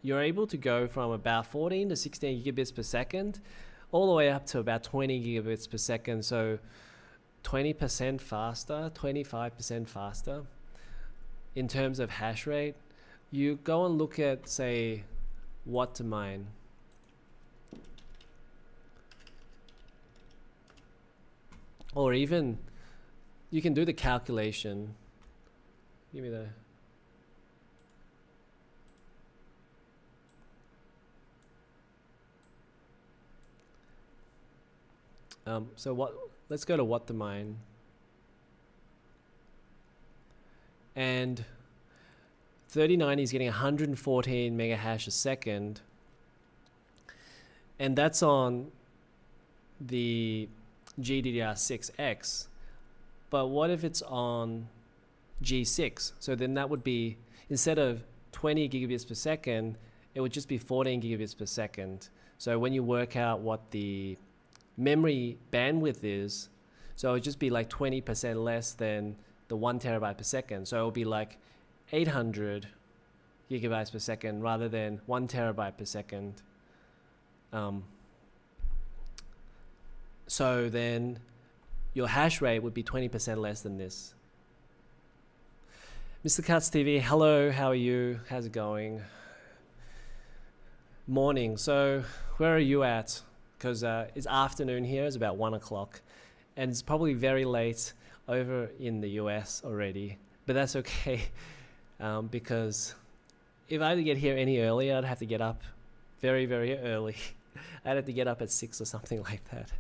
A: you're able to go from about 14 to 16 gigabits per second all the way up to about 20 gigabits per second. So 20% faster, 25% faster in terms of hash rate. You go and look at, say, what to mine. Or even, you can do the calculation. Give me the... let's go to what to mine. And 3090 is getting 114 mega hash a second. And that's on the GDDR6X. But what if it's on G6? So then that would be, instead of 20 gigabits per second, it would just be 14 gigabits per second. So when you work out what the memory bandwidth is, so it would just be like 20% less than the 1 terabyte per second. So it would be like 800 gigabytes per second rather than 1 terabyte per second. So then your hash rate would be 20% less than this. Mr. Cuts TV, hello, how are you? How's it going? Morning. So where are you at? Because it's afternoon here, it's about 1 o'clock, and it's probably very late over in the US already, but that's okay. Because if I had to get here any earlier, I'd have to get up very, very early. I'd have to get up at 6 or something like that.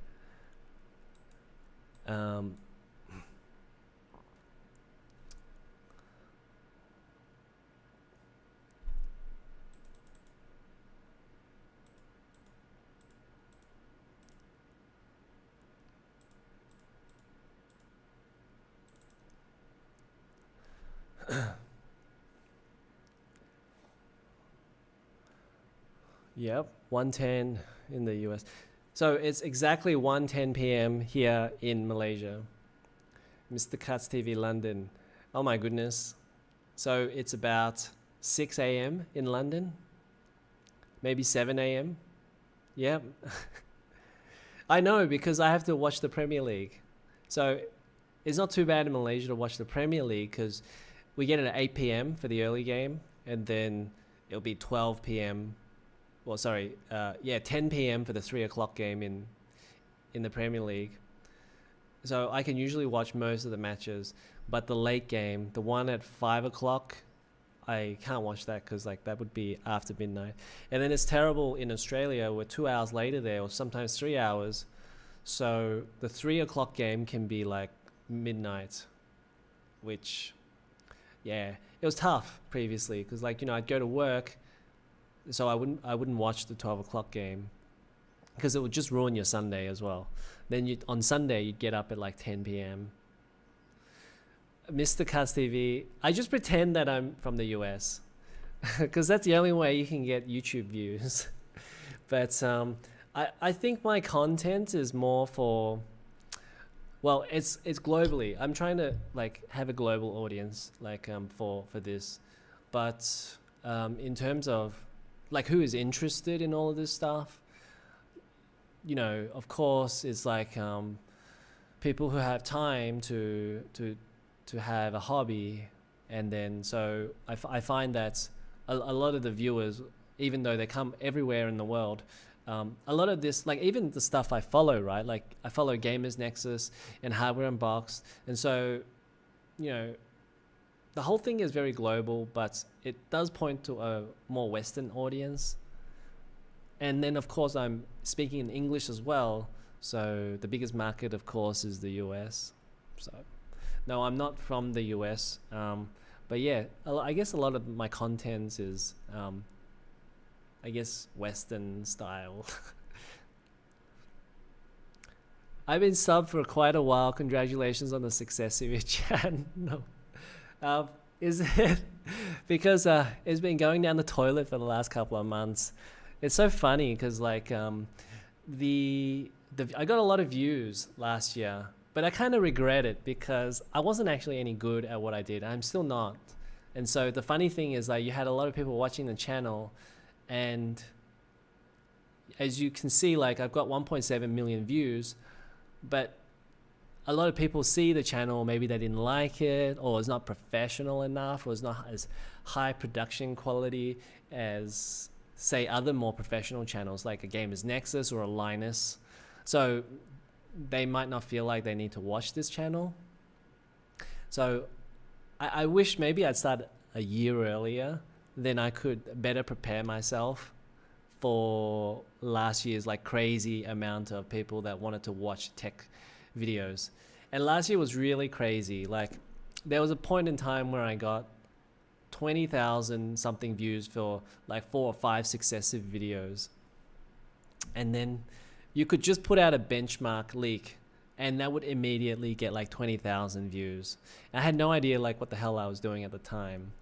A: Yep, 1:10 in the US. So it's exactly 1:10 p.m. here in Malaysia. Mr. Cuts TV London. Oh my goodness. So it's about 6 a.m. in London, maybe 7 a.m. Yep. I know, because I have to watch the Premier League. So it's not too bad in Malaysia to watch the Premier League because we get it at 8 p.m. for the early game, and then it'll be 12 p.m. Well, sorry, 10 p.m. for the 3 o'clock game in the Premier League. So I can usually watch most of the matches, but the late game, the one at 5 o'clock, I can't watch that because like that would be after midnight. And then it's terrible in Australia. We're 2 hours later there, or sometimes 3 hours. So the 3 o'clock game can be like midnight, which, yeah, it was tough previously because like, you know, I'd go to work, so I wouldn't watch the 12 o'clock game because it would just ruin your Sunday as well. Then on Sunday you'd get up at like 10 p.m. Mr. Cuz TV, I just pretend that I'm from the US because that's the only way you can get YouTube views. But I think my content is more for, well, it's globally. I'm trying to like have a global audience like for this. But in terms of like who is interested in all of this stuff, you know, of course it's like people who have time to have a hobby. And then so I find that a lot of the viewers, even though they come everywhere in the world, a lot of this, like even the stuff I follow, right, like I follow Gamers Nexus and Hardware Unboxed, and so, you know, the whole thing is very global, but it does point to a more Western audience. And then of course I'm speaking in English as well, so the biggest market of course is the US. So no, I'm not from the US, but yeah, I guess a lot of my content is I guess Western style. I've been subbed for quite a while. Congratulations on the success of your channel. Is it because it's been going down the toilet for the last couple of months? It's so funny because like I got a lot of views last year, but I kind of regret it because I wasn't actually any good at what I did. I'm still not. And so the funny thing is like you had a lot of people watching the channel, and as you can see, like I've got 1.7 million views, but a lot of people see the channel, maybe they didn't like it, or it's not professional enough, or it's not as high production quality as say other more professional channels like a Gamers Nexus or a Linus. So they might not feel like they need to watch this channel. So I wish maybe I'd start a year earlier, then I could better prepare myself for last year's like crazy amount of people that wanted to watch tech videos. And last year was really crazy. Like there was a point in time where I got 20,000 something views for like 4 or 5 successive videos. And then you could just put out a benchmark leak and that would immediately get like 20,000 views. I had no idea like what the hell I was doing at the time.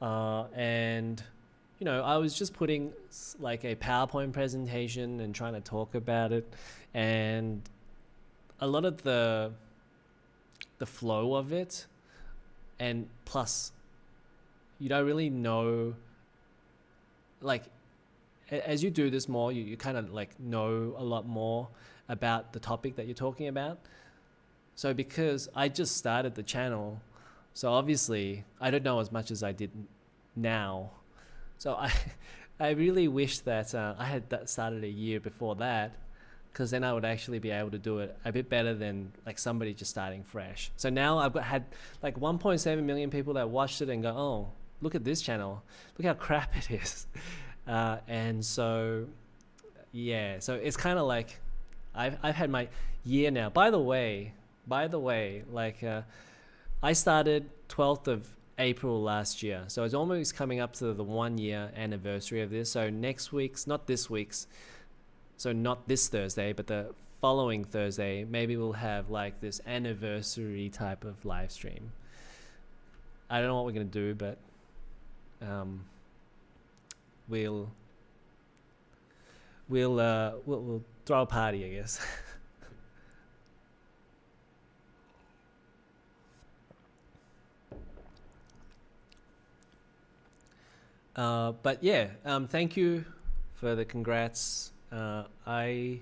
A: And you know, I was just putting like a PowerPoint presentation and trying to talk about it, and a lot of the flow of it, and plus you don't really know, like as you do this more, you kind of like know a lot more about the topic that you're talking about. So because I just started the channel, so obviously I don't know as much as I did now. So I really wish that I had started a year before that, because then I would actually be able to do it a bit better than like somebody just starting fresh. So now I've had like 1.7 million people that watched it and go, oh, look at this channel, look how crap it is. And so yeah, so it's kind of like I've had my year now. By the way, like I started 12th of April last year, so it's almost coming up to the 1 year anniversary of this. So next week's, not this week's, so not this Thursday, but the following Thursday, maybe we'll have like this anniversary type of live stream. I don't know what we're gonna do, but we'll throw a party, I guess. But yeah, thank you for the congrats, I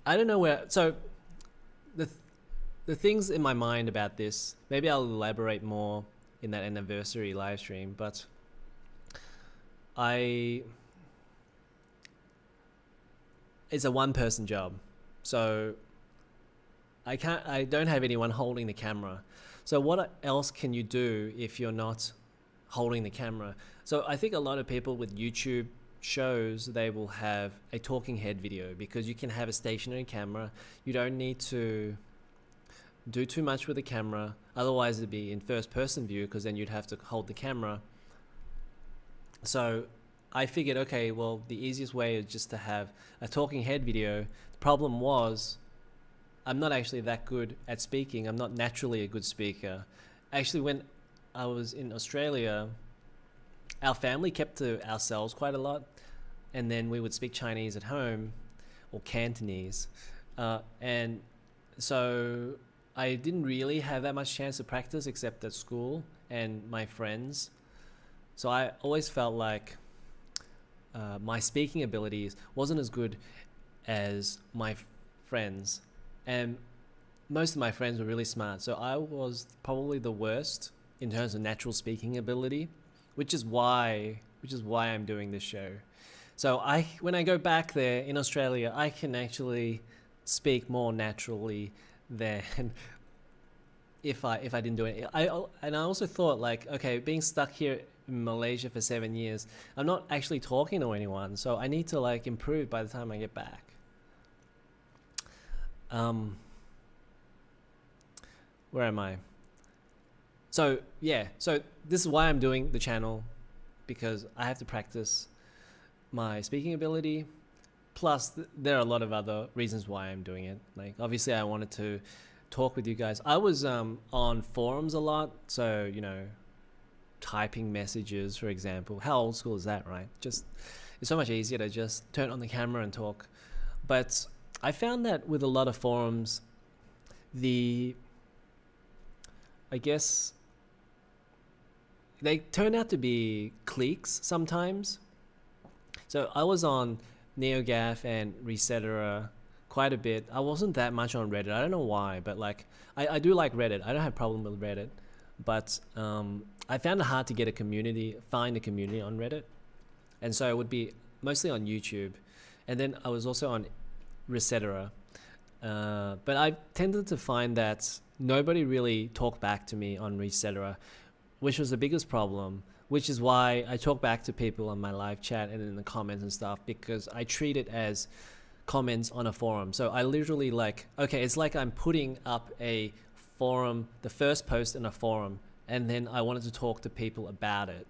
A: don't know where. So the the things in my mind about this, maybe I'll elaborate more in that anniversary live stream, but it's a one-person job, so I don't have anyone holding the camera. So what else can you do if you're not holding the camera? So I think a lot of people with YouTube shows, they will have a talking head video because you can have a stationary camera. You don't need to do too much with the camera, otherwise it'd be in first person view because then you'd have to hold the camera. So I figured, okay, well, the easiest way is just to have a talking head video. The problem was I'm not actually that good at speaking. I'm not naturally a good speaker. Actually, when I was in Australia, our family kept to ourselves quite a lot, and then we would speak Chinese at home, or Cantonese, and so I didn't really have that much chance to practice except at school and my friends. So I always felt like my speaking abilities wasn't as good as my friends, and most of my friends were really smart, so I was probably the worst in terms of natural speaking ability, which is why I'm doing this show. So when I go back there in Australia, I can actually speak more naturally than if I didn't do it. I also thought, like, okay, being stuck here in Malaysia for 7 years, I'm not actually talking to anyone, so I need to like improve by the time I get back. Where am I? So yeah, so this is why I'm doing the channel, because I have to practice my speaking ability. Plus there are a lot of other reasons why I'm doing it. Like, obviously I wanted to talk with you guys. I was on forums a lot, so, you know, typing messages, for example. How old school is that, right? Just, it's so much easier to just turn on the camera and talk. But I found that with a lot of forums, I guess they turn out to be cliques sometimes. So I was on NeoGAF and Resetera quite a bit. I wasn't that much on Reddit. I don't know why, but like I do like Reddit. I don't have a problem with Reddit, but I found it hard to get find a community on Reddit, and so it would be mostly on YouTube, and then I was also on Resetera, but I tended to find that nobody really talked back to me on Resetera, which was the biggest problem, which is why I talk back to people on my live chat and in the comments and stuff, because I treat it as comments on a forum. So I literally, like, okay, it's like I'm putting up a forum, the first post in a forum, and then I wanted to talk to people about it,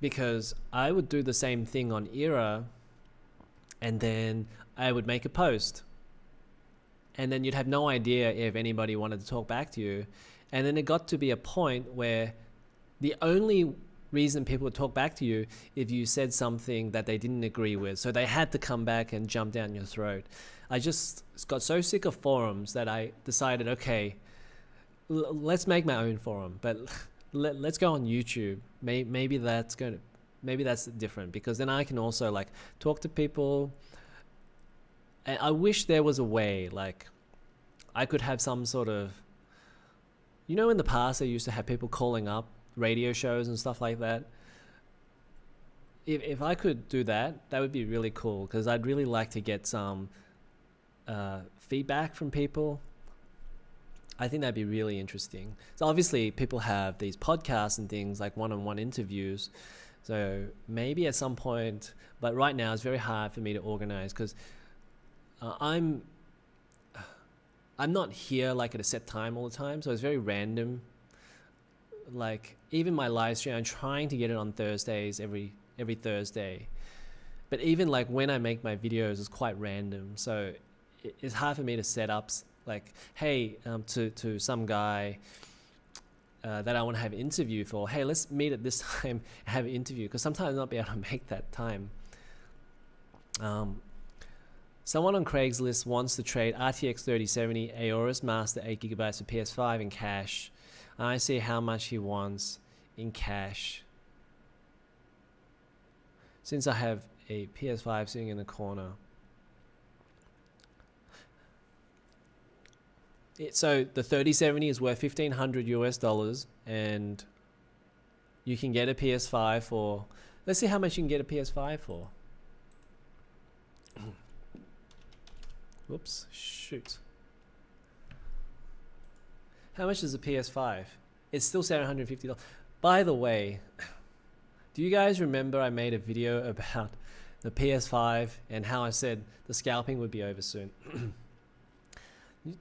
A: because I would do the same thing on Era, and then I would make a post, and then you'd have no idea if anybody wanted to talk back to you. And then it got to be a point where the only reason people would talk back to you if you said something that they didn't agree with, so they had to come back and jump down your throat. I just got so sick of forums that I decided, okay, let's make my own forum, but let's go on YouTube. Maybe that's different, because then I can also like talk to people. And I wish there was a way, like, I could have some sort of, you know, in the past they used to have people calling up radio shows and stuff like that. If I could do that, that would be really cool, because I'd really like to get some feedback from people. I think that'd be really interesting. So obviously people have these podcasts and things like one-on-one interviews, so maybe at some point, but right now it's very hard for me to organize, because I'm not here like at a set time all the time, so it's very random. Like, even my live stream, I'm trying to get it on Thursdays, every Thursday, but even like when I make my videos, it's quite random, so it's hard for me to set up like, hey, to some guy that I want to have an interview for, hey, let's meet at this time and have an interview, because sometimes I'll not be able to make that time. Someone on Craigslist wants to trade RTX 3070 Aorus Master 8GB for PS5 in cash. I see how much he wants in cash. Since I have a PS5 sitting in the corner. So the 3070 is worth $1,500 US, and you can get a PS5 for, let's see how much you can get a PS5 for. Whoops, shoot. How much is a PS5? It's still $750. By the way, do you guys remember I made a video about the PS5 and how I said the scalping would be over soon?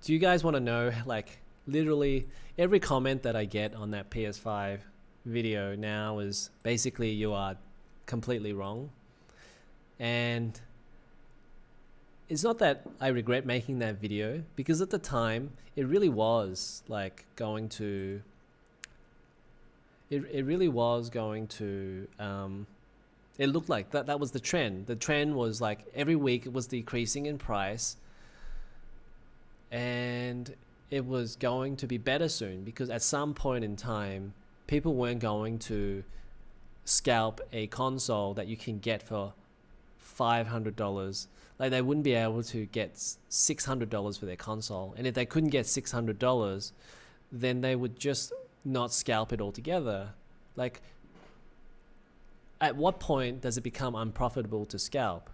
A: Do you guys want to know, like, literally every comment that I get on that PS5 video now is basically you are completely wrong. And it's not that I regret making that video, because at the time it really was like going to it really was going to it looked like that was the trend. The trend was like every week it was decreasing in price, and it was going to be better soon, because at some point in time people weren't going to scalp a console that you can get for $500. Like, they wouldn't be able to get $600 for their console, and if they couldn't get $600, then they would just not scalp it altogether. Like, at what point does it become unprofitable to scalp?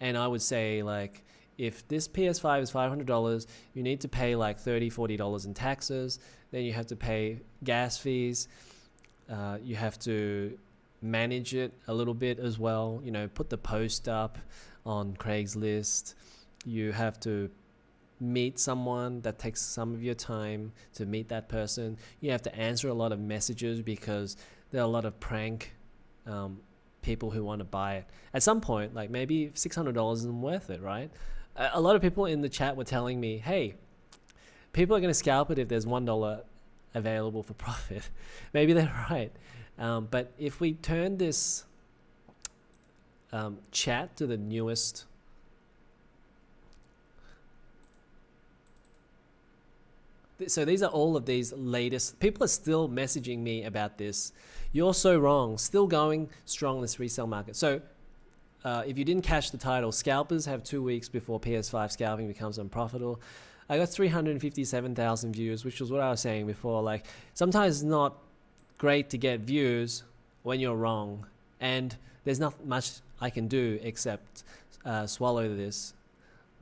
A: And I would say, like, if this PS5 is $500, you need to pay like $30, $40 in taxes. Then you have to pay gas fees. You have to manage it a little bit as well. You know, put the post up on Craigslist. You have to meet someone. That takes some of your time to meet that person. You have to answer a lot of messages because there are a lot of prank people who want to buy it. At some point, like, maybe $600 isn't worth it, right? A lot of people in the chat were telling me, hey, people are going to scalp it if there's $1 available for profit. Maybe they're right. But if we turn this chat to the newest, so these are all of these latest, people are still messaging me about this. You're so wrong. Still going strong in this resale market. So if you didn't catch the title, scalpers have 2 weeks before PS5 scalping becomes unprofitable. I got 357,000 views, which was what I was saying before. Like, sometimes it's not great to get views when you're wrong, and there's not much I can do except swallow this.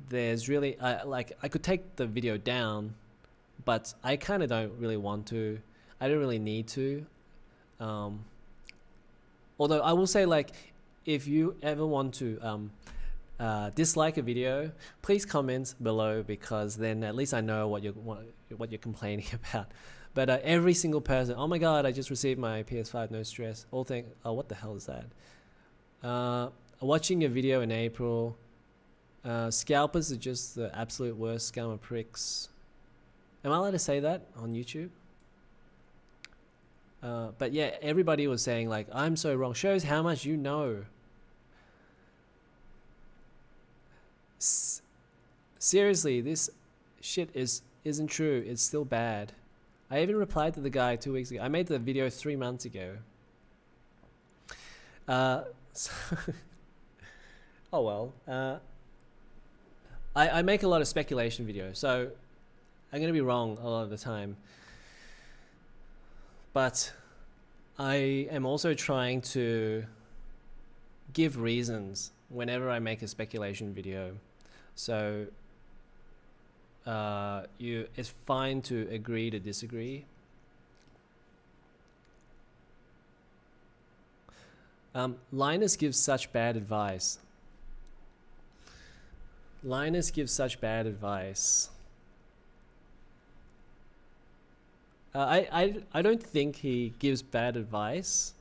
A: There's really like, I could take the video down, but I kind of don't really want to. I don't really need to. Although I will say, like, if you ever want to dislike a video, please comment below, because then at least I know what you're complaining about. But every single person, oh my god, I just received my PS5, no stress. All think, oh, what the hell is that? Watching a video in April. Scalpers are just the absolute worst scum of pricks. Am I allowed to say that on YouTube? But yeah, everybody was saying, like, I'm so wrong. Shows how much you know. Seriously, this shit isn't true. It's still bad. I even replied to the guy 2 weeks ago. I made the video 3 months ago. So oh well. I make a lot of speculation videos, so I'm gonna be wrong a lot of the time. But I am also trying to give reasons whenever I make a speculation video. So it's fine to agree to disagree. Linus gives such bad advice. Linus gives such bad advice. I don't think he gives bad advice.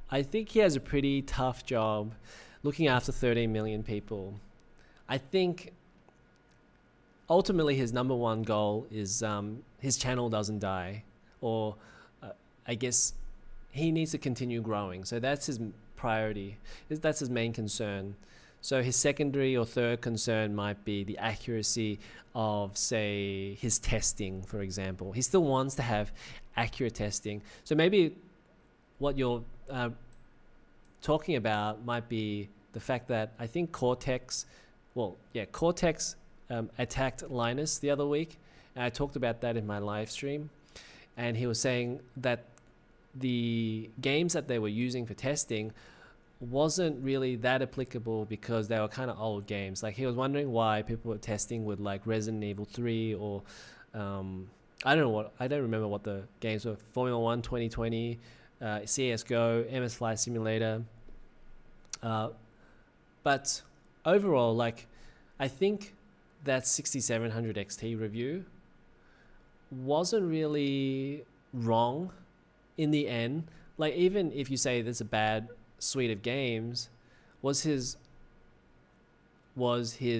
A: I think he has a pretty tough job looking after 13 million people. I think ultimately his number one goal is his channel doesn't die, or I guess he needs to continue growing. So that's his priority. That's his main concern. So his secondary or third concern might be the accuracy of, say, his testing, for example. He still wants to have accurate testing. So maybe what you're talking about might be the fact that I think Cortex attacked Linus the other week, and I talked about that in my live stream, and he was saying that the games that they were using for testing wasn't really that applicable because they were kind of old games. Like, he was wondering why people were testing with like Resident Evil 3 or I don't remember what the games were. Formula 1 2020, CSGO, MS Flight Simulator. But overall, like, I think that 6700 XT review wasn't really wrong in the end. Like, even if you say there's a bad suite of games, was his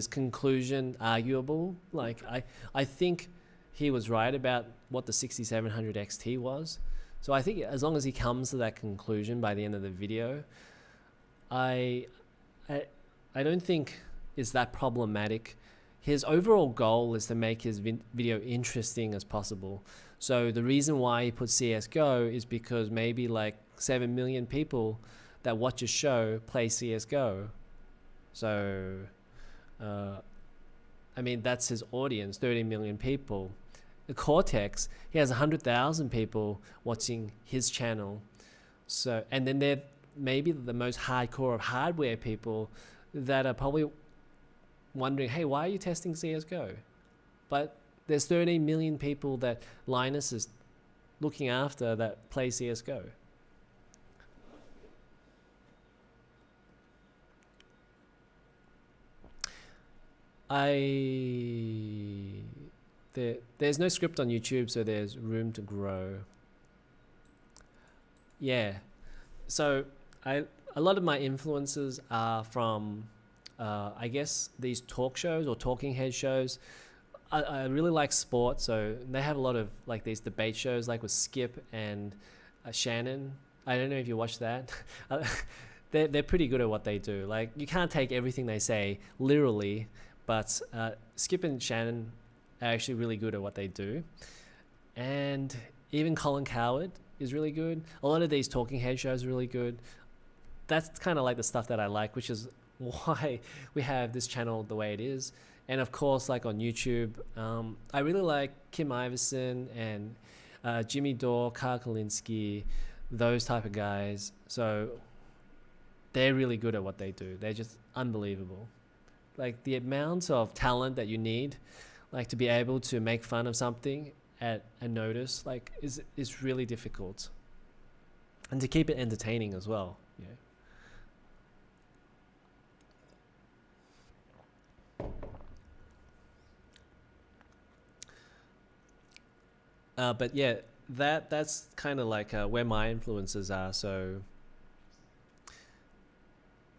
A: conclusion arguable? Like, I think he was right about what the 6700 XT was. So I think as long as he comes to that conclusion by the end of the video, I don't think it's that problematic. His overall goal is to make his video interesting as possible. So the reason why he put CSGO is because maybe like 7 million people that watch a show play CSGO. So, I mean, that's his audience, 30 million people. The Cortex, he has 100,000 people watching his channel. So, and then they're maybe the most hardcore of hardware people that are probably wondering, hey, why are you testing CSGO? But there's 13 million people that Linus is looking after that play CSGO. There's no script on YouTube, so there's room to grow. Yeah, so a lot of my influences are from I guess these talk shows or talking head shows. I really like sport, so they have a lot of like these debate shows, like with Skip and Shannon. I don't know if you watch that. They're pretty good at what they do. Like, you can't take everything they say literally, but Skip and Shannon are actually really good at what they do. And even Colin Coward is really good. A lot of these talking head shows are really good. That's kind of like the stuff that I like, which is why we have this channel the way it is. And of course, like on YouTube, I really like Kim Iverson and Jimmy Dore, Carl Kalinske, those type of guys. So they're really good at what they do. They're just unbelievable. Like, the amount of talent that you need, like, to be able to make fun of something at a notice, like, is really difficult. And to keep it entertaining as well. Yeah. But yeah, that's kind of like where my influences are. So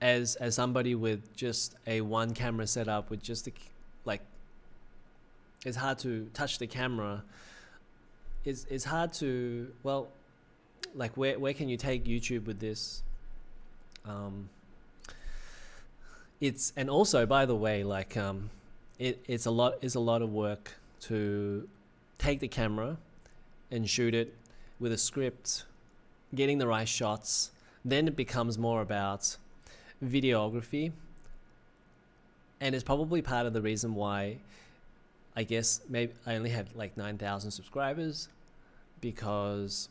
A: as somebody with just a one camera setup with just it's hard to touch the camera. It's hard to, well, like, where can you take YouTube with this? And also, by the way, like, it's a lot of work to take the camera and shoot it with a script, getting the right shots. Then it becomes more about videography, and it's probably part of the reason why I guess maybe I only have like 9,000 subscribers, because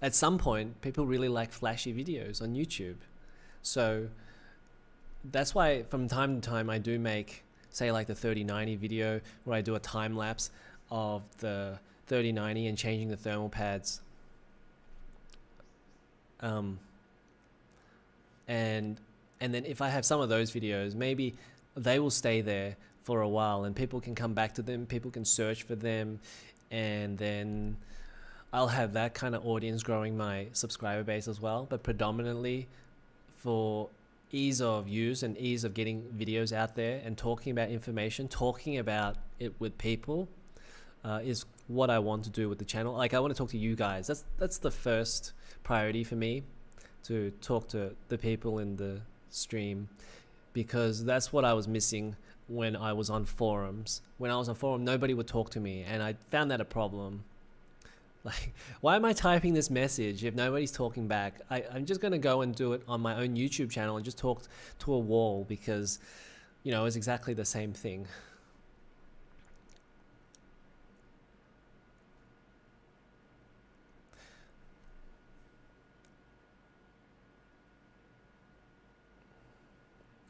A: at some point people really like flashy videos on YouTube. So that's why from time to time I do make, say, like the 3090 video where I do a time lapse of the 3090 and changing the thermal pads. And then if I have some of those videos, maybe they will stay there for a while and people can come back to them, people can search for them, and then I'll have that kind of audience growing my subscriber base as well. But predominantly for ease of use and ease of getting videos out there and talking about information, talking about it with people, is what I want to do with the channel. Like, I want to talk to you guys. That's the first priority for me, to talk to the people in the stream, because that's what I was missing when I was on forums. When I was on forum, nobody would talk to me, and I found that a problem. Like, why am I typing this message if nobody's talking back? I'm just going to go and do it on my own YouTube channel and just talk to a wall because, you know, it's exactly the same thing.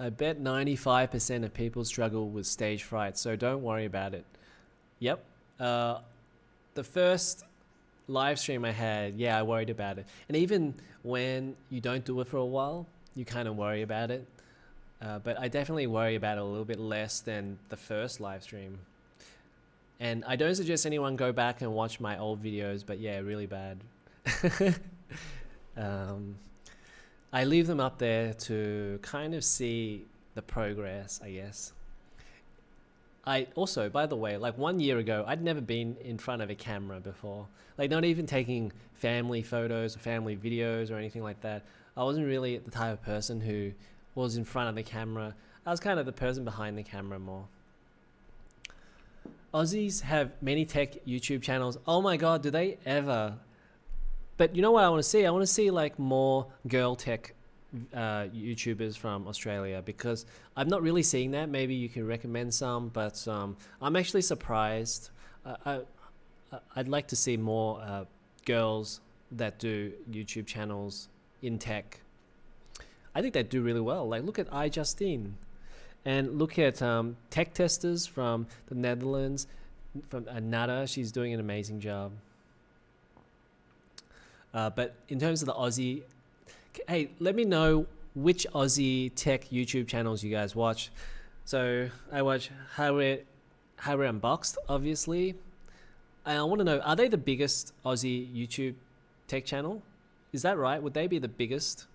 A: I bet 95% of people struggle with stage fright, so don't worry about it. Yep. The first live stream I had, yeah, I worried about it. And even when you don't do it for a while, you kind of worry about it. But I definitely worry about it a little bit less than the first live stream. And I don't suggest anyone go back and watch my old videos, but yeah, really bad. I leave them up there to kind of see the progress, I guess. I also, by the way, like 1 year ago, I'd never been in front of a camera before. Like not even taking family photos or family videos or anything like that. I wasn't really the type of person who was in front of the camera. I was kind of the person behind the camera more. Aussies have many tech YouTube channels. Oh my God, do they ever? But you know what I want to see? I want to see like more girl tech YouTubers from Australia because I'm not really seeing that. Maybe you can recommend some, but I'm actually surprised. I'd like to see more girls that do YouTube channels in tech. I think they do really well. Like look at iJustine and look at tech testers from the Netherlands, from Nada. She's doing an amazing job. But in terms of the Aussie, hey, let me know which Aussie tech YouTube channels you guys watch. So I watch Hardware Unboxed, obviously. And I want to know, are they the biggest Aussie YouTube tech channel? Is that right? Would they be the biggest?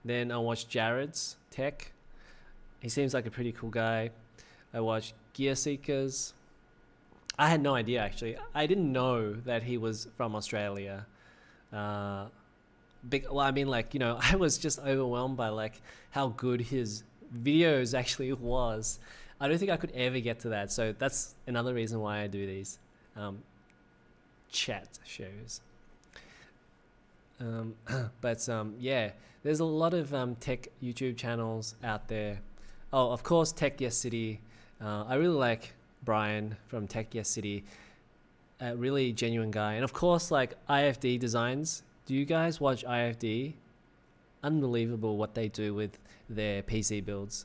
A: Then I watch Jared's Tech. He seems like a pretty cool guy. I watch Gear Seekers. I had no idea, actually. I didn't know that he was from Australia. Well, I mean, like, you know, I was just overwhelmed by like how good his videos actually was. I don't think I could ever get to that. So that's another reason why I do these chat shows. Yeah, there's a lot of tech YouTube channels out there. Oh, of course, Tech Yes City. I really like Brian from Tech Yes City. A really genuine guy. And of course, like IFD Designs. Do you guys watch IFD? Unbelievable what they do with their PC builds.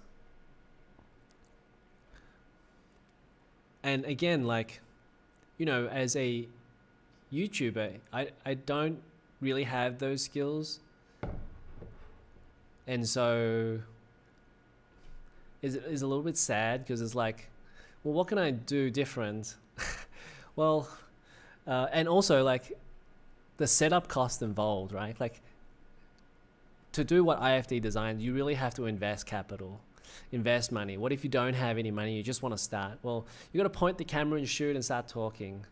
A: And again, like, you know, as a YouTuber, I don't really have those skills. And so it's a little bit sad because it's like, well, what can I do different? Well, and also like the setup cost involved, right? Like to do what IFD designs, you really have to invest capital, invest money. What if you don't have any money? You just want to start. Well, you got to point the camera and shoot and start talking.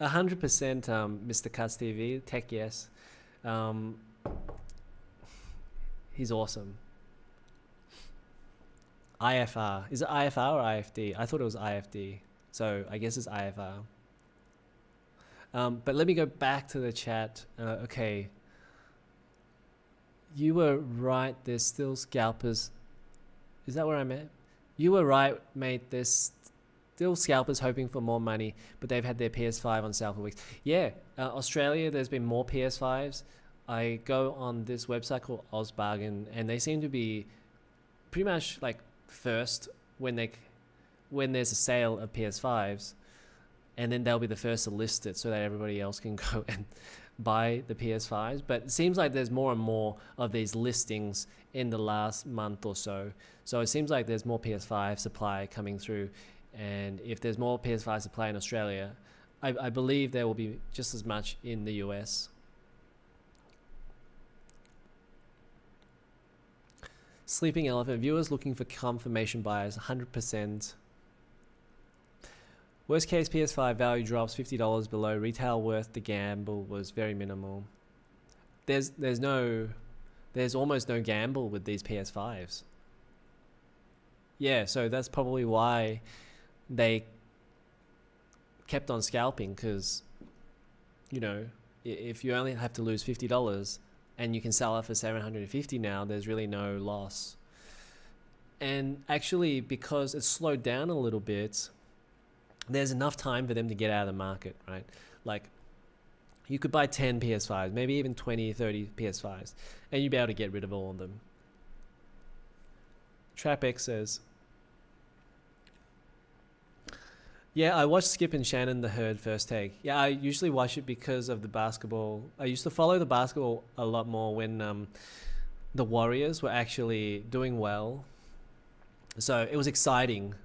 A: 100%, Mr. Cuts TV, Tech Yes. He's awesome. IFR. Is it IFR or IFD? I thought it was IFD. So I guess it's IFR. But let me go back to the chat. Okay. You were right. There's still scalpers. Is that where I'm at? You were right, mate. There's still scalpers hoping for more money, but they've had their PS5 on sale for weeks. Yeah. Australia, there's been more PS5s. I go on this website called Ozbargain, and they seem to be pretty much like first when there's a sale of PS5s, and then they'll be the first to list it so that everybody else can go and buy the PS5s. But it seems like there's more and more of these listings in the last month or so. So it seems like there's more PS5 supply coming through, and if there's more PS5 supply in Australia, I believe there will be just as much in the US. Sleeping Elephant viewers looking for confirmation buyers, 100%. Worst case PS5 value drops $50 below retail worth. The gamble was very minimal. There's almost no gamble with these PS5s. Yeah, so that's probably why they kept on scalping because, you know, if you only have to lose $50 and you can sell it for $750 now, there's really no loss. And actually, because it's slowed down a little bit, there's enough time for them to get out of the market, right? Like, you could buy 10 PS5s, maybe even 20, 30 PS5s, and you'd be able to get rid of all of them. TrapX says, yeah, I watched Skip and Shannon the Herd First Take. Yeah, I usually watch it because of the basketball. I used to follow the basketball a lot more when the Warriors were actually doing well. So it was exciting,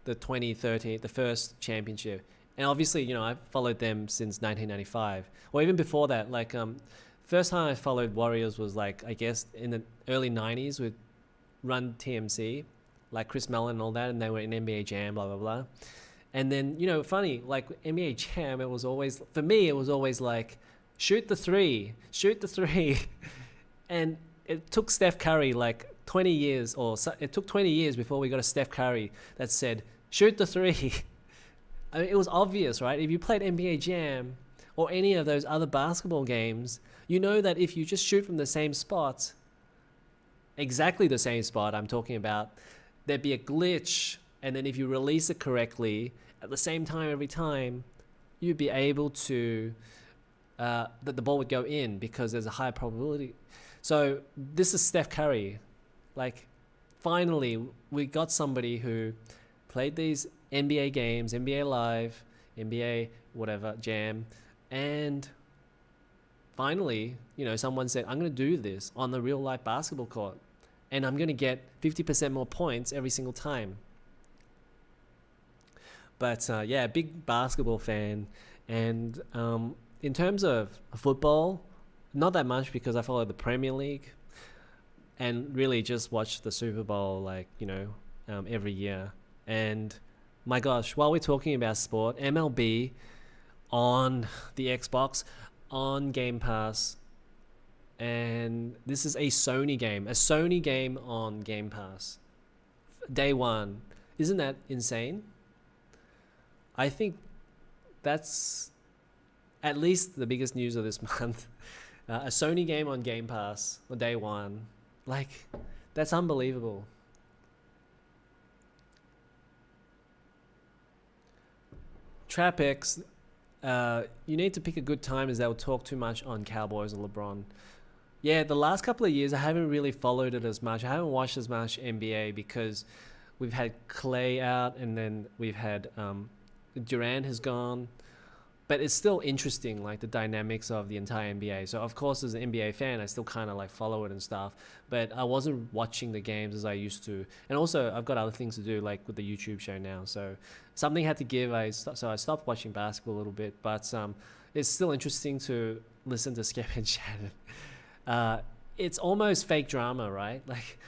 A: the 2013, the first championship. And obviously, you know, I've followed them since 1995. Or even before that, like, first time I followed Warriors was like, I guess, in the early 90s with Run TMC, like Chris Mellon and all that, and they were in NBA Jam, blah, blah, blah. And then, you know, funny, like NBA Jam, it was always, for me, it was always like, shoot the three. And it took Steph Curry like 20 years, or it took 20 years before we got a Steph Curry that said, shoot the three. I mean, it was obvious, right? If you played NBA Jam or any of those other basketball games, you know that if you just shoot from the same spot, exactly the same spot I'm talking about, there'd be a glitch. And then if you release it correctly at the same time every time, you'd be able to, that the ball would go in because there's a high probability. So this is Steph Curry. Like, finally, we got somebody who played these NBA games, NBA Live, NBA whatever, Jam, and finally, you know, someone said, I'm going to do this on the real life basketball court, and I'm going to get 50% more points every single time. But yeah, big basketball fan. And in terms of football, not that much because I follow the Premier League and really just watch the Super Bowl, like, you know, every year. And my gosh, while we're talking about sport, MLB on the Xbox, on Game Pass, and this is a Sony game on Game Pass. Day one. Isn't that insane? I think that's at least the biggest news of this month. A Sony game on Game Pass on day one. Like, that's unbelievable. TrapX, you need to pick a good time as they'll talk too much on Cowboys and LeBron. Yeah, the last couple of years I haven't really followed it as much. I haven't watched as much NBA because we've had Clay out and then we've had Durant has gone. But it's still interesting, like the dynamics of the entire NBA. So of course, as an NBA fan, I still kind of like follow it and stuff. But I wasn't watching the games as I used to. And also, I've got other things to do, like with the YouTube show now. So something had to give. So I stopped watching basketball a little bit. But it's still interesting to listen to Skip and Shannon. It's almost fake drama, right? Like,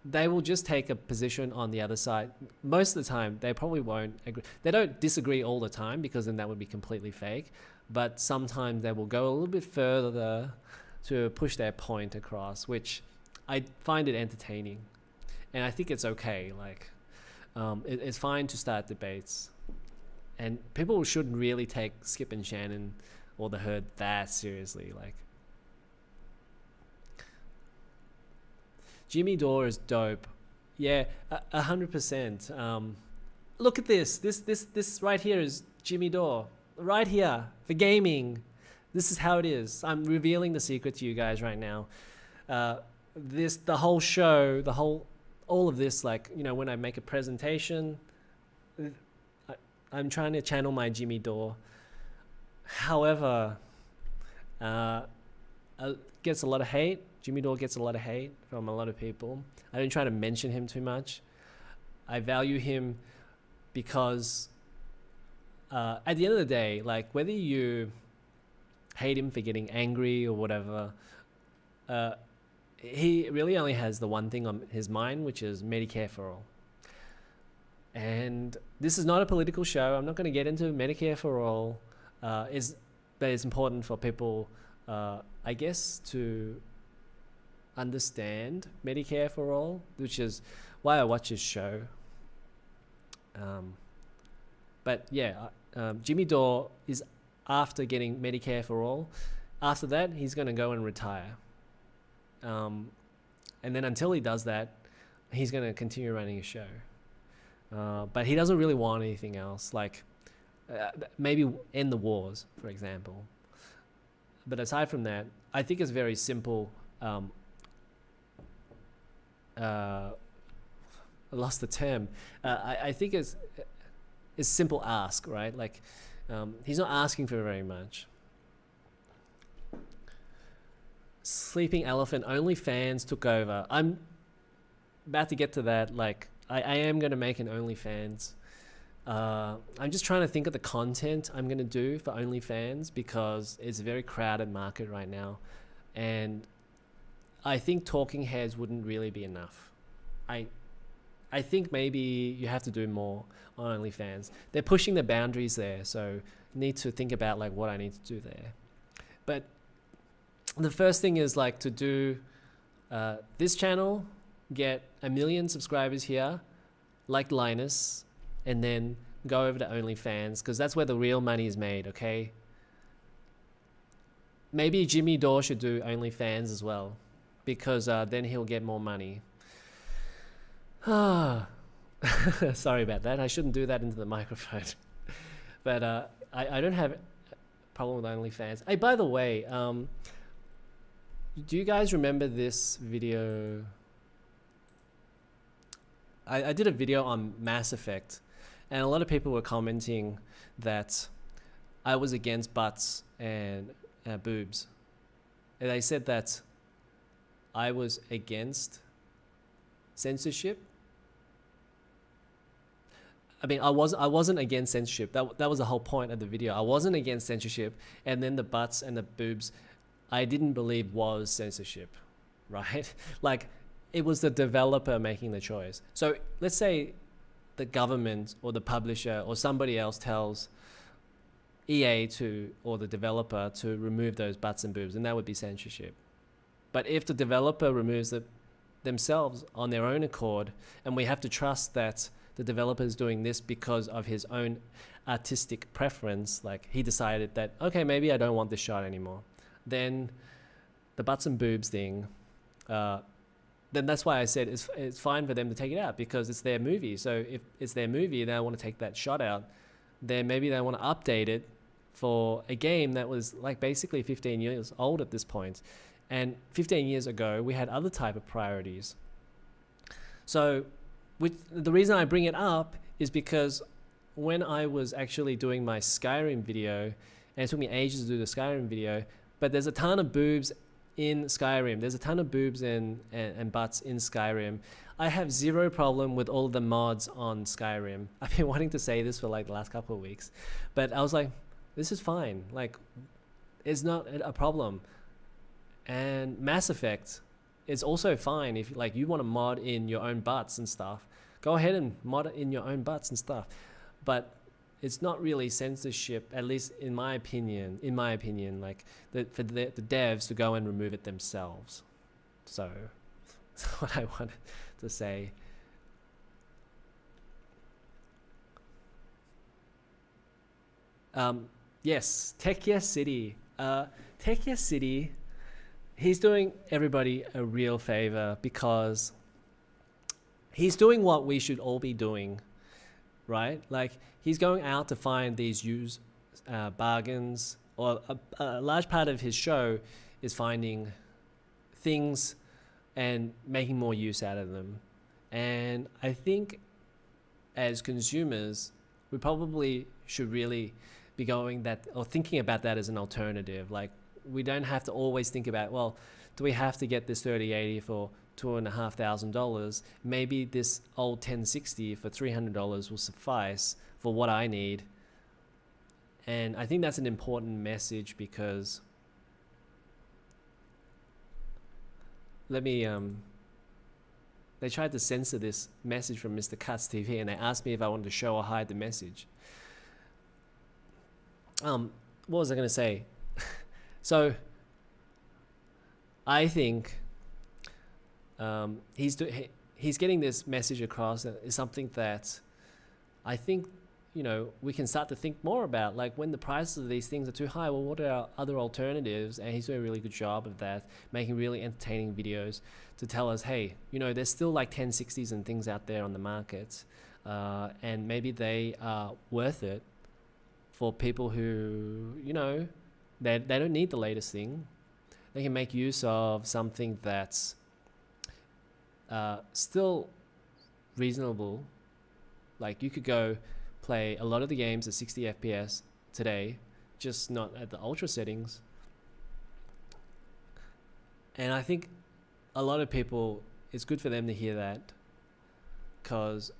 A: they will just take a position on the other side. Most of the time, they probably won't agree. They don't disagree all the time because then that would be completely fake. But sometimes they will go a little bit further to push their point across, which I find it entertaining. And I think it's okay. Like, it's fine to start debates. And people shouldn't really take Skip and Shannon or the Herd that seriously. Like, Jimmy Dore is dope. Yeah, 100%. Look at this. This right here is Jimmy Dore. Right here for gaming. This is how it is. I'm revealing the secret to you guys right now. The whole show, all of this, like, you know, when I make a presentation, I'm trying to channel my Jimmy Dore. However, gets a lot of hate. Jimmy Dore gets a lot of hate from a lot of people. I don't try to mention him too much. I value him because at the end of the day, like, whether you hate him for getting angry or whatever, he really only has the one thing on his mind, which is Medicare for all. And this is not a political show. I'm not going to get into Medicare for all. But it's important for people, I guess, to understand Medicare for all, which is why I watch his show. But yeah, Jimmy Dore is after getting Medicare for all. After that, he's going to go and retire. And then until he does that, he's going to continue running a show. But he doesn't really want anything else, like maybe end the wars, for example. But aside from that, I think it's very simple. I lost the term. I think it's simple ask, right? Like he's not asking for very much. Sleeping Elephant, OnlyFans took over. I'm about to get to that. Like I am going to make an OnlyFans. I'm just trying to think of the content I'm going to do for OnlyFans because it's a very crowded market right now. And I think talking heads wouldn't really be enough. I think maybe you have to do more on OnlyFans. They're pushing the boundaries there, so need to think about like what I need to do there. But the first thing is like to do this channel, get 1 million subscribers here, like Linus, and then go over to OnlyFans because that's where the real money is made, okay? Maybe Jimmy Dore should do OnlyFans as well because then he'll get more money. Sorry about that. I shouldn't do that into the microphone. But I don't have a problem with OnlyFans. Hey, by the way, do you guys remember this video? I did a video on Mass Effect, and a lot of people were commenting that I was against butts and boobs. And they said that I was against censorship. I mean, I wasn't against censorship. That was the whole point of the video. I wasn't against censorship, and then the butts and the boobs, I didn't believe was censorship, right? Like, it was the developer making the choice. So let's say the government or the publisher or somebody else tells EA or the developer to remove those butts and boobs, and that would be censorship. But if the developer removes it themselves on their own accord, and we have to trust that the developer is doing this because of his own artistic preference, like he decided that, okay, maybe I don't want this shot anymore, then the butts and boobs thing, then that's why I said it's fine for them to take it out because it's their movie. So if it's their movie and they want to take that shot out, then maybe they want to update it for a game that was like basically 15 years old at this point. And 15 years ago, we had other type of priorities. So the reason I bring it up is because when I was actually doing my Skyrim video, and it took me ages to do the Skyrim video, but there's a ton of boobs in Skyrim. There's a ton of boobs and butts in Skyrim. I have zero problem with all of the mods on Skyrim. I've been wanting to say this for like the last couple of weeks, but I was like, this is fine. Like, it's not a problem. And Mass Effect is also fine if like you want to mod in your own butts and stuff. Go ahead and mod it in your own butts and stuff. But it's not really censorship, at least in my opinion, like for the devs to go and remove it themselves. So that's what I wanted to say. Yes, Techia City. Techia City, he's doing everybody a real favor because he's doing what we should all be doing, right? Like, he's going out to find these used bargains, or a large part of his show is finding things and making more use out of them. And I think as consumers, we probably should really be going that, or thinking about that as an alternative. Like, we don't have to always think about, well, do we have to get this 3080 for $2,500? Maybe this old 1060 for $300 will suffice for what I need. And I think that's an important message because they tried to censor this message from Mr. Cuts TV, and they asked me if I wanted to show or hide the message. What was I going to say? So I think he's getting this message across. Is something that I think you know, we can start to think more about, like, when the prices of these things are too high, well, what are our other alternatives? And he's doing a really good job of that, making really entertaining videos to tell us, hey, you know, there's still like 1060s and things out there on the market, and maybe they are worth it for people who, you know, they don't need the latest thing. They can make use of something that's still reasonable. Like, you could go play a lot of the games at 60 FPS today, just not at the ultra settings. And I think a lot of people, it's good for them to hear that, because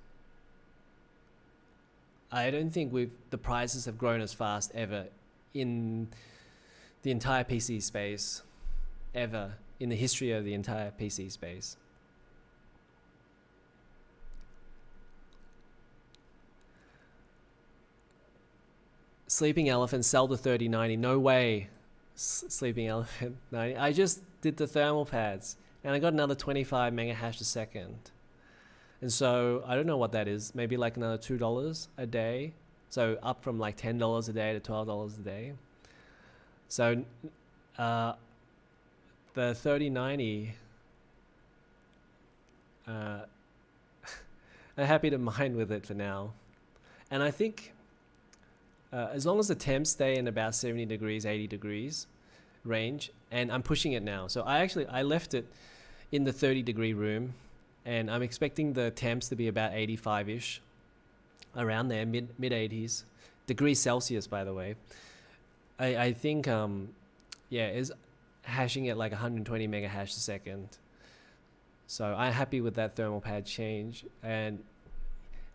A: I don't think the prices have grown as fast ever in the entire PC space, ever in the history of the entire PC space. Sleeping Elephant, sell the 3090. No way, Sleeping Elephant 90. I just did the thermal pads and I got another 25 mega hash a second. And so I don't know what that is. Maybe like another $2 a day. So up from like $10 a day to $12 a day. So the 3090, I'm happy to mine with it for now. And I think as long as the temps stay in about 70 degrees, 80 degrees range, and I'm pushing it now. So I left it in the 30-degree room, and I'm expecting the temps to be about 85-ish, around there, mid 80s, degrees Celsius, by the way. I think, yeah, is hashing at like 120 mega hash a second. So I'm happy with that thermal pad change, and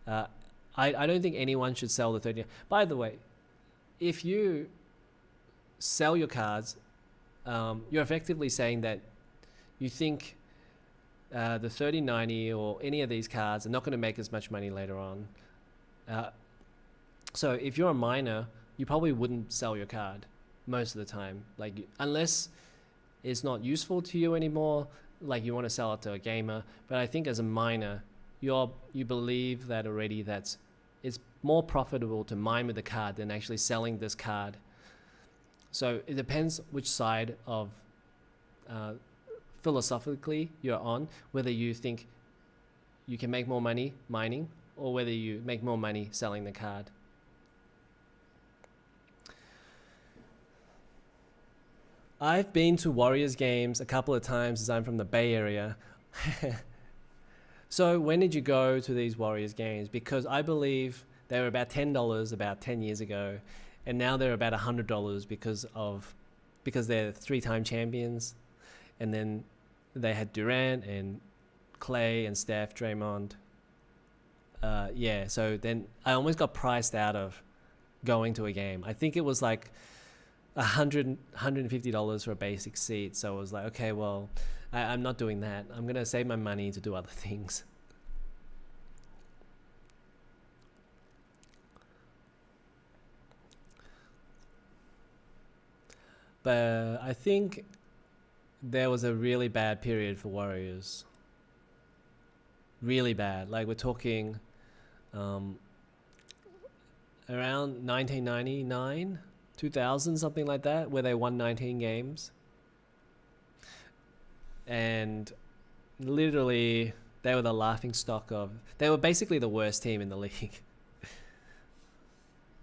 A: I don't think anyone should sell the 30. By the way, if you sell your cards, you're effectively saying that you think the 3090 or any of these cards are not going to make as much money later on. So if you're a miner, you probably wouldn't sell your card most of the time, like, unless it's not useful to you anymore, like you want to sell it to a gamer. But I think as a miner, you believe that already, that's it's more profitable to mine with the card than actually selling this card. So it depends which side of philosophically you're on, whether you think you can make more money mining or whether you make more money selling the card. I've been to Warriors games a couple of times as I'm from the Bay Area. So when did you go to these Warriors games? Because I believe they were about $10 about 10 years ago, and now they're about $100 because they're 3-time champions, and then they had Durant and Clay and Steph, Draymond. Yeah, so then I almost got priced out of going to a game. I think it was like $150 for a basic seat. So I was like, okay, well, I'm not doing that. I'm going to save my money to do other things. But I think there was a really bad period for Warriors. Really bad. Like, we're talking around 1999, 2000, something like that, where they won 19 games. And literally, they were the laughing stock of... They were basically the worst team in the league.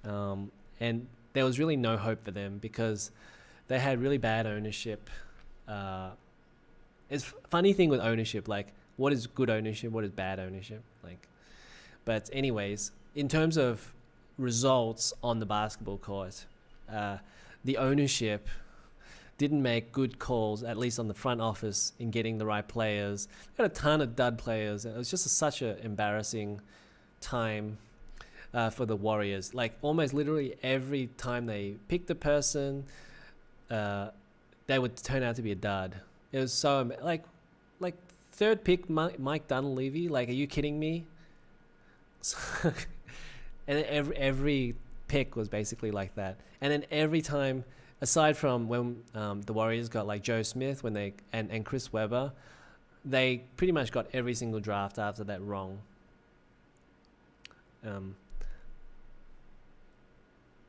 A: And there was really no hope for them because they had really bad ownership. It's a funny thing with ownership, like, what is good ownership, what is bad ownership? Like, but anyways, in terms of results on the basketball court, the ownership didn't make good calls, at least on the front office, in getting the right players. They got a ton of dud players. It was just such an embarrassing time for the Warriors. Like, almost literally every time they picked a person, they would turn out to be a dud. It was so, like third pick Mike Dunleavy. Like, are you kidding me? And every pick was basically like that. And then every time, aside from when the Warriors got like Joe Smith and Chris Webber, they pretty much got every single draft after that wrong.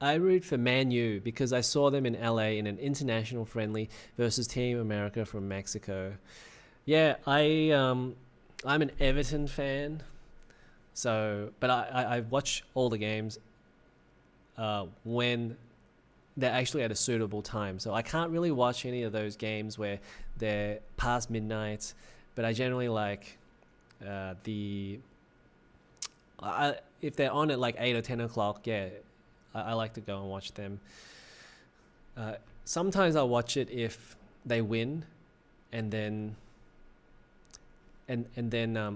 A: I root for Man U because I saw them in LA in an international friendly versus Team America from Mexico. Yeah, I'm an Everton fan, so but I watch all the games when they're actually at a suitable time. So I can't really watch any of those games where they're past midnight, but I generally like the if they're on at like 8 or 10 o'clock, yeah, I like to go and watch them. Sometimes I'll watch it if they win, and then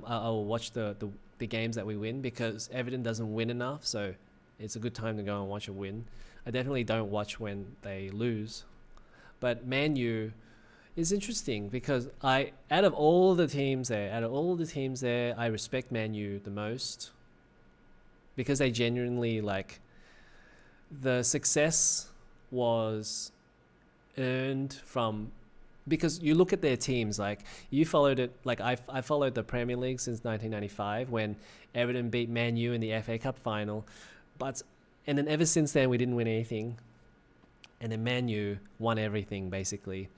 A: I'll watch the games that we win because Everton doesn't win enough, so it's a good time to go and watch a win. I definitely don't watch when they lose. But Man U is interesting because out of all the teams there, I respect Man U the most because they genuinely like the success was earned from because you look at their teams like you followed it like I followed the Premier League since 1995 when Everton beat Man U in the FA Cup final, and then ever since then we didn't win anything, and then Man U won everything basically.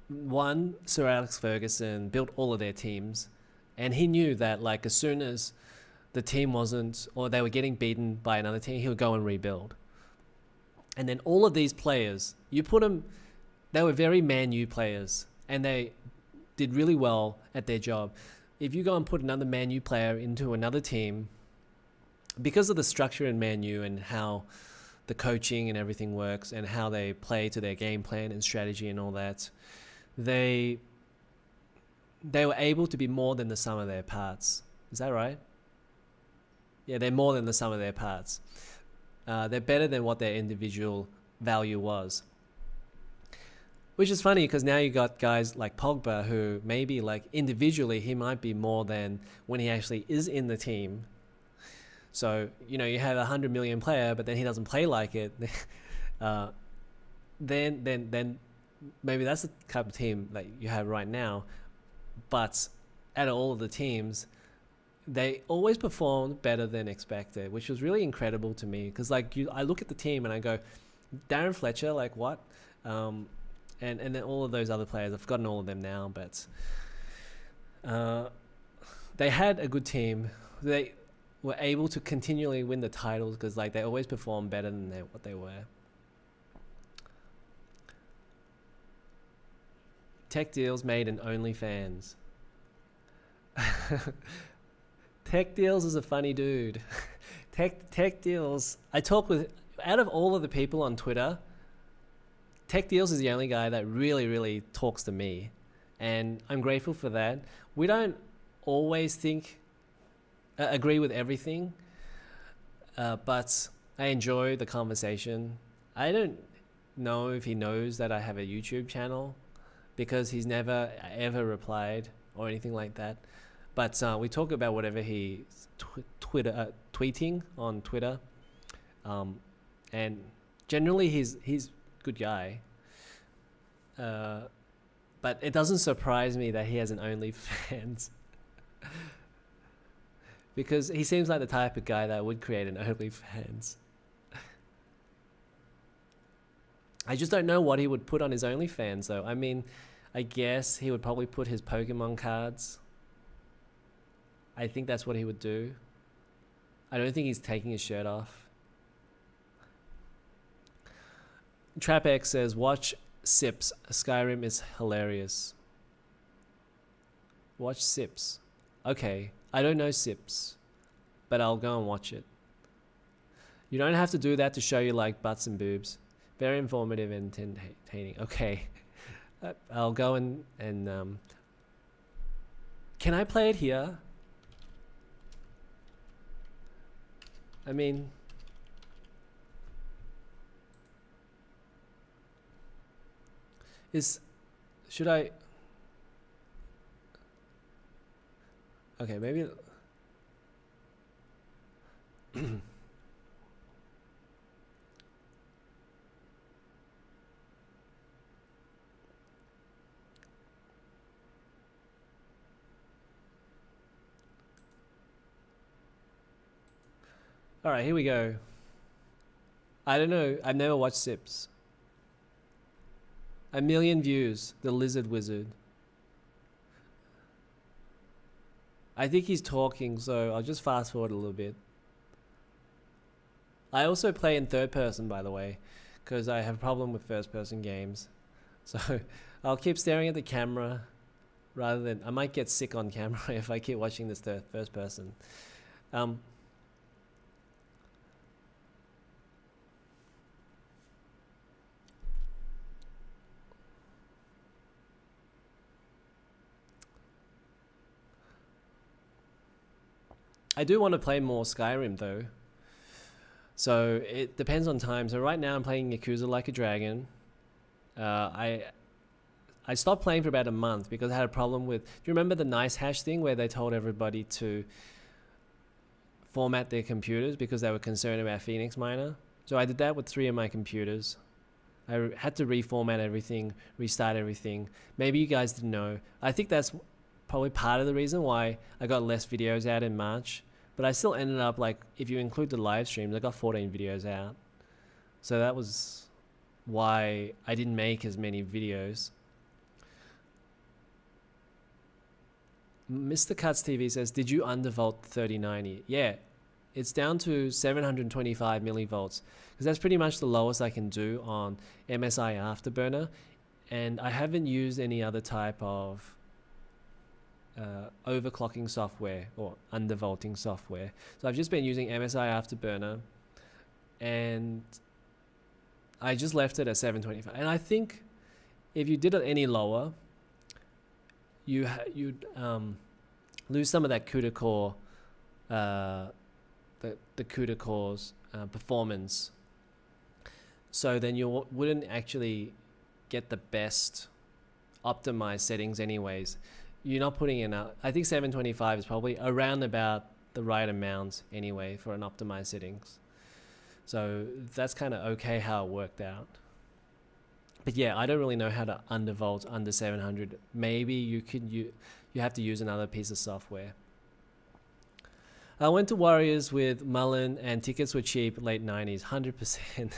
A: One, Sir Alex Ferguson built all of their teams, and he knew that like as soon as the team wasn't or they were getting beaten by another team, he would go and rebuild. And then all of these players, you put them, they were very Man U players, and they did really well at their job. If you go and put another Man U player into another team, because of the structure in Man U and how the coaching and everything works and how they play to their game plan and strategy and all that, they were able to be more than the sum of their parts. Is that right? Yeah, they're more than the sum of their parts. They're better than what their individual value was. Which is funny because now you got guys like Pogba who maybe like individually he might be more than when he actually is in the team. So, you know, you have 100 million player, but then he doesn't play like it. Then maybe that's the type of team that you have right now. But out of all of the teams, they always performed better than expected, which was really incredible to me. Because like I look at the team and I go, Darren Fletcher, like what? And then all of those other players, I've forgotten all of them now, but they had a good team. They were able to continually win the titles because like they always performed better than what they were. Tech Deals made an OnlyFans. Tech Deals is a funny dude. Tech Deals. I talk with, out of all of the people on Twitter, Tech Deals is the only guy that really, really talks to me. And I'm grateful for that. We don't always agree with everything, but I enjoy the conversation. I don't know if he knows that I have a YouTube channel because he's never ever replied or anything like that. But we talk about whatever he's tweeting on Twitter, and generally he's a good guy. But it doesn't surprise me that he has an OnlyFans. Because he seems like the type of guy that would create an OnlyFans. I just don't know what he would put on his OnlyFans though. I mean, I guess he would probably put his Pokemon cards. I think that's what he would do. I don't think he's taking his shirt off. TrapX says, watch Sips. Skyrim is hilarious. Watch Sips. Okay. I don't know Sips, but I'll go and watch it. You don't have to do that to show you like butts and boobs. Very informative and entertaining. Okay. I'll go and can I play it here? I mean, should I? Okay, maybe. All right, here we go. I don't know. I've never watched Sips. 1 million views. The Lizard Wizard. I think he's talking, so I'll just fast forward a little bit. I also play in third person, by the way, because I have a problem with first person games. So I'll keep staring at the camera rather than... I might get sick on camera if I keep watching this first person. I do want to play more Skyrim though. So it depends on time. So right now I'm playing Yakuza Like a Dragon. I stopped playing for about a month because I had a problem with... Do you remember the nice hash thing where they told everybody to format their computers because they were concerned about Phoenix Miner? So I did that with 3 of my computers. I had to reformat everything, restart everything. Maybe you guys didn't know. I think that's probably part of the reason why I got less videos out in March. But I still ended up, like, if you include the live streams, I got 14 videos out. So that was why I didn't make as many videos. Mr. Cuts TV says, did you undervolt 3090? Yeah, it's down to 725 millivolts because that's pretty much the lowest I can do on MSI Afterburner. And I haven't used any other type of overclocking software or undervolting software. So I've just been using MSI Afterburner and I just left it at 725. And I think if you did it any lower, you'd lose some of that CUDA core, the CUDA core's performance. So then you wouldn't actually get the best optimized settings anyways. You're not putting in I think 725 is probably around about the right amount anyway for an optimized settings. So that's kind of okay how it worked out. But yeah, I don't really know how to undervolt under 700. Maybe you have to use another piece of software. I went to Warriors with Mullen and tickets were cheap, late 90s, 100%.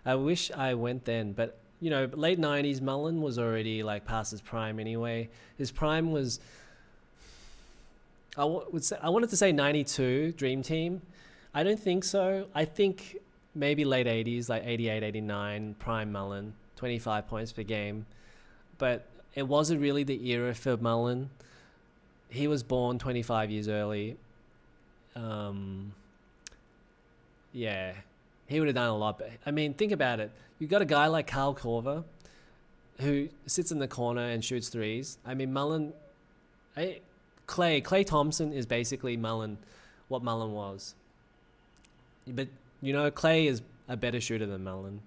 A: I wish I went then, but you know, late 90s, Mullen was already like past his prime anyway. His prime was, I wanted to say 92, Dream Team. I don't think so. I think maybe late 80s, like 88, 89, prime Mullen, 25 points per game. But it wasn't really the era for Mullen. He was born 25 years early. Yeah, he would have done a lot. But I mean, think about it. You got a guy like Carl Corver who sits in the corner and shoots threes. I mean, Mullen, Clay Thompson is basically Mullen, what Mullen was. But, you know, Clay is a better shooter than Mullen.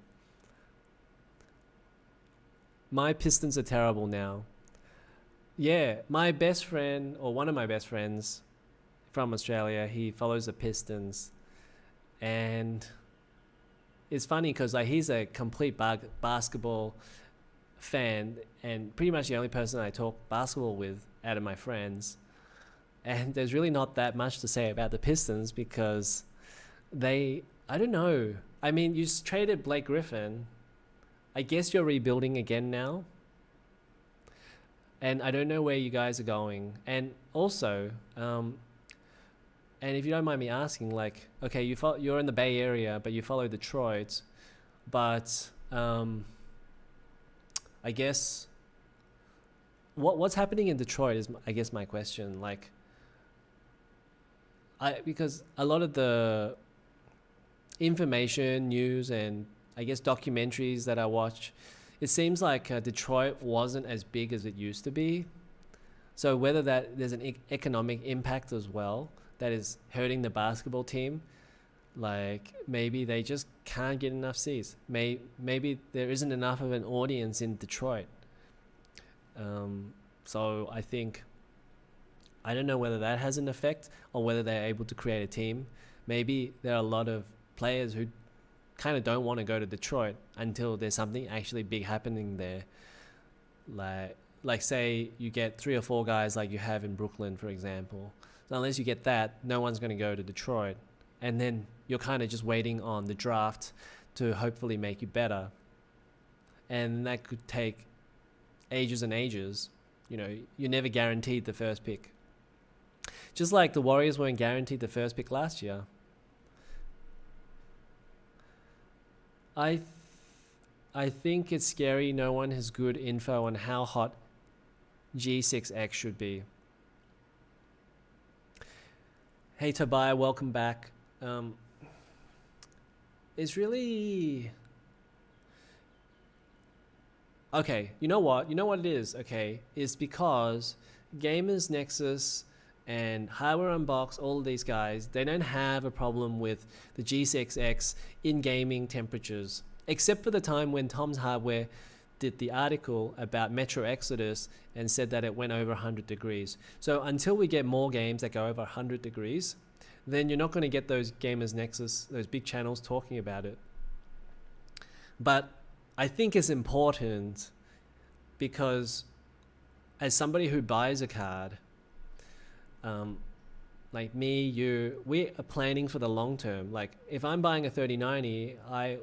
A: My Pistons are terrible now. Yeah, my best friend, or one of my best friends from Australia, he follows the Pistons. And it's funny because like he's a complete basketball fan and pretty much the only person I talk basketball with out of my friends. And there's really not that much to say about the Pistons because I don't know. I mean, you just traded Blake Griffin. I guess you're rebuilding again now. And I don't know where you guys are going. And also, and if you don't mind me asking, like, okay, you're in the Bay Area, but you follow Detroit, but I guess what's happening in Detroit is, I guess, my question. Like, because a lot of the information, news, and I guess documentaries that I watch, it seems like Detroit wasn't as big as it used to be. So whether there's an economic impact as well that is hurting the basketball team, like maybe they just can't get enough seats. Maybe there isn't enough of an audience in Detroit. So I think, I don't know whether that has an effect or whether they're able to create a team. Maybe there are a lot of players who kind of don't want to go to Detroit until there's something actually big happening there. Like say you get 3 or 4 guys like you have in Brooklyn, for example. So unless you get that, no one's going to go to Detroit. and then you're kind of just waiting on the draft to hopefully make you better. And that could take ages and ages. You know, you're never guaranteed the first pick. Just like the Warriors weren't guaranteed the first pick last year. I think it's scary no one has good info on how hot G6X should be. Hey Tobiah, welcome back. It's really... Okay, you know what it is, okay? It's because Gamers Nexus and Hardware Unbox, all of these guys, they don't have a problem with the G6X in gaming temperatures, except for the time when Tom's Hardware did the article about Metro Exodus and said that it went over 100 degrees. So until we get more games that go over 100 degrees, then you're not going to get those Gamers Nexus, those big channels talking about it. But I think it's important because as somebody who buys a card, like me, you, we are planning for the long term. Like if I'm buying a 3090, I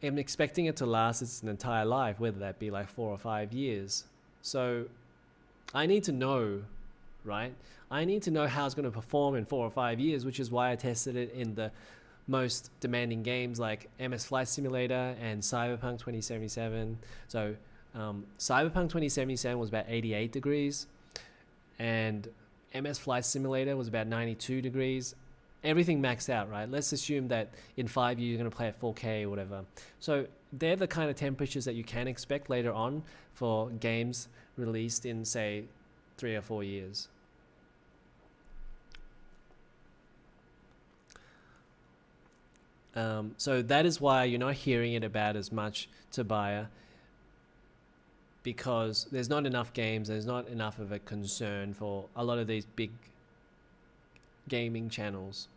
A: am expecting it to last its entire life, whether that be like 4 or 5 years. So I need to know, right? I need to know how it's going to perform in 4 or 5 years, which is why I tested it in the most demanding games like MS Flight Simulator and Cyberpunk 2077. So Cyberpunk 2077 was about 88 degrees and MS Flight Simulator was about 92 degrees. Everything maxed out, right? Let's assume that in 5 years you're going to play at 4K or whatever. So they're the kind of temperatures that you can expect later on for games released in, say, 3 or 4 years. So that is why you're not hearing it about as much, Tobiah, because there's not enough games, there's not enough of a concern for a lot of these big gaming channels.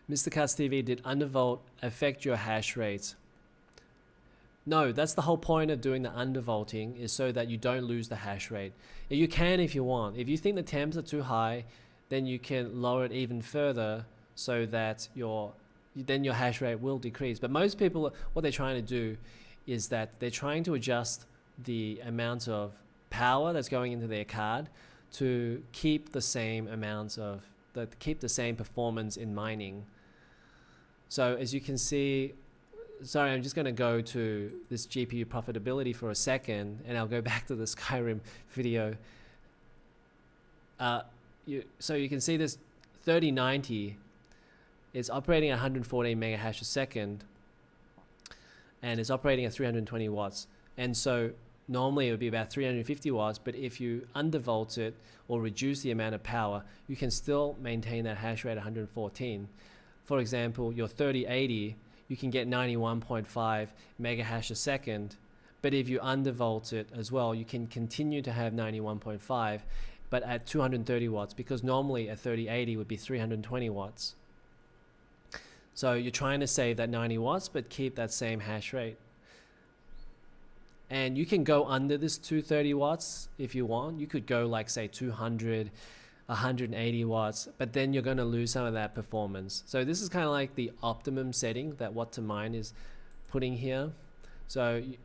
A: Mr. Cuts TV, did undervolt affect your hash rates? No, that's the whole point of doing the undervolting, is so that you don't lose the hash rate. You can if you want. If you think the temps are too high, then you can lower it even further so that then your hash rate will decrease. But most people, what they're trying to do is that they're trying to adjust the amount of power that's going into their card to keep the same amounts of, keep the same performance in mining. So as you can see, sorry, I'm just going to go to this GPU profitability for a second, and I'll go back to the Skyrim video. So you can see this 3090 is operating at 114 mega hash a second, and it's operating at 320 watts. And so normally it would be about 350 watts, but if you undervolt it or reduce the amount of power, you can still maintain that hash rate at 114. For example, your 3080, you can get 91.5 mega hash a second, but if you undervolt it as well, you can continue to have 91.5, but at 230 watts, because normally a 3080 would be 320 watts. So you're trying to save that 90 watts, but keep that same hash rate. And you can go under this 230 watts if you want. You could go like, say, 200, 180 watts, but then you're going to lose some of that performance. So this is kind of like the optimum setting that What to Mine is putting here. So you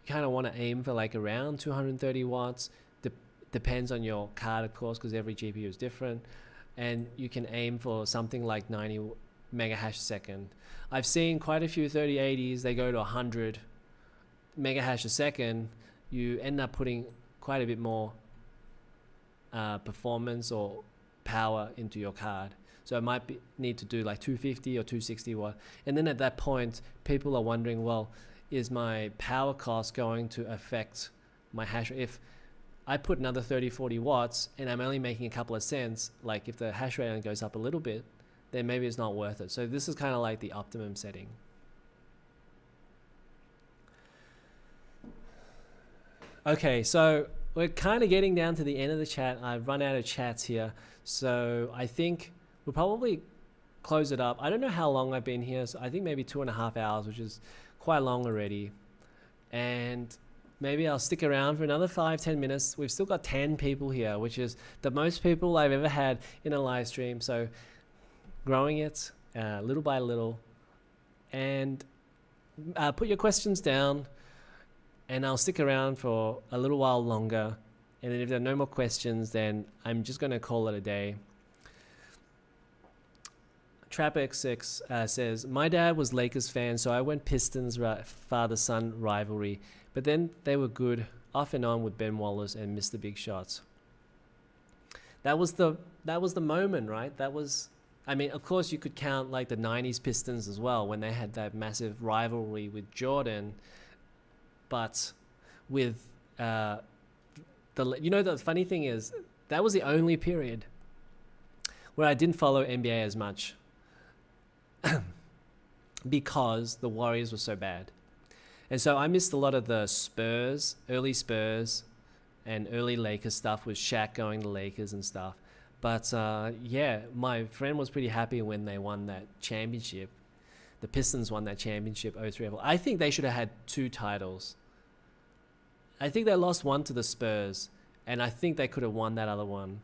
A: kind of want to aim for like around 230 watts. Depends on your card, of course, because every GPU is different. And you can aim for something like 90 mega hash a second. I've seen quite a few 3080s, they go to 100 mega hash a second. You end up putting quite a bit more performance or power into your card. So it might need to do like 250 or 260 watt. And then at that point, people are wondering, well, is my power cost going to affect my hash rate? If I put another 30, 40 watts and I'm only making a couple of cents, like if the hash rate only goes up a little bit, then maybe it's not worth it. So this is kind of like the optimum setting. Okay, so we're kind of getting down to the end of the chat. I've run out of chats here. So I think we'll probably close it up. I don't know how long I've been here. So I think maybe 2.5 hours, which is quite long already, and maybe I'll stick around for another 5-10 minutes. We've still got 10 people here, which is the most people I've ever had in a live stream. So growing it little by little, and put your questions down, and I'll stick around for a little while longer. And then if there are no more questions, then I'm just going to call it a day. TrapX6 says, my dad was Lakers fan, so I went Pistons father-son rivalry. But then they were good off and on with Ben Wallace and Mr. Big Shots. That was the moment, right? That was, I mean, of course you could count like the 90s Pistons as well, when they had that massive rivalry with Jordan. But with the funny thing is, that was the only period where I didn't follow NBA as much because the Warriors were so bad. And so I missed a lot of the early Spurs and early Lakers stuff with Shaq going to Lakers and stuff. But yeah, my friend was pretty happy when they won that championship. The Pistons won that championship 03. I think they should have had 2 titles. I think they lost one to the Spurs, and I think they could have won that other one.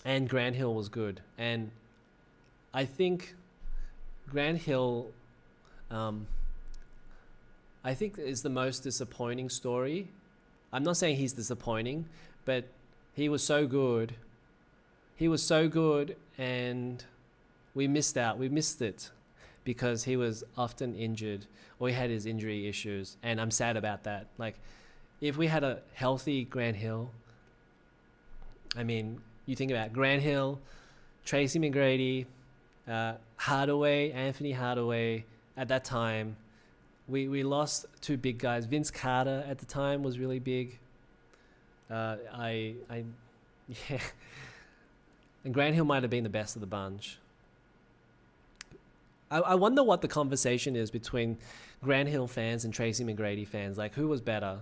A: And Grant Hill was good. And I think Grant Hill, I think, is the most disappointing story. I'm not saying he's disappointing, but he was so good. He was so good, and we missed out. We missed it because he was often injured, or he had his injury issues, and I'm sad about that. Like, if we had a healthy Grant Hill, I mean, you think about Grant Hill, Tracy McGrady, Anthony Hardaway. At that time, we lost 2 big guys. Vince Carter at the time was really big. Yeah. And Grant Hill might have been the best of the bunch. I wonder what the conversation is between Grant Hill fans and Tracy McGrady fans. Like, who was better?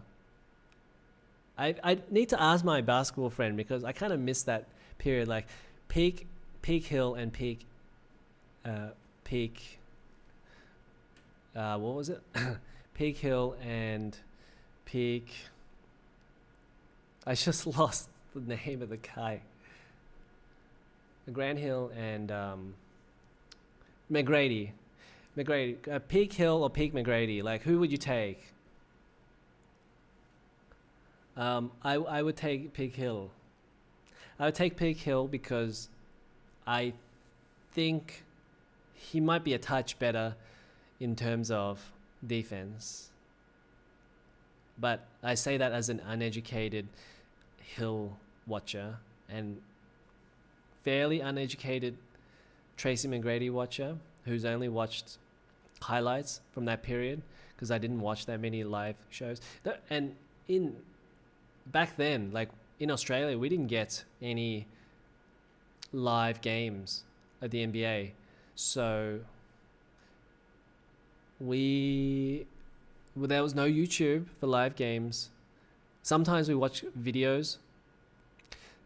A: I need to ask my basketball friend, because I kind of missed that period. Like, peak Hill and peak what was it? Peak Hill and peak. I just lost the name of the guy. Grant Hill and McGrady. Peak Hill or peak McGrady? Like, who would you take? I would take Peak Hill. I would take Peak Hill because I think he might be a touch better in terms of defense. But I say that as an uneducated Hill watcher and fairly uneducated Tracy McGrady watcher who's only watched highlights from that period, because I didn't watch that many live shows. And back then, like in Australia, we didn't get any live games at the NBA. So there was no YouTube for live games. Sometimes we watch videos.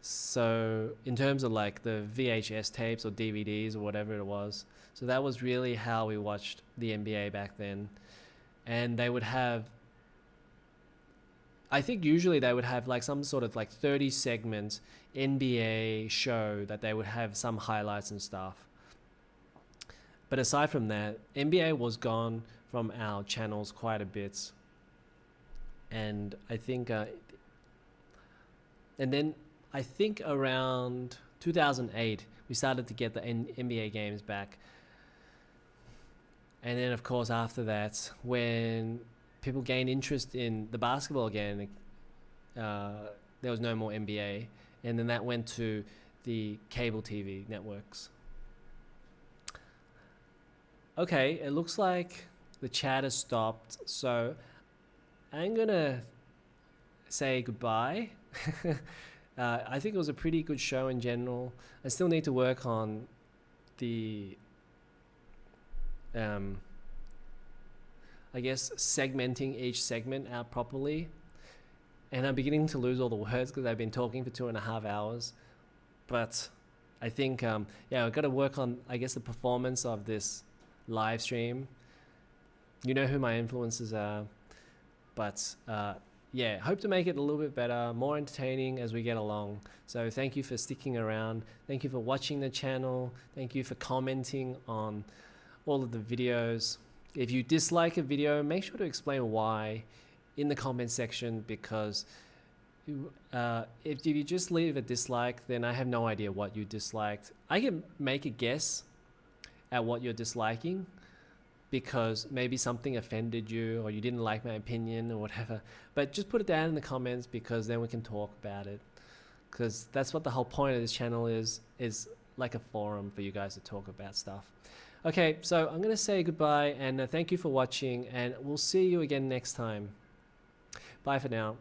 A: So in terms of like the VHS tapes or DVDs or whatever it was. So that was really how we watched the NBA back then. And they would have, I think usually they would have like some sort of like 30 segment NBA show that they would have some highlights and stuff. But aside from that, NBA was gone from our channels quite a bit. And I think, and then I think around 2008, we started to get the NBA games back. And then, of course, after that, when people gained interest in the basketball again, there was no more NBA. And then that went to the cable TV networks. Okay, it looks like the chat has stopped. So I'm going to say goodbye. I think it was a pretty good show in general. I still need to work on the, I guess, segmenting each segment out properly. And I'm beginning to lose all the words because I've been talking for 2.5 hours. But I think, yeah, I've got to work on, I guess, the performance of this Livestream. You know who my influencers are. But yeah, hope to make it a little bit better, more entertaining as we get along. So thank you for sticking around. Thank you for watching the channel. Thank you for commenting on all of the videos. If you dislike a video, make sure to explain why in the comment section, because if you just leave a dislike, then I have no idea what you disliked. I can make a guess at what you're disliking, because maybe something offended you or you didn't like my opinion or whatever. But just put it down in the comments, because then we can talk about it. Because that's what the whole point of this channel is like a forum for you guys to talk about stuff. Okay, so I'm going to say goodbye and thank you for watching, and we'll see you again next time. Bye for now.